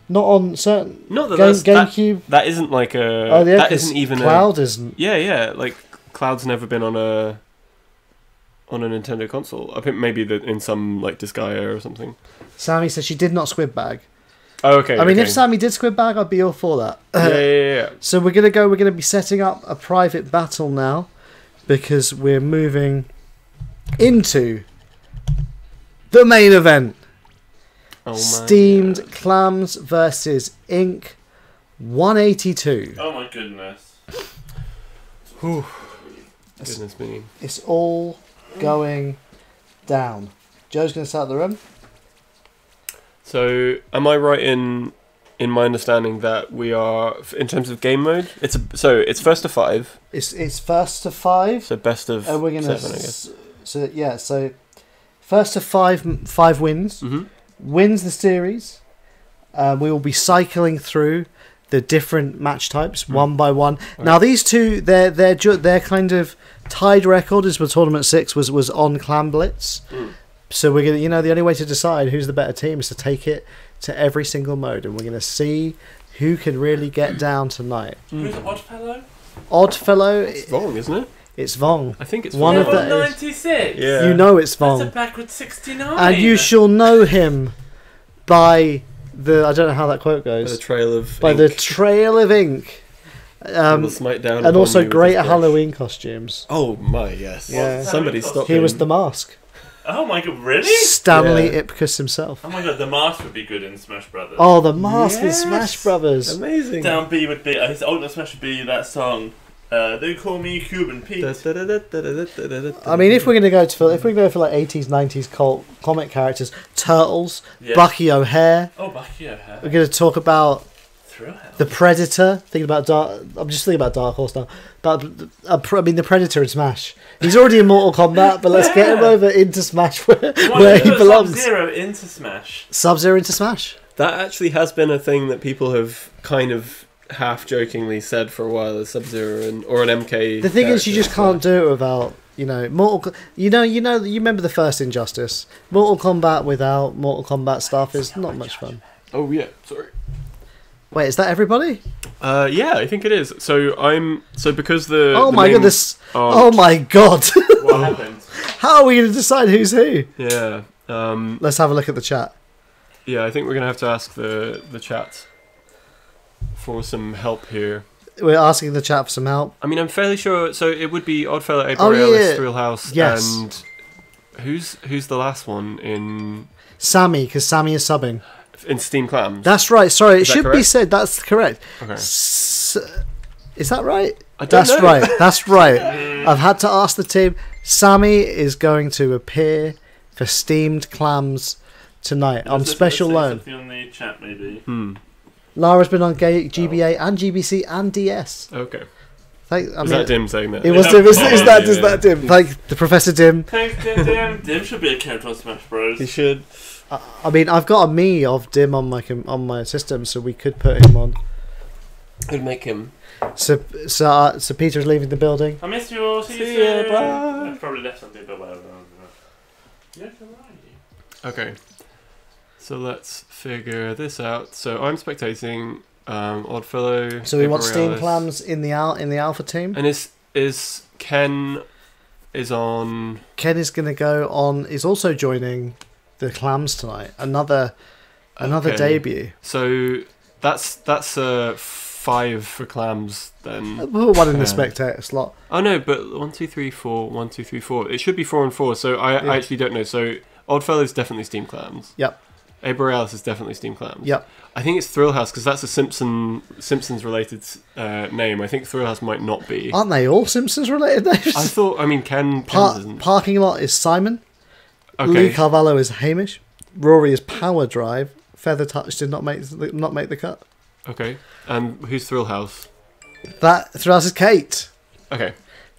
Not on certain. Not that GameCube. that isn't like a. Oh yeah, that 'cause isn't even Cloud a. isn't. Yeah. Like Cloud's never been on a Nintendo console. I think maybe in some like Disgaea or something. Sammy says she did not squid bag. Oh, okay. I mean, okay. if Sammy did squid bag, I'd be all for that. Yeah. So we're gonna be setting up a private battle now, because we're moving into the main event. Oh my Steamed God. Clams versus Ink 182. Oh my goodness. Goodness me. It's all going down. Joe's going to start the room. So, am I right in my understanding that we are, in terms of game mode, it's first to 5. It's first to 5. So best of And we're going 7, I to... guess. So first to 5 wins. Mm-hmm. Wins the series. We will be cycling through the different match types one by one. Right. Now these two, their kind of tied record is for Tournament 6 was on Clan Blitz. So we're gonna, the only way to decide who's the better team is to take it to every single mode, and we're gonna see who can really get down tonight. Who's Oddfellow? Oddfellow, It's Vong, isn't it? it's Vong. I think it's One Vong. of the- Level 96. Yeah. You know it's That's a Vong, backward 69. and you shall know him by the, I don't know how that quote By the goes, trail of by ink. the trail of ink, Will smite down and upon also you with great his brush. Halloween costumes. Oh my, yes. Yeah. Somebody stop He him. was the Mask. Oh my god, really? Stanley Yeah. Ipkiss himself. Oh my god, the mask would be good in Smash Brothers. Oh, the Mask in Yes. Smash Brothers. Amazing. Down B would be his ultimate Smash would be that song. They call me Cuban Pete. I mean, if we're gonna go for like 80s, 90s cult comic characters, Turtles, Yeah. Bucky O'Hare. Oh, Bucky We're O'Hare. gonna talk about Thrillhouse. the Predator. I'm just thinking about Dark Horse now. But the Predator in Smash. He's already in Mortal Kombat, but let's get him over into Smash where he belongs. Sub-Zero into Smash. Sub-Zero into Smash. That actually has been a thing that people have kind of half-jokingly said for a while, as Sub-Zero or an MK. The thing is, you character. just can't do it without Mortal. You remember the first Injustice. Mortal Kombat without Mortal Kombat stuff is not much fun. Oh yeah, sorry. Wait, is that everybody? Yeah, I think it is. So because the Oh the my names goodness! aren't- Oh my god! What happened? How are we going to decide who's who? Yeah. Let's have a look at the chat. Yeah, I think we're gonna have to ask the chat for some help here. We're asking the chat for some help. I mean, I'm fairly sure. So it would be Oddfellow, Oh, Borealis, yeah. Thrillhouse, Yes. and who's the last one in Sammy, because Sammy is subbing. Steam Clams? That's right. Sorry, it Is that should be correct? said. That's correct. Okay. Is that right? I don't That's know. right. That's right. I've had to ask the team. Sammy is going to appear for Steamed Clams tonight on special loan. Something on the chat, maybe. Lara's been on GBA and GBC and DS. Okay. Is Is that Dim saying that? It was Yeah. Dim. Is Oh, that yeah. Dim? Thank the Professor Dim. Thanks, Dim. Dim should be a character on Smash Bros. He should. I mean, I've got a me of Dim on my system, so we could put him on. Could make him. So Peter's leaving the building. I miss you all. See you See ya, soon. bye. I've probably left something, but whatever. Yeah, you're right. Okay. So let's figure this out. So I'm spectating Oddfellow. So we want Borealis. Steam Clams in the alpha team. And is Ken is on? Ken is going to go on. Is also joining the Clams tonight. Another Okay. debut. So that's 5 for Clams then. We'll put one in the Yeah. spectator slot. Oh no, but 1, 2, 3, 4, 1, 2, 3, 4. It should be 4 and 4. So I Yeah. actually don't know. So Oddfellow is definitely Steam Clams. Yep. Borealis is definitely Steam Clams. Yep. I think it's Thrillhouse because that's a Simpsons related name. I think Thrillhouse might not be. Aren't they all Simpsons related names? I thought. I mean, Ken isn't. Parking lot is Simon. Okay. Lee Carvalho is Hamish. Rory is Power Drive. Feather Touch did not make the cut. Okay. And who's Thrillhouse? That Thrillhouse is Kate. Okay.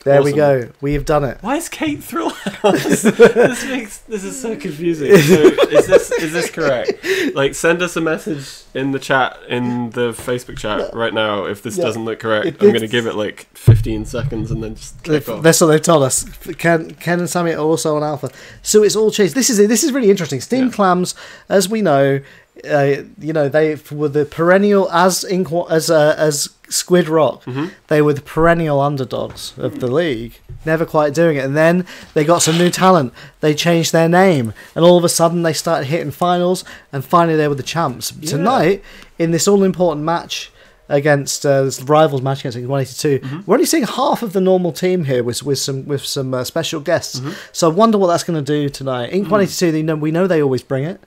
There we Awesome. go. We have done it. Why is Kate Thrillhouse? this is so confusing. So is this correct? Like, send us a message in the chat, in the Facebook chat right now if this Yeah. doesn't look correct. It- I'm going to give it like 15 seconds and then just click off. That's what they've told us. Ken and Sammy are also on Alpha, so it's all changed. This is really interesting. Steam Yeah. Clams, as we know, they were the perennial as Squid Rock. They were the perennial underdogs of the league, never quite doing it. And then they got some new talent. They changed their name, and all of a sudden they started hitting finals. And finally, they were the champs. Tonight, in this all-important match against this rivals match against Ink 182, we're only seeing half of the normal team here with some special guests. So I wonder what that's going to do tonight. Ink 182, we know they always bring it.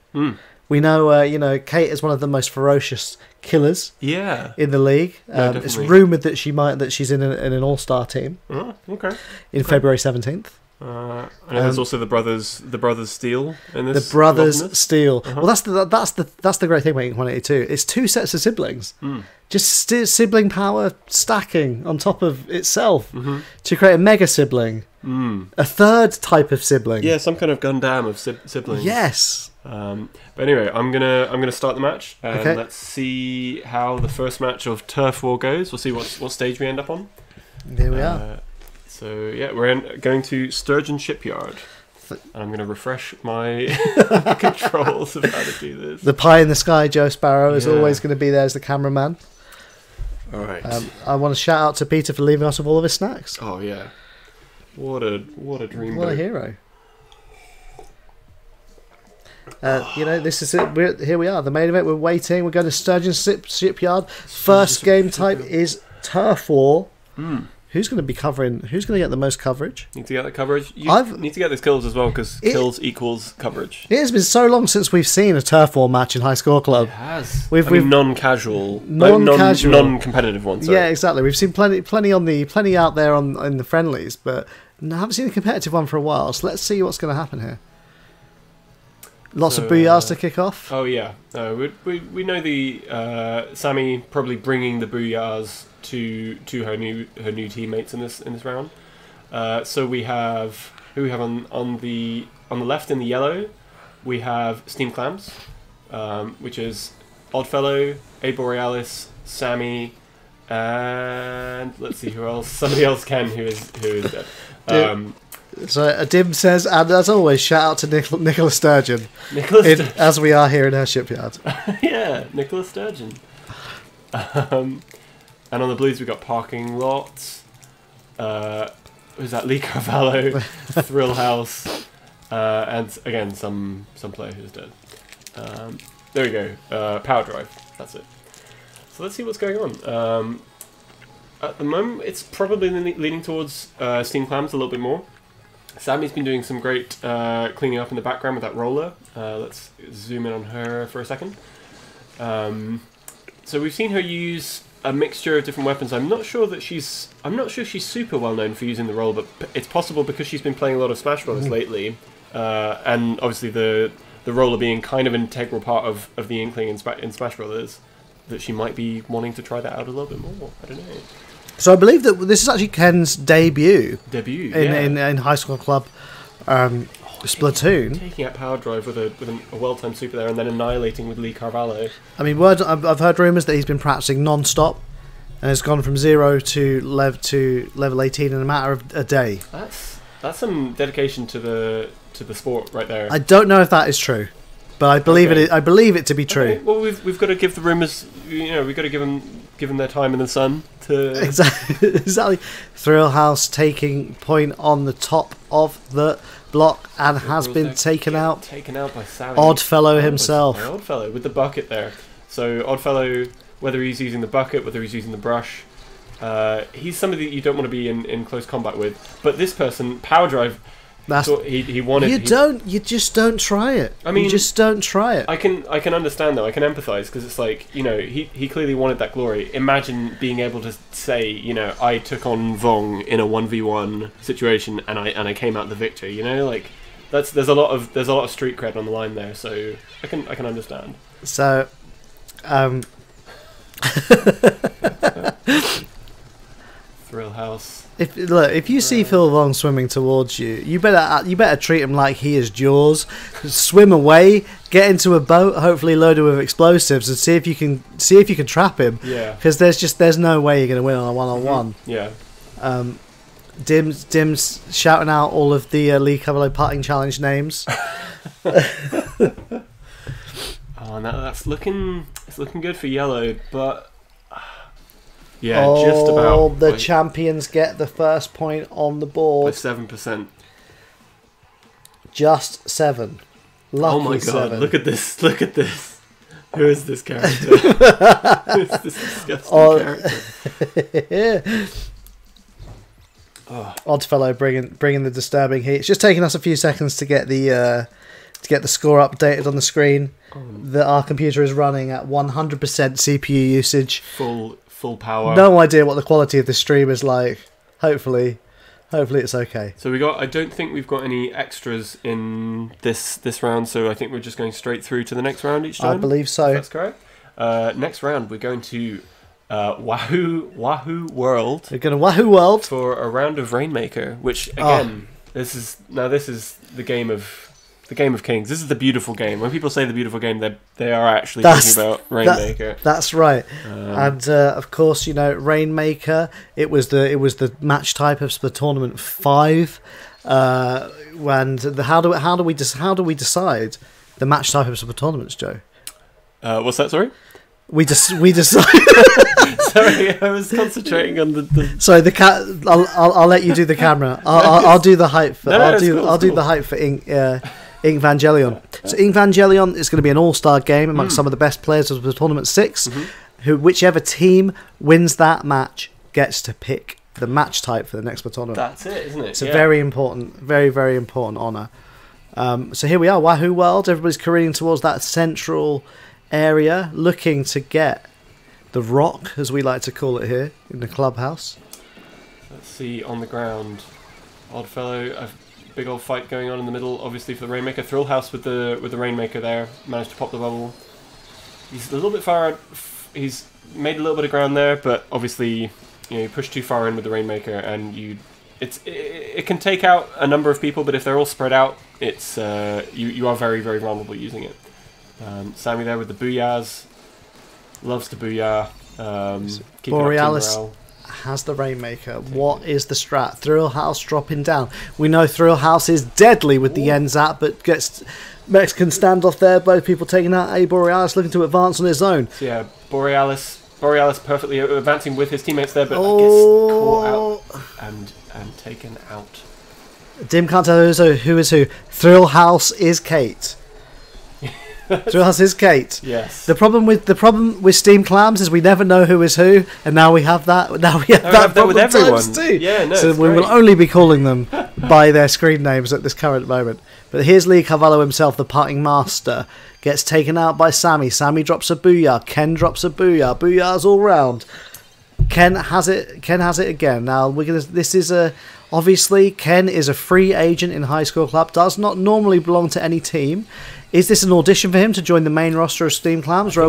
We know, Kate is one of the most ferocious killers Yeah. in the league. No, It's definitely. rumored that she's in an all-star team Oh, okay. in February 17th. And there's also the brothers Steele in The this. brothers involvedness. Steele. Well, that's the great thing about Ink 182. It's two sets of siblings, just sibling power stacking on top of itself to create a mega sibling, a third type of sibling. Yeah, some kind of Gundam of siblings. Yes. But anyway, I'm gonna start the match, and Okay. let's see how the first match of Turf War goes. We'll see what stage we end up on. Here we are. So yeah, we're going to Sturgeon Shipyard. And I'm going to refresh my controls of how to do this. The pie in the sky, Joe Sparrow, is Yeah. always going to be there as the cameraman. All right. I want to shout out to Peter for leaving us with all of his snacks. Oh yeah, what a dream. What a hero! This is it. Here we are, the main event. We're waiting. We're going to Sturgeon Shipyard. First game type is Turf War. Who's going to be covering? Who's going to get the most coverage? Need to get the coverage. You I've- need to get those kills as well, because It- kills equals coverage. It has been so long since we've seen a Turf War match in High Score Club. It has. We've- non-casual, Non-casual. non-competitive ones. Sorry. Yeah, exactly. We've seen plenty out there in the friendlies, but I haven't seen a competitive one for a while. So let's see what's going to happen here. Lots of So, booyahs to kick off. Oh yeah. We know the Sammy probably bringing the booyahs to her new teammates in this round. So we have who we have on the left in the yellow. We have Steam Clams, which is Oddfellow, A Borealis, Sammy, and let's see who else. Somebody else who is dead. So Dim says, and as always, shout out to Nicola Sturgeon, Nicholas as we are here in her shipyard. Yeah, Nicholas Sturgeon. And on the blues, we've got Parking Lot. Who's that? Lee Carvalho, Thrill House, and again some player who's dead. There we go. Power Drive. That's it. So let's see what's going on. At the moment, it's probably leaning towards Steam Clams a little bit more. Sammy's been doing some great cleaning up in the background with that roller. Let's zoom in on her for a second. So we've seen her use a mixture of different weapons. I'm not sure she's super well known for using the roller, but it's possible because she's been playing a lot of Smash Brothers lately, and obviously the roller being kind of an integral part of the Inkling in Smash Brothers, that she might be wanting to try that out a little bit more. I don't know. So I believe that this is actually Ken's debut In in High School Club Splatoon. taking out Power Drive with a well-timed super there, and then annihilating with Lee Carvalho. I mean, I've heard rumours that he's been practicing non-stop and has gone from 0 to level 18 in a matter of a day. That's some dedication to the sport right there. I don't know if that is true, but I believe Okay. it. I believe it to be true. Okay, well, we've got to give the rumours. We've got to give them their time in the sun to. Exactly. Thrill House taking point on the top of the block and has been taken out. Taken out by Sammy. Oddfellow himself. By Oddfellow with the bucket there. So Oddfellow, whether he's using the bucket, whether he's using the brush, he's somebody that you don't want to be in close combat with. But this person, Power Drive, thought he wanted. You just don't try it. I mean, you just don't try it. I can understand though. I can empathise because it's like, he clearly wanted that glory. Imagine being able to say, I took on Vong in a 1v1 situation and I came out the victor. Like there's a lot of street cred on the line there. So I can understand. So, Thrill House. If you see Phil Vaughn swimming towards you, you better treat him like he is Jaws. Swim away, get into a boat, hopefully loaded with explosives, and see if you can trap him. Yeah. Because there's no way you're going to win on a one-on-one. Yeah. Dim's shouting out all of the Lee Carvalho putting challenge names. Oh, no, it's looking good for yellow, but just about. The champions get the first point on the board. 7%. Just 7. Lucky Oh my god! 7. Look at this! Look at this! Who is this character? Who is this disgusting character? Oddfellow bringing the disturbing heat. It's just taking us a few seconds to get the to get the score updated on the screen. That our computer is running at 100% CPU usage. Full power. No idea what the quality of the stream is like. Hopefully it's okay. So I don't think we've got any extras in this round, so I think we're just going straight through to the next round each time. I believe so. If that's correct. Next round, we're going to Wahoo World We're going to Wahoo World. for a round of Rainmaker, which again, this is the game of kings. This is the beautiful game. When people say the beautiful game, they are actually talking about Rainmaker. That's right. And of course, Rainmaker. It was the match type of the tournament 5. And how do we decide the match type of the tournaments, Joe? What's that? Sorry. We decide. Sorry, I was concentrating on the. Sorry, I'll let you do the camera. I'll do the hype for. No, I'll do the hype for Evangelion. So Evangelion is going to be an all-star game amongst some of the best players of the tournament 6. Whichever team wins that match gets to pick the match type for the next tournament. That's it, isn't it? It's a very important, very, very important honour. So here we are, Wahoo World. Everybody's careening towards that central area, looking to get the rock, as we like to call it here in the clubhouse. Let's see on the ground. Oddfellow, a big old fight going on in the middle, obviously for the Rainmaker. Thrillhouse with the Rainmaker there, managed to pop the bubble. He's a little bit far. He's made a little bit of ground there, but obviously, you push too far in with the Rainmaker, and it can take out a number of people. But if they're all spread out, it's you are very, very vulnerable using it. Sammy there with the booyahs, loves to booyah. Borealis has the Rainmaker. What is the strat? Thrillhouse dropping down. We know Thrillhouse is deadly with the N-Zap, but gets Mexican standoff there. Both people taking out a Borealis looking to advance on his own. So yeah, Borealis perfectly advancing with his teammates there, but gets caught out and taken out. Dim can't tell who is who. Thrillhouse is Kate. Thrillhouse is Kate. Yes. The problem with Steam Clams is we never know who is who, and now we have that. Now we have that problem with everyone too. Yeah, no. So we will only be calling them by their screen names at this current moment. But here's Lee Carvalho himself, the parting master, gets taken out by Sammy. Sammy drops a booyah. Ken drops a booyah. Booyahs all round. Ken has it. Ken has it again. Now obviously Ken is a free agent in High Score Club. Does not normally belong to any team. Is this an audition for him to join the main roster of Steam Clams? I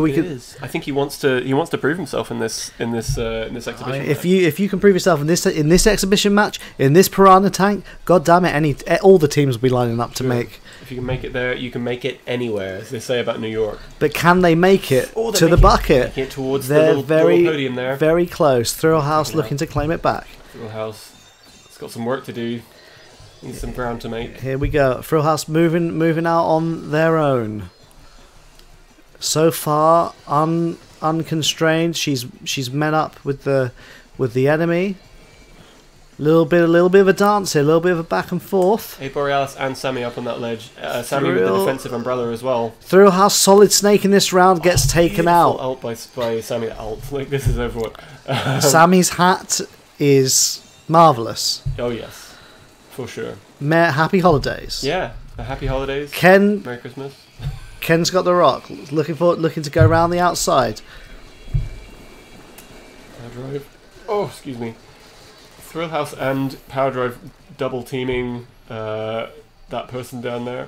think he wants to prove himself in this exhibition. If you can prove yourself in this exhibition match, in this Piranha Tank, god damn it, all the teams will be lining up to make. If you can make it there, you can make it anywhere, as they say about New York. But can they make it to the bucket? Making it towards They're the little podium there. Very close. Thrillhouse looking to claim it back. Thrillhouse, it's got some work to do. Needs some ground to make. Here we go. Thrillhouse moving out on their own. So far, unconstrained. She's met up with the enemy. Little bit of a dance here. A little bit of a back and forth. Hey, Borealis and Sammy up on that ledge. Sammy with the defensive umbrella as well. Thrillhouse solid snake in this round gets taken out. Ult by Sammy. Ult. Like, this is over. Sammy's hat is marvellous. Oh yes. For sure. Happy holidays. Yeah, happy holidays. Merry Christmas. Ken's got the rock. Looking to go around the outside. Power Drive. Oh, excuse me. Thrillhouse and Power Drive double teaming that person down there.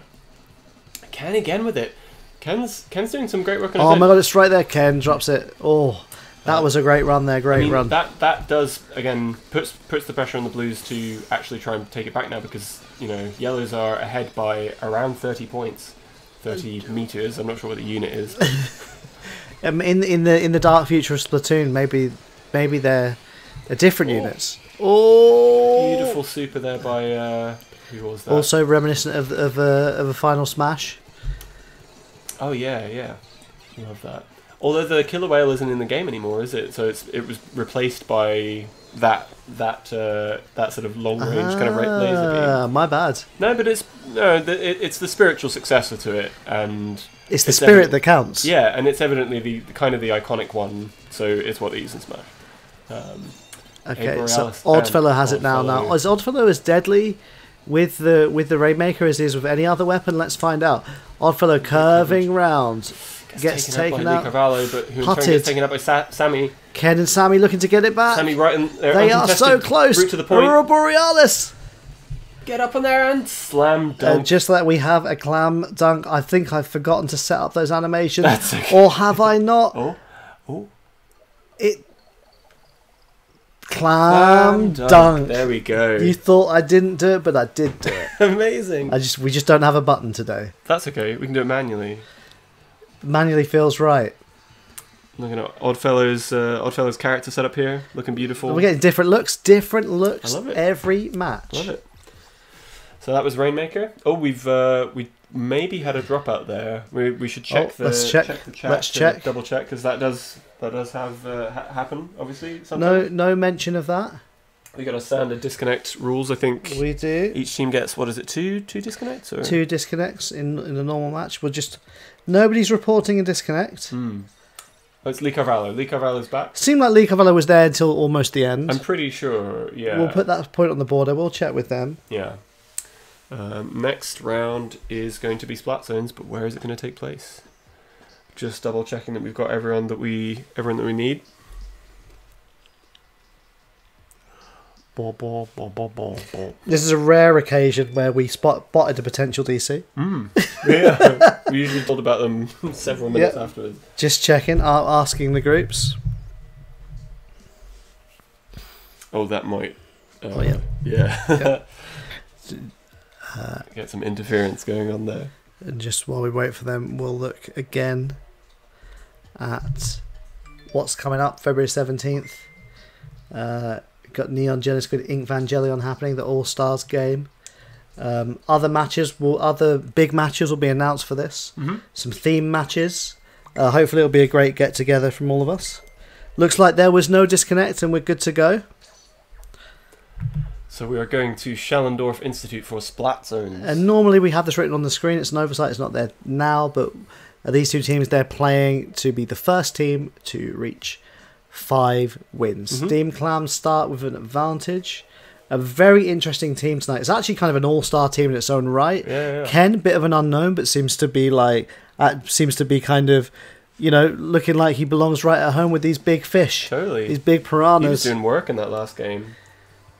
Ken again with it. Ken's doing some great work on his Oh my god, it's right there. Ken drops it. Oh. That was a great run there, run. That does, again, puts the pressure on the Blues to actually try and take it back now, because, Yellows are ahead by around 30 points. 30 meters, I'm not sure what the unit is. in the dark future of Splatoon, maybe they're different units. Oh! Beautiful super there by, who was that? Also reminiscent of a Final Smash. Oh yeah. Love that. Although the killer whale isn't in the game anymore, is it? So it was replaced by that sort of long range kind of laser beam. My bad. No, but it's the spiritual successor to it, and it's the spirit that counts. Yeah, and it's evidently the kind of the iconic one. So it's what they use in Smash. Okay, so Oddfellow has it now. Now, as Oddfellow is deadly with the Rainmaker as is with any other weapon? Let's find out. Oddfellow curving round. Gets taken by out. Lee Carvalho, but who in turn Putted. gets taken out by Sammy. Ken and Sammy looking to get it back. Sammy right in there. They are so close. Route to the point. Aurora Borealis. Get up on there and slam dunk. Just that we have a clam dunk. I think I've forgotten to set up those animations. That's okay. Or have I not? Oh. It. Clam dunk. There we go. You thought I didn't do it, but I did do it. Amazing. We just don't have a button today. That's okay. We can do it manually. Manually feels right. Looking at Oddfellow's character setup here, looking beautiful. We're getting different looks I love it. every match. Love it. So that was Rainmaker. Oh, we maybe had a dropout there. We should check the let's check. the chat. Let's to check. Double check because that does have happen obviously. Sometimes. No mention of that. We got a standard disconnect rules. I think We do. each team gets what is it? Two disconnects or 2 disconnects in a normal match. Nobody's reporting a disconnect. Oh, it's Lee Carvalho. Lee Carvalho's back. Seemed like Lee Cavallo was there until almost the end. I'm pretty sure. Yeah. We'll put that point on the board. I will check with them. Yeah. Next round is going to be Splat Zones, but where is it going to take place? Just double checking that we've got everyone that we need. This is a rare occasion where we spotted a potential DC. Yeah, we usually told about them several minutes afterwards. Just checking, asking the groups. Oh, that might. Yeah. Yeah. Get some interference going on there. And just while we wait for them, we'll look again at what's coming up February 17th. Got Neon Genesis with Ink Vangelion happening, the All Stars game. Other big matches will be announced for this. Some theme matches. Hopefully, it'll be a great get together from all of us. Looks like there was no disconnect, and we're good to go. So we are going to Schellendorf Institute for Splat Zones. And normally we have this written on the screen. It's an oversight. It's not there now, but these two teams, they're playing to be the first team to reach 5 wins. Steam Clams start with an advantage. A very interesting team tonight. It's actually kind of an all-star team in its own right. Yeah. Ken, bit of an unknown, but seems to be kind of, looking like he belongs right at home with these big fish. Totally. These big piranhas. He was doing work in that last game.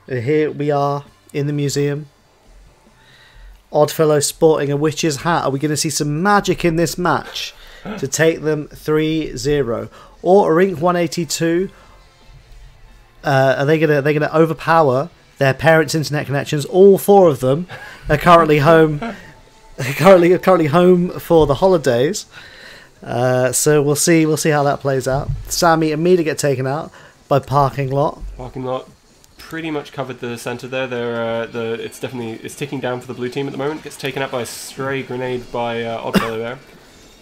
Here we are in the museum. Oddfellow sporting a witch's hat. Are we going to see some magic in this match to take them 3-0? Or Rink 182? Are they gonna overpower their parents' internet connections? All 4 of them are currently home. currently home for the holidays. So we'll see how that plays out. Sammy immediately get taken out by Parking Lot. Parking Lot pretty much covered the center there. It's ticking down for the blue team at the moment. Gets taken out by a stray grenade by Oddfellow there.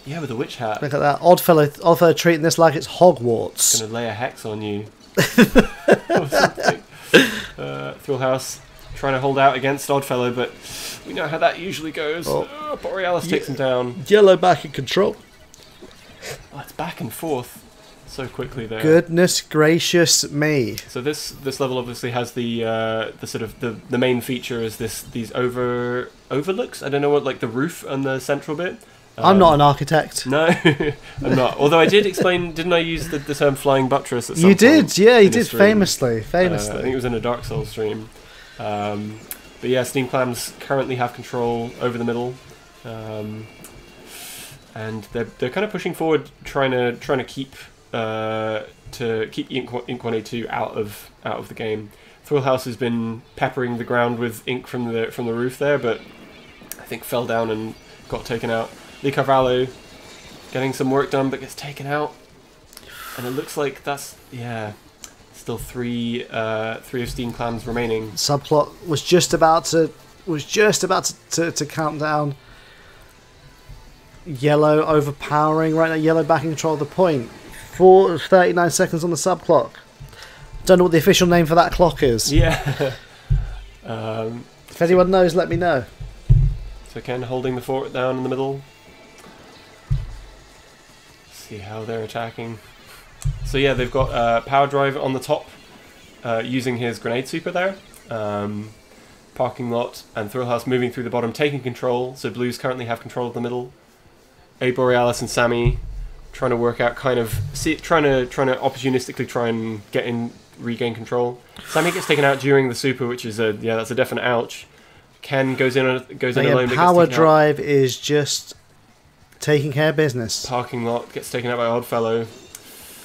Yeah, with a witch hat. Look at that. Oddfellow treating this like it's Hogwarts. Gonna lay a hex on you. Thrillhouse trying to hold out against Oddfellow, but we know how that usually goes. Borealis takes him down. Yellow back in control. Oh, it's back and forth so quickly there. Goodness gracious me. So this level obviously has the sort of the main feature is these overlooks. I don't know what, like the roof and the central bit. I'm not an architect. No, I'm not. Although I did explain, didn't I use the term flying buttress at some You point did, yeah, you in the did stream? famously. I think it was in a Dark Souls stream. But yeah, Steam Clams currently have control over the middle, and they're kind of pushing forward, trying to keep Ink 182 out of the game. Thrillhouse has been peppering the ground with ink from the roof there, but I think fell down and got taken out. Lee Carvalho getting some work done, but gets taken out, and it looks like that's still three of Steam Clams remaining. Subplot was just about to count down. Yellow overpowering right now. Yellow back in control of the point. 39 seconds on the sub clock. Don't know what the official name for that clock is. Yeah. If anyone knows, let me know. So Ken holding the fort down in the middle. See how they're attacking. So yeah, they've got Power Drive on the top, using his grenade sweeper there. Parking Lot and Thrill House moving through the bottom, taking control. So Blues currently have control of the middle. A Borealis and Sammy trying to work out trying to opportunistically try and regain control. Sammy gets taken out during the super, which is that's a definite ouch. Ken goes in alone. But Power gets taken Drive is just taking care of business. Parking Lot gets taken out by Oddfellow.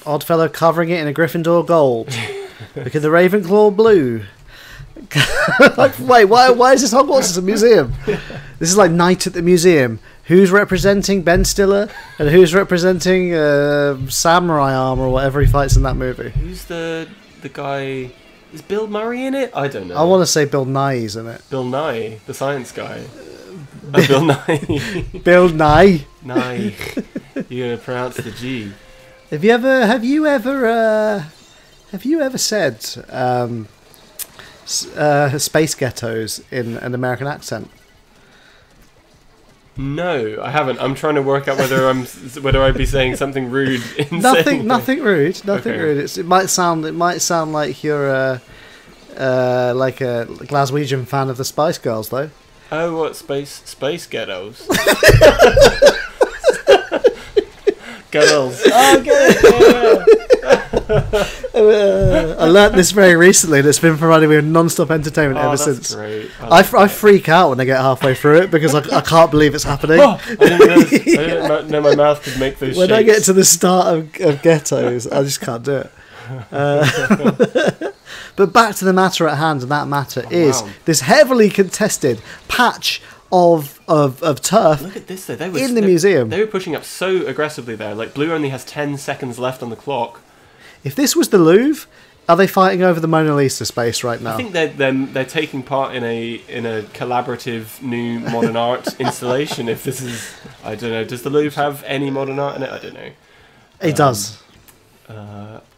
Oddfellow covering it in a Gryffindor gold. Look at the Ravenclaw blue. Wait, why is this Hogwarts? It's a museum. This is like Night at the Museum. Who's representing Ben Stiller and who's representing samurai arm or whatever he fights in that movie? Who's the guy? Is Bill Murray in it? I don't know. I want to say Bill Nye's in it. Bill Nye, the science guy. Bill Nye. Bill Nye. Nye. You're gonna pronounce the G. Have you ever said space ghettos in an American accent? No, I haven't. I'm trying to work out whether I'd be saying something rude. Nothing rude. Okay. It might sound like you're like a Glaswegian fan of the Spice Girls, though. Oh, what space ghettos? Ghettos. Oh, I learnt this very recently, and it's been providing me with non-stop entertainment ever since. Great. I freak out when I get halfway through it because I can't believe it's happening. I didn't know my mouth could make those When shapes. I get to the start of ghettos, I just can't do it. But back to the matter at hand, and that matter is this heavily contested patch of turf. Look at this though. In the museum. They were pushing up so aggressively there. Like Blue only has 10 seconds left on the clock. If this was the Louvre, are they fighting over the Mona Lisa space right now? I think they're taking part in a collaborative new modern art installation. If this is, I don't know. Does the Louvre have any modern art in it? I don't know. It does.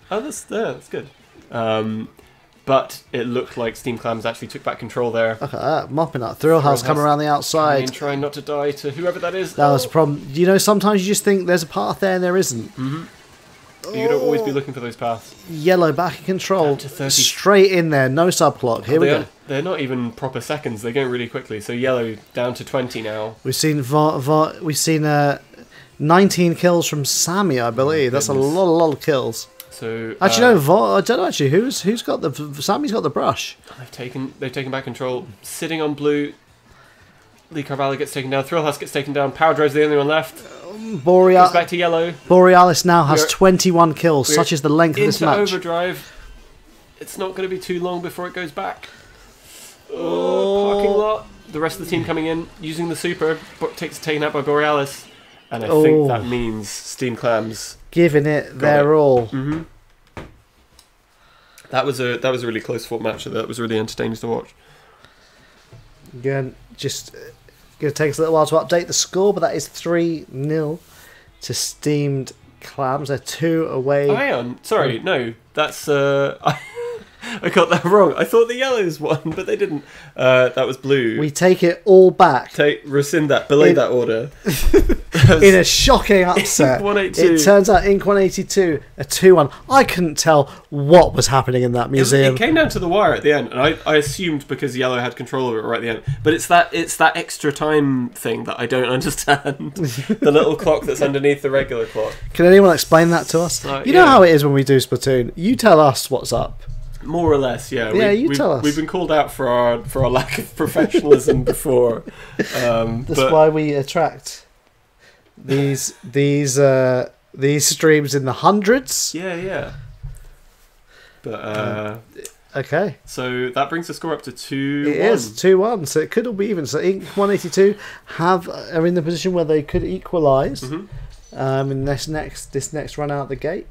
That's good. But it looked like Steam Clams actually took back control there. Look at that, mopping up. Thrill House coming around the outside. And trying not to die to whoever that is. That was a problem. You know, sometimes you just think there's a path there and there isn't. Mm-hmm. You don't always be looking for those paths. Yellow back in control. Down to 30. Straight in there, no subclock. Here we go. They're not even proper seconds. They're going really quickly. So Yellow down to 20 now. We've seen 19 kills from Sammy, I believe. That's a lot of kills. So actually, no. I don't know. Actually, who's got the? Sammy's got the brush. They've taken back control. Sitting on Blue. Lee Carvalho gets taken down. Thrill House gets taken down. Power Drive's the only one left. Goes back to Yellow. Borealis now has 21 kills. Such is the length of this match. Into overdrive. It's not going to be too long before it goes back. Parking lot. The rest of the team coming in using the super. Taken out by Borealis, and I think that means Steam Clams giving it their all. Mm-hmm. That was a really close fought match. That was really entertaining to watch. Again, just going to take us a little while to update the score, but that is 3-0 to Steamed Clams. They're 2 away. Oh, hang on. Sorry, no. That's... I got that wrong. I thought the Yellows won, but they didn't. That was Blue. We take it all back. Rescind that. Belay that order. In a shocking upset. 182. It turns out Inc 182 a 2-1. I couldn't tell what was happening in that museum. It came down to the wire at the end, and I assumed because Yellow had control of it right at the end. But it's that extra time thing that I don't understand. The little clock that's underneath the regular clock. Can anyone explain that to us? You know how it is when we do Splatoon. You tell us what's up. More or less, yeah. Yeah, you tell us. We've been called out for our lack of professionalism before. That's why we attract these streams in the hundreds. Yeah. But okay. So that brings the score up to 2-1. It is 2-1, so it could all be even. So Inc 182 are in the position where they could equalise in this next run out the gate.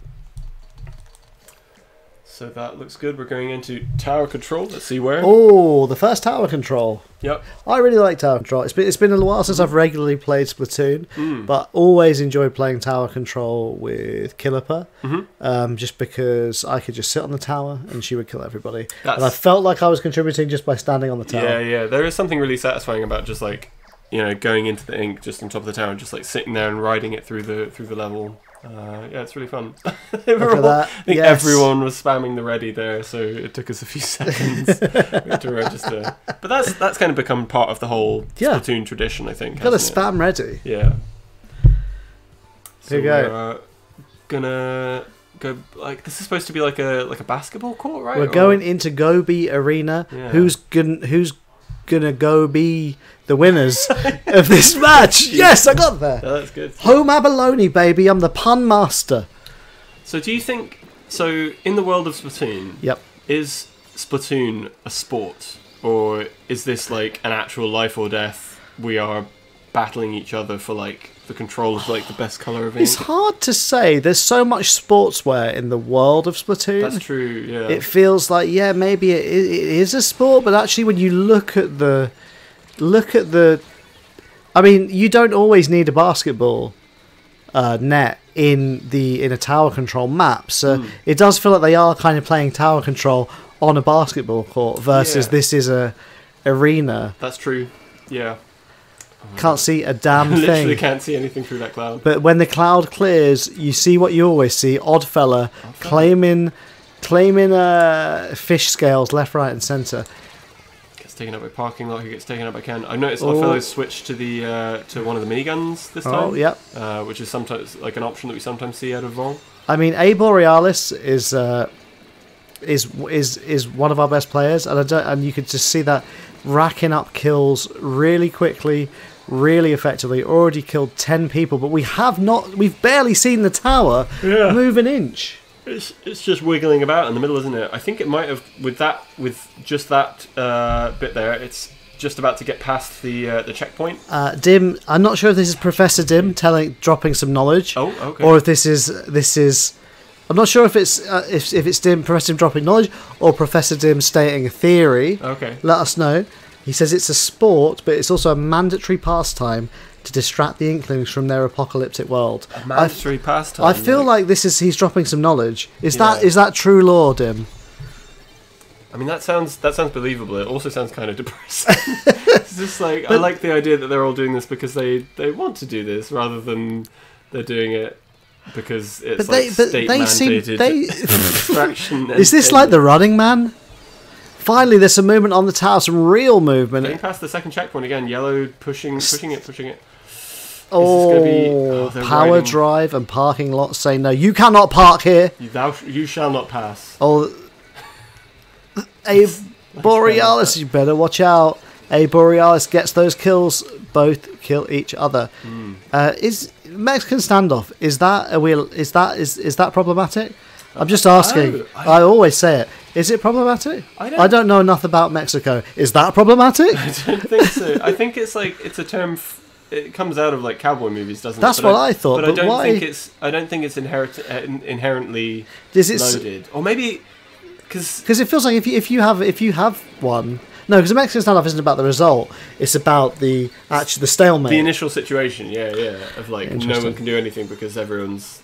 So that looks good. We're going into tower control. Let's see where. Oh, the first tower control. Yep. I really like tower control. It's been a while since I've regularly played Splatoon, but always enjoyed playing tower control with Killiper, just because I could just sit on the tower and she would kill everybody. And I felt like I was contributing just by standing on the tower. Yeah. There is something really satisfying about just like, going into the ink just on top of the tower and just like sitting there and riding it through the level. Yeah, it's really fun. Look at that. I think Yes. everyone was spamming the ready there, so it took us a few seconds to register. But that's kind of become part of the whole Yeah. Splatoon tradition, I think. Got a hasn't it? spam ready. Yeah. Here you go. We're gonna go like this is supposed to be like a basketball court, right? We're Or- going into Gobi Arena. Yeah. Who's gonna go be the winners of this match? Yes, I got there. Yeah, that's good. Home abalone, baby. I'm the pun master. So do you think in the world of Splatoon, Yep. is Splatoon a sport, or is this like an actual life or death? We are battling each other for like the control of like the best color of ink. It's hard to say. There's so much sportswear in the world of Splatoon. That's true. Yeah. It feels like, yeah, maybe it is a sport, but actually when you look at the I mean, you don't always need a basketball net in a tower control map, so it does feel like they are kind of playing tower control on a basketball court versus Yeah. this is a arena. That's true. Yeah. Can't see a damn Literally thing. can't see anything through that cloud. But when the cloud clears, you see what you always see: Oddfella claiming fish scales left, right, and centre. Gets taken up by parking lot. Who gets taken up by Ken? I noticed Oh. Oddfellow switched to the to one of the miniguns this time. Oh, yep. Which is sometimes like an option that we sometimes see out of Vol. I mean, A Borealis is one of our best players, and you could just see that racking up kills really quickly, really effectively. Already killed 10 people, but we've barely seen the tower Yeah. move an inch. It's just wiggling about in the middle, isn't it? I think it might have with just that bit there. It's just about to get past the checkpoint. Dim, I'm not sure if this is Professor Dim dropping some knowledge, Oh, okay. or if this is. I'm not sure if it's Dim, Professor Dim dropping knowledge, or Professor Dim stating a theory. Okay. Let us know. He says it's a sport, but it's also a mandatory pastime to distract the Inklings from their apocalyptic world. A mandatory pastime. I feel like he's dropping some knowledge. Is Yeah. that true lore, Dim? I mean, that sounds believable. It also sounds kind of depressing. It's just like I like the idea that they're all doing this because they want to do this rather than they're doing it because it's state mandated distraction. Is this like the Running Man? Finally, there's some movement on the tower, some real movement. Getting past the second checkpoint again? Yellow pushing it. Oh, gonna be- they're power riding- drive and parking lots say no. You cannot park here. You shall not pass. Oh, A Borealis, you better watch out. A Borealis gets those kills. Both kill each other. Is Mexican standoff? Is that problematic? I'm just asking. I always say it. Is it problematic? I don't know enough about Mexico. Is that problematic? I don't think so. I think it's like it's a term. It comes out of like cowboy movies, doesn't That's it? what I thought, But but why- I don't think it's inherently Is it loaded, or maybe because because it feels like if you have one. No, because the Mexican standoff isn't about the result. It's about the stalemate. the initial situation, yeah, of like no Interesting. one can do anything because everyone's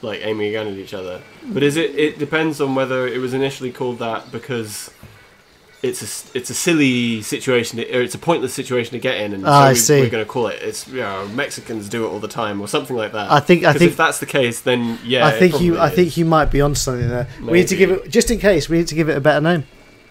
like aiming a gun at each other. But is it? It depends on whether it was initially called that because it's a silly situation, or it's a pointless situation to get in, and I see. we're going to call it. It's Mexicans do it all the time, or something like that. I think if that's the case, then yeah, I think it you probably is. you might be onto something there. We need to Maybe. give it just in case. We need to give it a better name.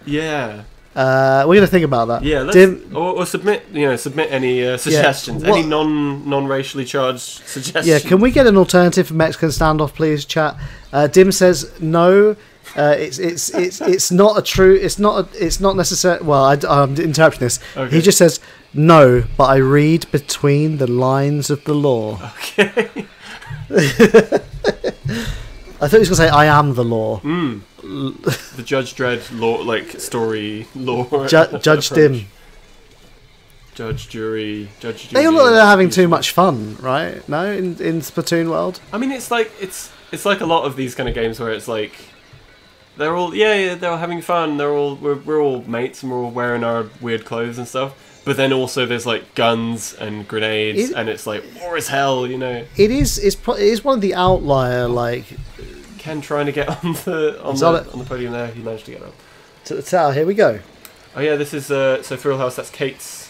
Yeah. We're gonna think about that. Yeah, let's, Dim, or submit any suggestions, what- any non-racially charged suggestions. yeah, can we get an alternative for Mexican standoff, please, chat? Dim says no. It's not a true. It's not necessary. Well, I'm interpreting this. Okay. He just says no, but I read between the lines of the law. Okay. I thought he was gonna say I am the law. The Judge Dredd law, like story law. Judge approach. Dim. Judge jury. They all look like they're having too much fun, right? No, in Splatoon world. I mean, it's like a lot of these kind of games where it's like they're all they're all having fun. We're all mates and we're all wearing our weird clothes and stuff. But then also there's like guns and grenades and it's like war as hell, you know. It is one of the outlier Ken trying to get on the podium there. He managed to get up. to the tower. Here we go. Oh yeah, this is so Thrill House. That's Kate's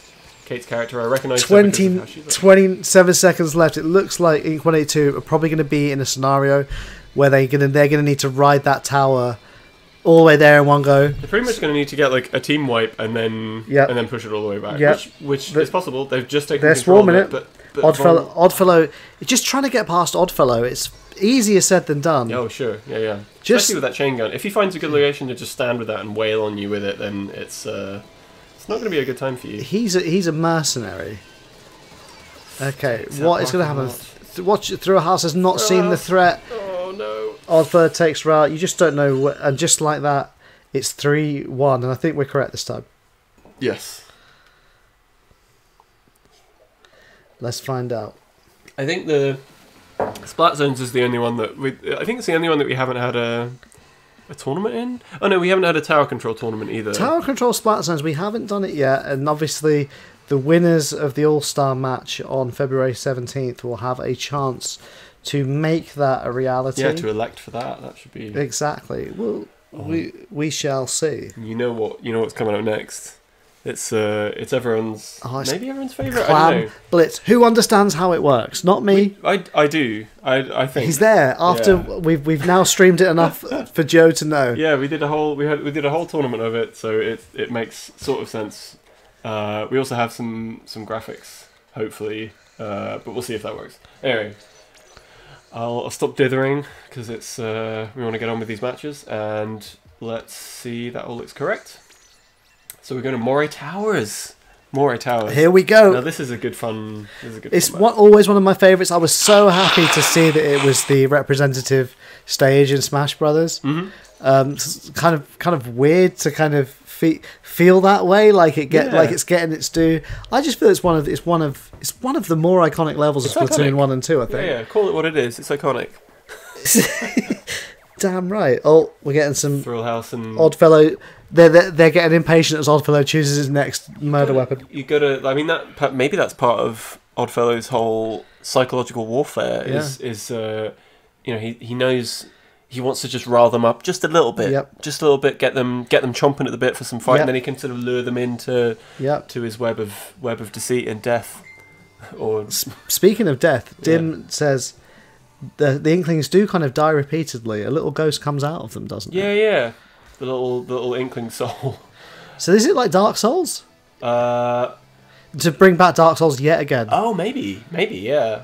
Kate's character. I recognise her because of how she looks. 27 seconds left. It looks like Ink 182 are probably going to be in a scenario where they're going to need to ride that tower all the way there in one go. They're pretty much going to need to get like a team wipe and then push it all the way back. Yep. Which is possible. They've just taken They're control swarming of it. But Oddfellow, just trying to get past Oddfellow. It's easier said than done. Oh sure, yeah. Just- Especially with that chain gun. If he finds a good location to just stand with that and wail on you with it, then it's not going to be a good time for you. He's a mercenary. Okay, It's what that is going to parking happen? Watch Through a House has not seen the threat. Oh no. Oddfellow takes route. You just don't know. And just like that, it's 3-1. And I think we're correct this time. Yes. Let's find out. I think the Splat Zones is the only one that I think it's the only one that we haven't had a tournament in. Oh no, we haven't had a tower control tournament either. Tower Control Splat Zones, we haven't done it yet. And obviously, the winners of the All-Star match on February 17th will have a chance to make that a reality. Yeah, to elect for that. That should be Exactly. Well, we shall see. You know what's coming up next. It's everyone's it's maybe everyone's favourite. I Clam don't know. Blitz. Who understands how it works? Not me. I do. I think He's there after Yeah. we've now streamed it enough for Joe to know. Yeah, we did a whole tournament of it, so it makes sort of sense. We also have some graphics, hopefully, but we'll see if that works. Anyway, I'll stop dithering because it's we want to get on with these matches, and let's see that all looks correct. So we're going to Moray Towers. Moray Towers. Here we go. Now this is a good fun. It's fun match. always one of my favourites. I was so happy to see that it was the representative stage in Smash Brothers. Mhm. It's kind of weird to kind of feel that way, like it's getting its due. I just feel it's one of the more iconic levels of It's Splatoon iconic. 1 and 2. I think. Yeah, call it what it is. It's iconic. Damn right. Oh, we're getting some Thrill House and Oddfellow. They're getting impatient as Oddfellow chooses his next murder weapon. You gotta. I mean, maybe that's part of Oddfellow's whole psychological warfare. He knows he wants to just rile them up just a little bit. Yep. Just a little bit. Get them chomping at the bit for some fight, Yep. and then he can sort of lure them into Yep. to his web of deceit and death. Or Speaking of death, Dim says the Inklings do kind of die repeatedly. A little ghost comes out of them, doesn't it? yeah. The little inkling soul. So is it like Dark Souls? Uh, To bring back Dark Souls yet again. oh, maybe, yeah.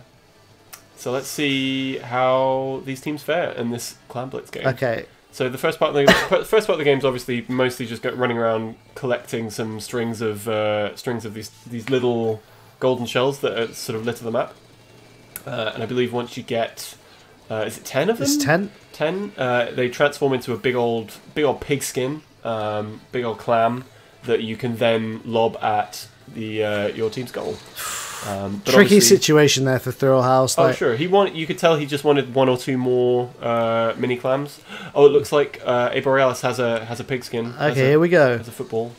So let's see how these teams fare in this Clan Blitz game. Okay. So the first part of the game is obviously mostly just running around collecting some strings of these little golden shells that are sort of litter the map. And I believe once you get, is it 10 of them? It's 10. 10. They transform into a big old pigskin, big old clam that you can then lob at your team's goal. But Tricky obviously- situation there for Thrill House. Oh Like, sure, you could tell he just wanted one or two more mini clams. Oh, it looks like A Borealis has a pigskin. Okay, here we go. As a football,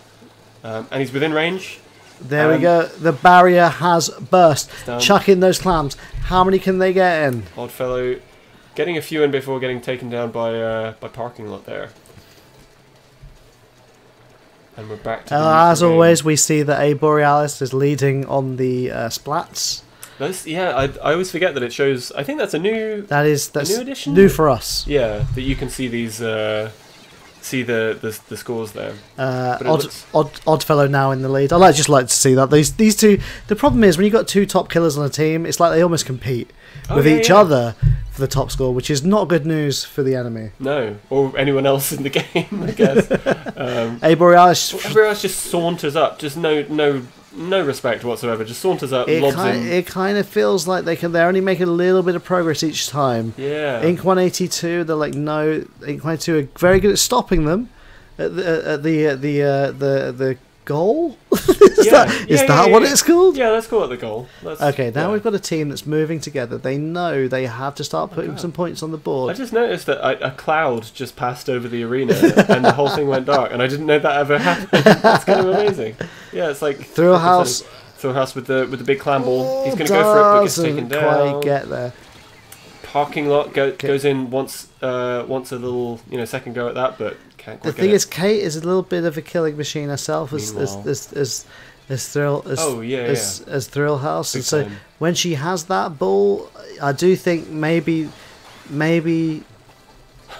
and he's within range. There we go. The barrier has burst. down. Chuck in those clams. How many can they get in? Oddfellow getting a few in before getting taken down by Parking Lot there. And we're back to the As game. always, we see that A Borealis is leading on the splats. I always forget that it shows. I think that's a new. That's new edition? new for us. Yeah, that you can see these. See the scores there. But it looks- Oddfellow now in the lead. Just like to see that these two. The problem is when you've got two top killers on a team, it's like they almost compete with each other for the top score, which is not good news for the enemy. No, or anyone else in the game, I guess. A Borealis. Everyone else just saunters up, just no respect whatsoever. Just saunters up, lobs in. It kind of feels like they're only making a little bit of progress each time. Yeah. Ink 182, they're like no. Ink 182 are very good at stopping them at the goal. Is that what it's called? Yeah, let's call it the goal. Okay, now we've got a team that's moving together. They know they have to start putting some points on the I board. just noticed that a cloud just passed over the arena and the whole thing went dark, and I didn't know that ever happened. That's kind of amazing. Yeah, it's like Thrill House. Thrill House with the big clam ball. He's going to go for it, but gets taken Doesn't down. quite get there. Parking Lot goes in once a little second go at that, but can't The quite thing get is, Kate is a little bit of a killing machine herself, as Meanwhile. as Thrill as Oh, yeah, as Thrill House. Big And so time. when she has that ball, I do think maybe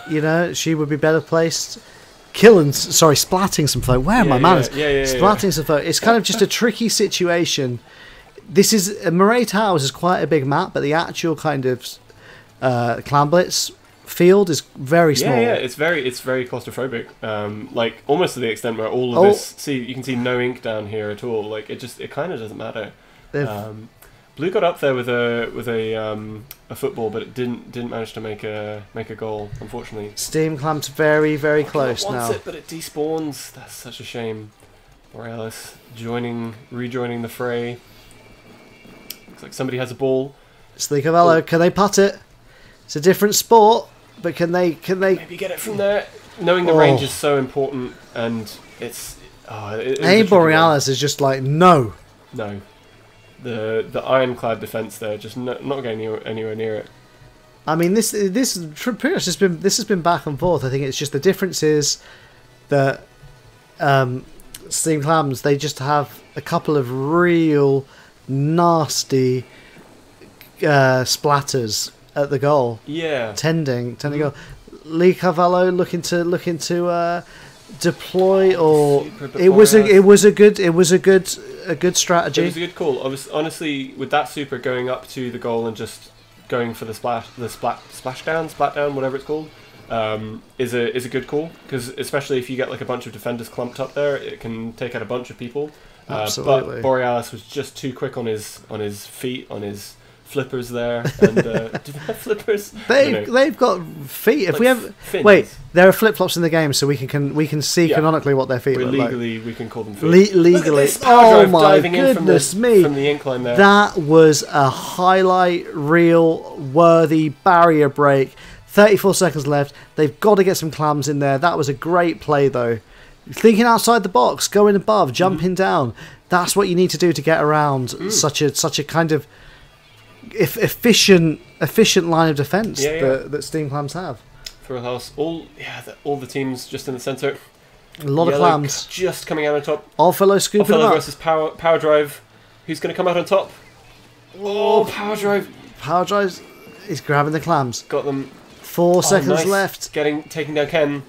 you know, she would be better placed. Splatting some folk. Where are my manners? Yeah. Splatting some folk. It's kind of just a tricky situation. This is Murray Towers is quite a big map, but the actual kind of Clan Blitz field is very small. Yeah, it's very claustrophobic. Like almost to the extent where all of this. You can see no ink down here at all. Like it kind of doesn't matter. Blue got up there with a football, but it didn't manage to make a goal, unfortunately. Steam Clam's very, very close Wants now. it, but it despawns. That's such a shame. Borealis rejoining the fray. Looks like somebody has a ball. Sleekovello, can they putt it? It's a different sport, but can they? Maybe get it from there. Knowing the range is so important, and it's. Borealis is just like no. No. The ironclad defense there, just not getting anywhere near it. I mean, this pretty much this has been back and forth. I think it's just the difference is that Steam Clams, they just have a couple of real nasty splatters at the goal. Yeah. Tending goal. Lee Cavallo looking to deploy, or it was a good strategy. It was a good call. Honestly, with that super going up to the goal and just going for the splat down, whatever it's called, is a good call, because especially if you get like a bunch of defenders clumped up there, it can take out a bunch of people. Absolutely. But Borealis was just too quick on his feet, on his flippers there, and do they have flippers? They've got feet. If Like we have fins. there are flip flops in the game, so we can see canonically what their feet look like. Legally, we can call them feet. Legally. Power Oh drive my diving in goodness me! from the incline there. That was a highlight reel worthy barrier break. 34 seconds left. They've got to get some clams in there. That was a great play though. Thinking outside the box, going above, jumping down. That's what you need to do to get around such a kind of efficient line of defence that Steam Clams have. Thrill House, all the teams just in the centre. A lot of Yellow clams. just coming out on top. Allfellow scooping them Allfellow up. versus Power Drive. Who's going to come out on top? Oh, Power Drive Power Drive is grabbing the clams. got them. 4 seconds Nice. left. Taking down Ken.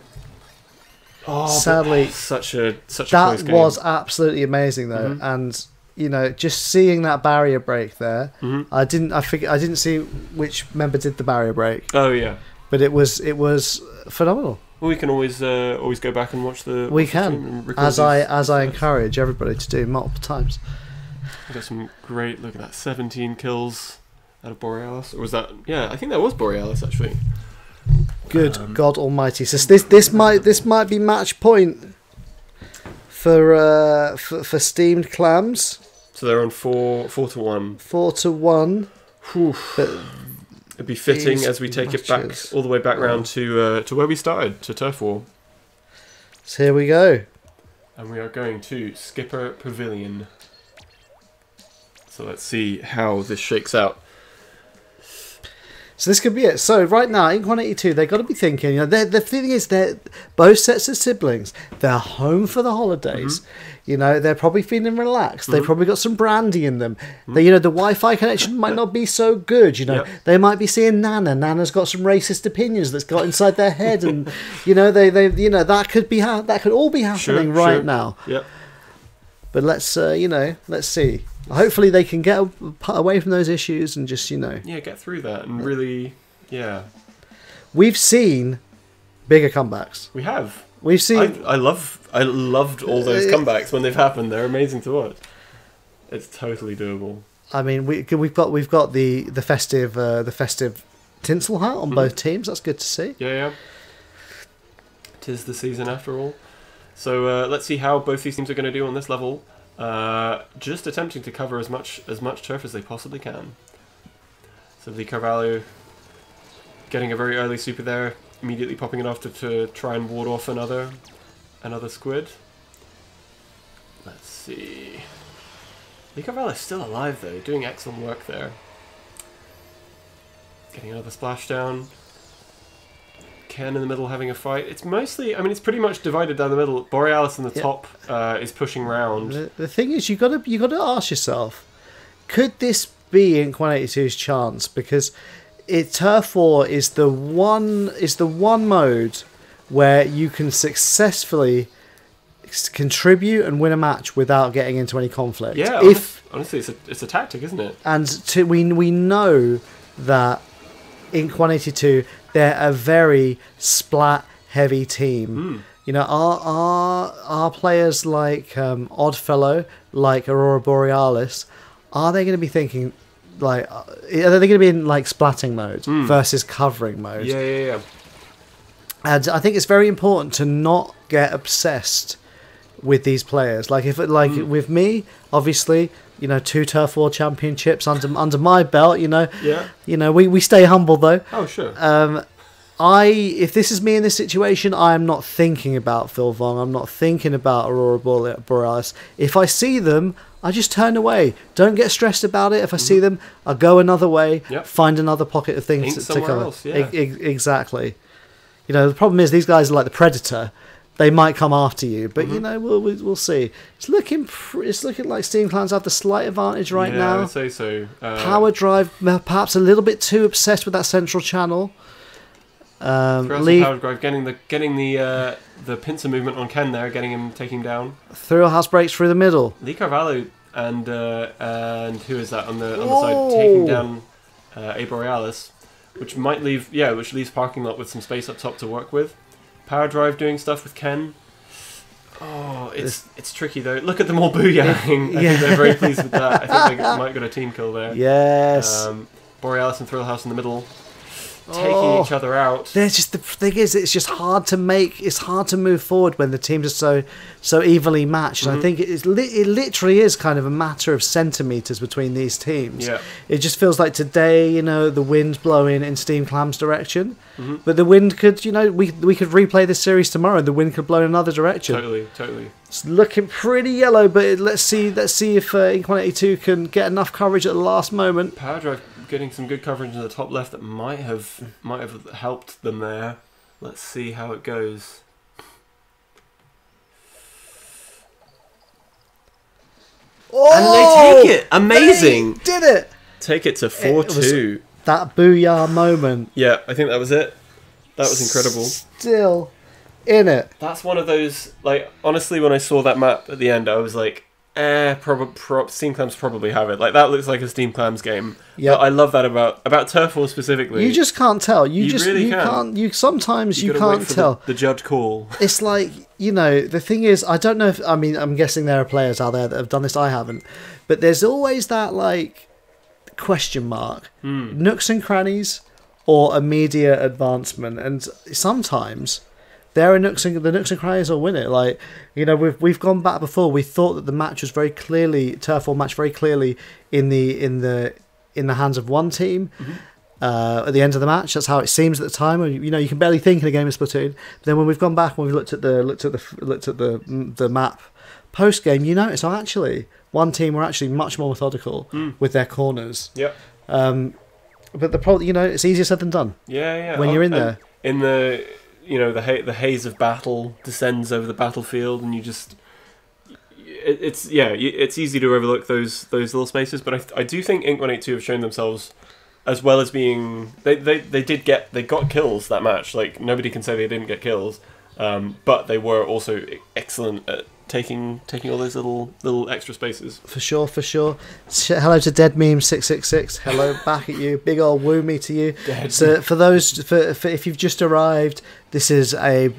Oh, Sadly, such a close that game. was absolutely amazing though, and you know, just seeing that barrier break there, I didn't see which member did the barrier break, Oh yeah. but it was phenomenal. Well, we can always go back and watch the. We watch the stream can, and record as I these. encourage everybody to do multiple times. We got some great. Look at that, 17 kills out of Borealis, or was that? Yeah, I think that was Borealis actually. Good God Almighty! So this might be match point for steamed clams. So they're on 4-1. 4-1. But It'd be fitting these as we take it back matches. all the way back round to where we started, to Turf War. So here we go. And we are going to Skipper Pavilion. So let's see how this shakes out. So this could be it. So right now, Ink 182, they've got to be thinking. You know, the thing is, they're both sets of siblings. They're home for the holidays. You know, they're probably feeling relaxed. They've probably got some brandy in them. They, you know, the Wi-Fi connection might not be so good. You know, they might be seeing Nana. Nana's got some racist opinions that's got inside their head, and you know, they you know, that could all be happening right now. Yep. But let's see. Hopefully they can get away from those issues and just, you know. Yeah, get through that and really, yeah. We've seen bigger comebacks. We have. We've seen. I loved all those comebacks when they've happened. They're amazing to watch. It's totally doable. I mean, we've got the festive tinsel hat on both teams. That's good to see. Yeah. 'Tis the season after all. So let's see how both these teams are going to do on this level. Just attempting to cover as much turf as they possibly can. So Lee Carvalho getting a very early super there, immediately popping it off to try and ward off another squid. Let's see. Lee Carvalho is still alive though, doing excellent work there. Getting another splashdown. Ken in the middle having a fight. It's mostly, I mean, it's pretty much divided down the middle. Borealis in the top is pushing round. The thing is, you got to ask yourself, could this be Ink 182's chance? Because Turf War is the one mode where you can successfully contribute and win a match without getting into any conflict. Yeah, honestly, it's a tactic, isn't it? And we know that Ink 182, they're a very splat heavy team. You know, our players like Oddfellow, like Aurora Borealis, are they going to be thinking like, are they going to be in like splatting mode versus covering mode? Yeah. And I think it's very important to not get obsessed with these players. Like with me, obviously, you know, 2 Turf War championships under my belt. You know, Yeah. You know, we stay humble though. Oh, sure. If this is me in this situation, I am not thinking about Phil Vong. I'm not thinking about Aurora Borealis. If I see them, I just turn away. Don't get stressed about it. If I see them, I'll go another way. Yep. Find another pocket of things to somewhere cover. else, yeah. Exactly. You know, the problem is these guys are like the Predator. They might come after you, but you know, we'll see. It's looking like Steam Clans have the slight advantage right yeah, now. I would say so. Power Drive, perhaps a little bit too obsessed with that central channel. Lee Power Drive getting the pincer movement on Ken there, getting him taking down. Through house breaks through the middle. Lee Carvalho and who is that on the side taking down A Borealis, which leaves parking lot with some space up top to work with. Power Drive doing stuff with Ken. Oh, it's tricky though. Look at them all booyahing. I think they're very pleased with that. I think they might get a team kill there. Yes. Borealis and Thrill House in the middle, taking each other out. There's just the thing is, it's just hard to make. It's hard to move forward when the teams are so evenly matched. And I think it literally is kind of a matter of centimeters between these teams. Yeah. It just feels like today, you know, the wind's blowing in Steam Clam's direction, but the wind could, you know, we could replay this series tomorrow. The wind could blow in another direction. Totally. It's looking pretty yellow, but let's see if Ink 182 can get enough coverage at the last moment. Power Drive getting some good coverage in the top left that might have helped them there. Let's see how it goes. Oh, and they take it. Amazing. They did it. Take it to 4-2. That booyah moment. Yeah, I think that was it. That was incredible. Still in it. That's one of those, like, honestly, when I saw that map at the end, I was like, Steam Clams probably have it. Like, that looks like a Steam Clams game. Yep. But I love that about Turf War specifically. You just can't tell. You really can't. You sometimes you gotta wait can't for tell. The judge call. It's like, you know, the thing is, I don't know if, I mean, I'm guessing there are players out there that have done this. I haven't, but there's always that like question mark, nooks and crannies, or immediate advancement, and sometimes there are the nooks and crannies will win it. Like, you know, we've gone back before. We thought that the match was very clearly Turf War match, very clearly in the hands of one team. At the end of the match, that's how it seems at the time. You know, you can barely think in a game of Splatoon. But then when we've gone back and we've looked at the map post game, you notice, oh, actually, one team were actually much more methodical with their corners. Yep. But the problem, you know, it's easier said than done. Yeah. When you're in there, in the, you know, the haze of battle descends over the battlefield, and you just, it's easy to overlook those little spaces. But I do think Ink 182 have shown themselves, as well as being, they got kills that match. Like, nobody can say they didn't get kills, but they were also excellent at taking all those little extra spaces. For sure. Hello to Dead Meme 666. Hello back at you. Big old woo me to you. Dead. So for if you've just arrived, this is a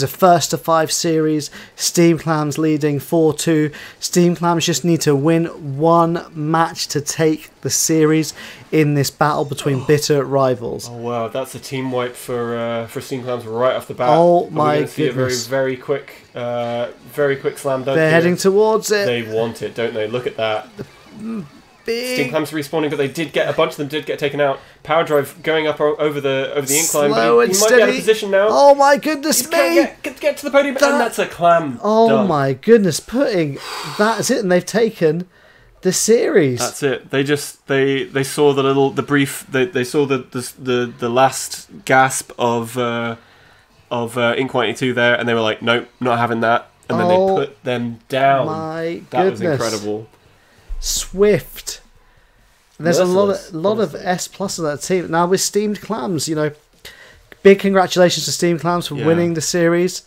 first to 5 series. Steam Clams leading 4-2. Steam Clams just need to win one match to take the series in this battle between bitter rivals. Oh wow, that's a team wipe for Steam Clams right off the bat. Oh my goodness! See a very quick slam dunk. They're here. heading towards it. They want it, don't they? Look at that. Big. Steam Clams respawning, but a bunch of them did get taken out. Power Drive going up over the incline. Slow but and he might steady. be out of position now. Oh my goodness me! Get to the podium, and that's a clam. Oh dunk. my goodness! That's it, and they've taken the series. That's it. They just they saw the brief. They saw the last gasp of of Ink 182 there, and they were like, nope, not having that. And then they put them down. My that goodness. was incredible. Swift. There's Merciless, a lot of S plus of that team. Now with Steamed Clams, big congratulations to Steamed Clams for winning the series.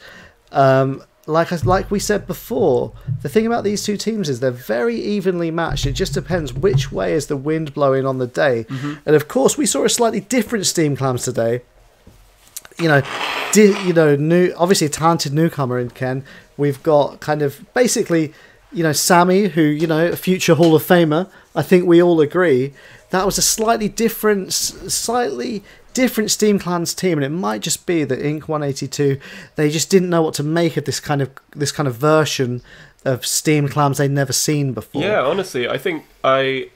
Like we said before, the thing about these two teams is they're very evenly matched. It just depends which way is the wind blowing on the day. And of course, we saw a slightly different Steamed Clams today. Obviously a talented newcomer in Ken. We've got kind of basically, Sammy, who, a future Hall of Famer. I think we all agree that was a slightly different Steam Clans team, and it might just be that Ink 182 they just didn't know what to make of this kind of version of Steam Clans they'd never seen before. Yeah, honestly, I think I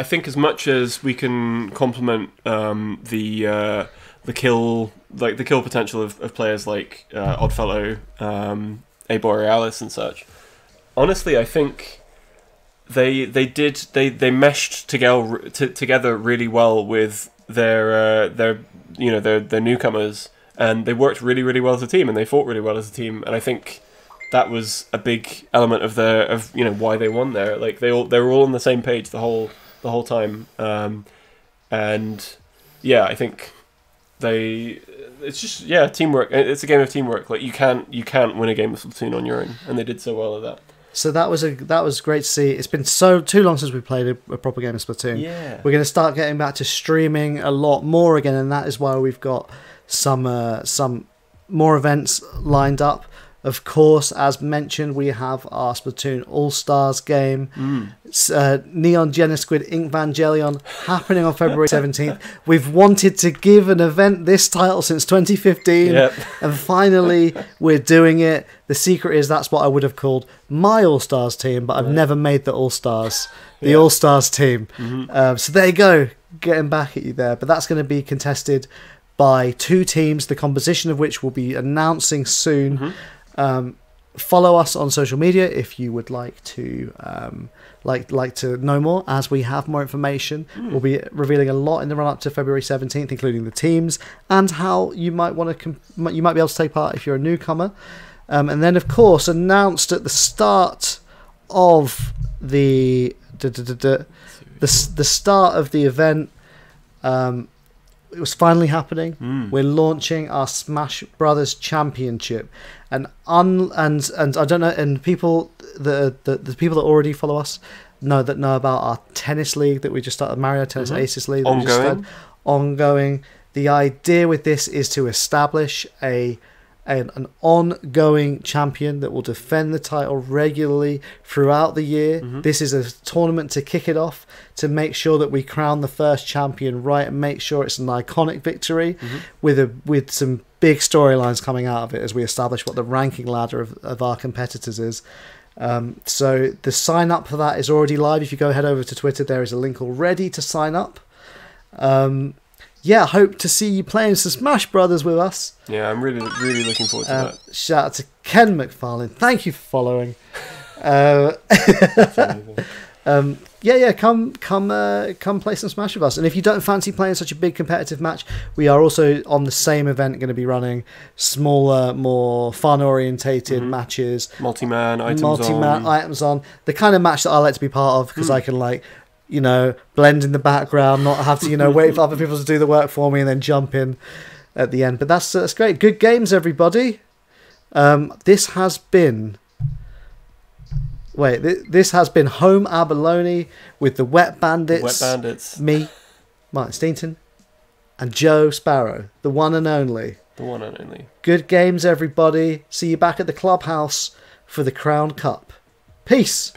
think as much as we can compliment the kill potential of players like Oddfellow, A Borealis and such. Honestly, I think they meshed together really well with their newcomers, and they worked really, really well as a team, and they fought really well as a team, and I think that was a big element of why they won there. Like they were all on the same page the whole time, and yeah, I think it's just teamwork. It's a game of teamwork. Like you can't win a game of Splatoon on your own, and they did so well at that. So that was great to see. It's been too long since we played a proper game of Splatoon. Yeah, we're going to start getting back to streaming a lot more again, and that is why we've got some more events lined up. Of course, as mentioned, we have our Splatoon All-Stars game. Neon Genosquid Inkvangelion happening on February 17th. We've wanted to give an event this title since 2015. Yep. And finally, we're doing it. The secret is that's what I would have called my All-Stars team, but I've never made the All-Stars. The All-Stars team. So there you go. Getting back at you there. But that's going to be contested by two teams, the composition of which we'll be announcing soon. Follow us on social media if you would like to like to know more. As we have more information, we'll be revealing a lot in the run up to February 17th, including the teams and how you might you might be able to take part if you're a newcomer. And then, of course, announced at the start of the start of the event. It was finally happening. We're launching our Smash Brothers Championship, and I don't know. And people, the people that already follow us know about our tennis league that we just started, Mario Tennis Aces League. That we just started. Ongoing. The idea with this is to establish an ongoing champion that will defend the title regularly throughout the year. This is a tournament to kick it off, to make sure that we crown the first champion right and make sure it's an iconic victory with some big storylines coming out of it as we establish what the ranking ladder of our competitors is. So the sign up for that is already live. If you go head over to Twitter, there is a link already to sign up. Hope to see you playing some Smash Brothers with us. Yeah, I'm really, really looking forward to that. Shout out to Ken McFarlane. Thank you for following. Come play some Smash with us. And if you don't fancy playing such a big competitive match, we are also on the same event going to be running smaller, more fun-orientated matches. Multi-man items on. The kind of match that I like to be part of because I can blend in the background, not have to, wait for other people to do the work for me and then jump in at the end. But that's great. Good games, everybody. This has been Home Abalone with the Wet Bandits. Me, Martin Steenton, and Joe Sparrow, the one and only. Good games, everybody. See you back at the clubhouse for the Crown Cup. Peace.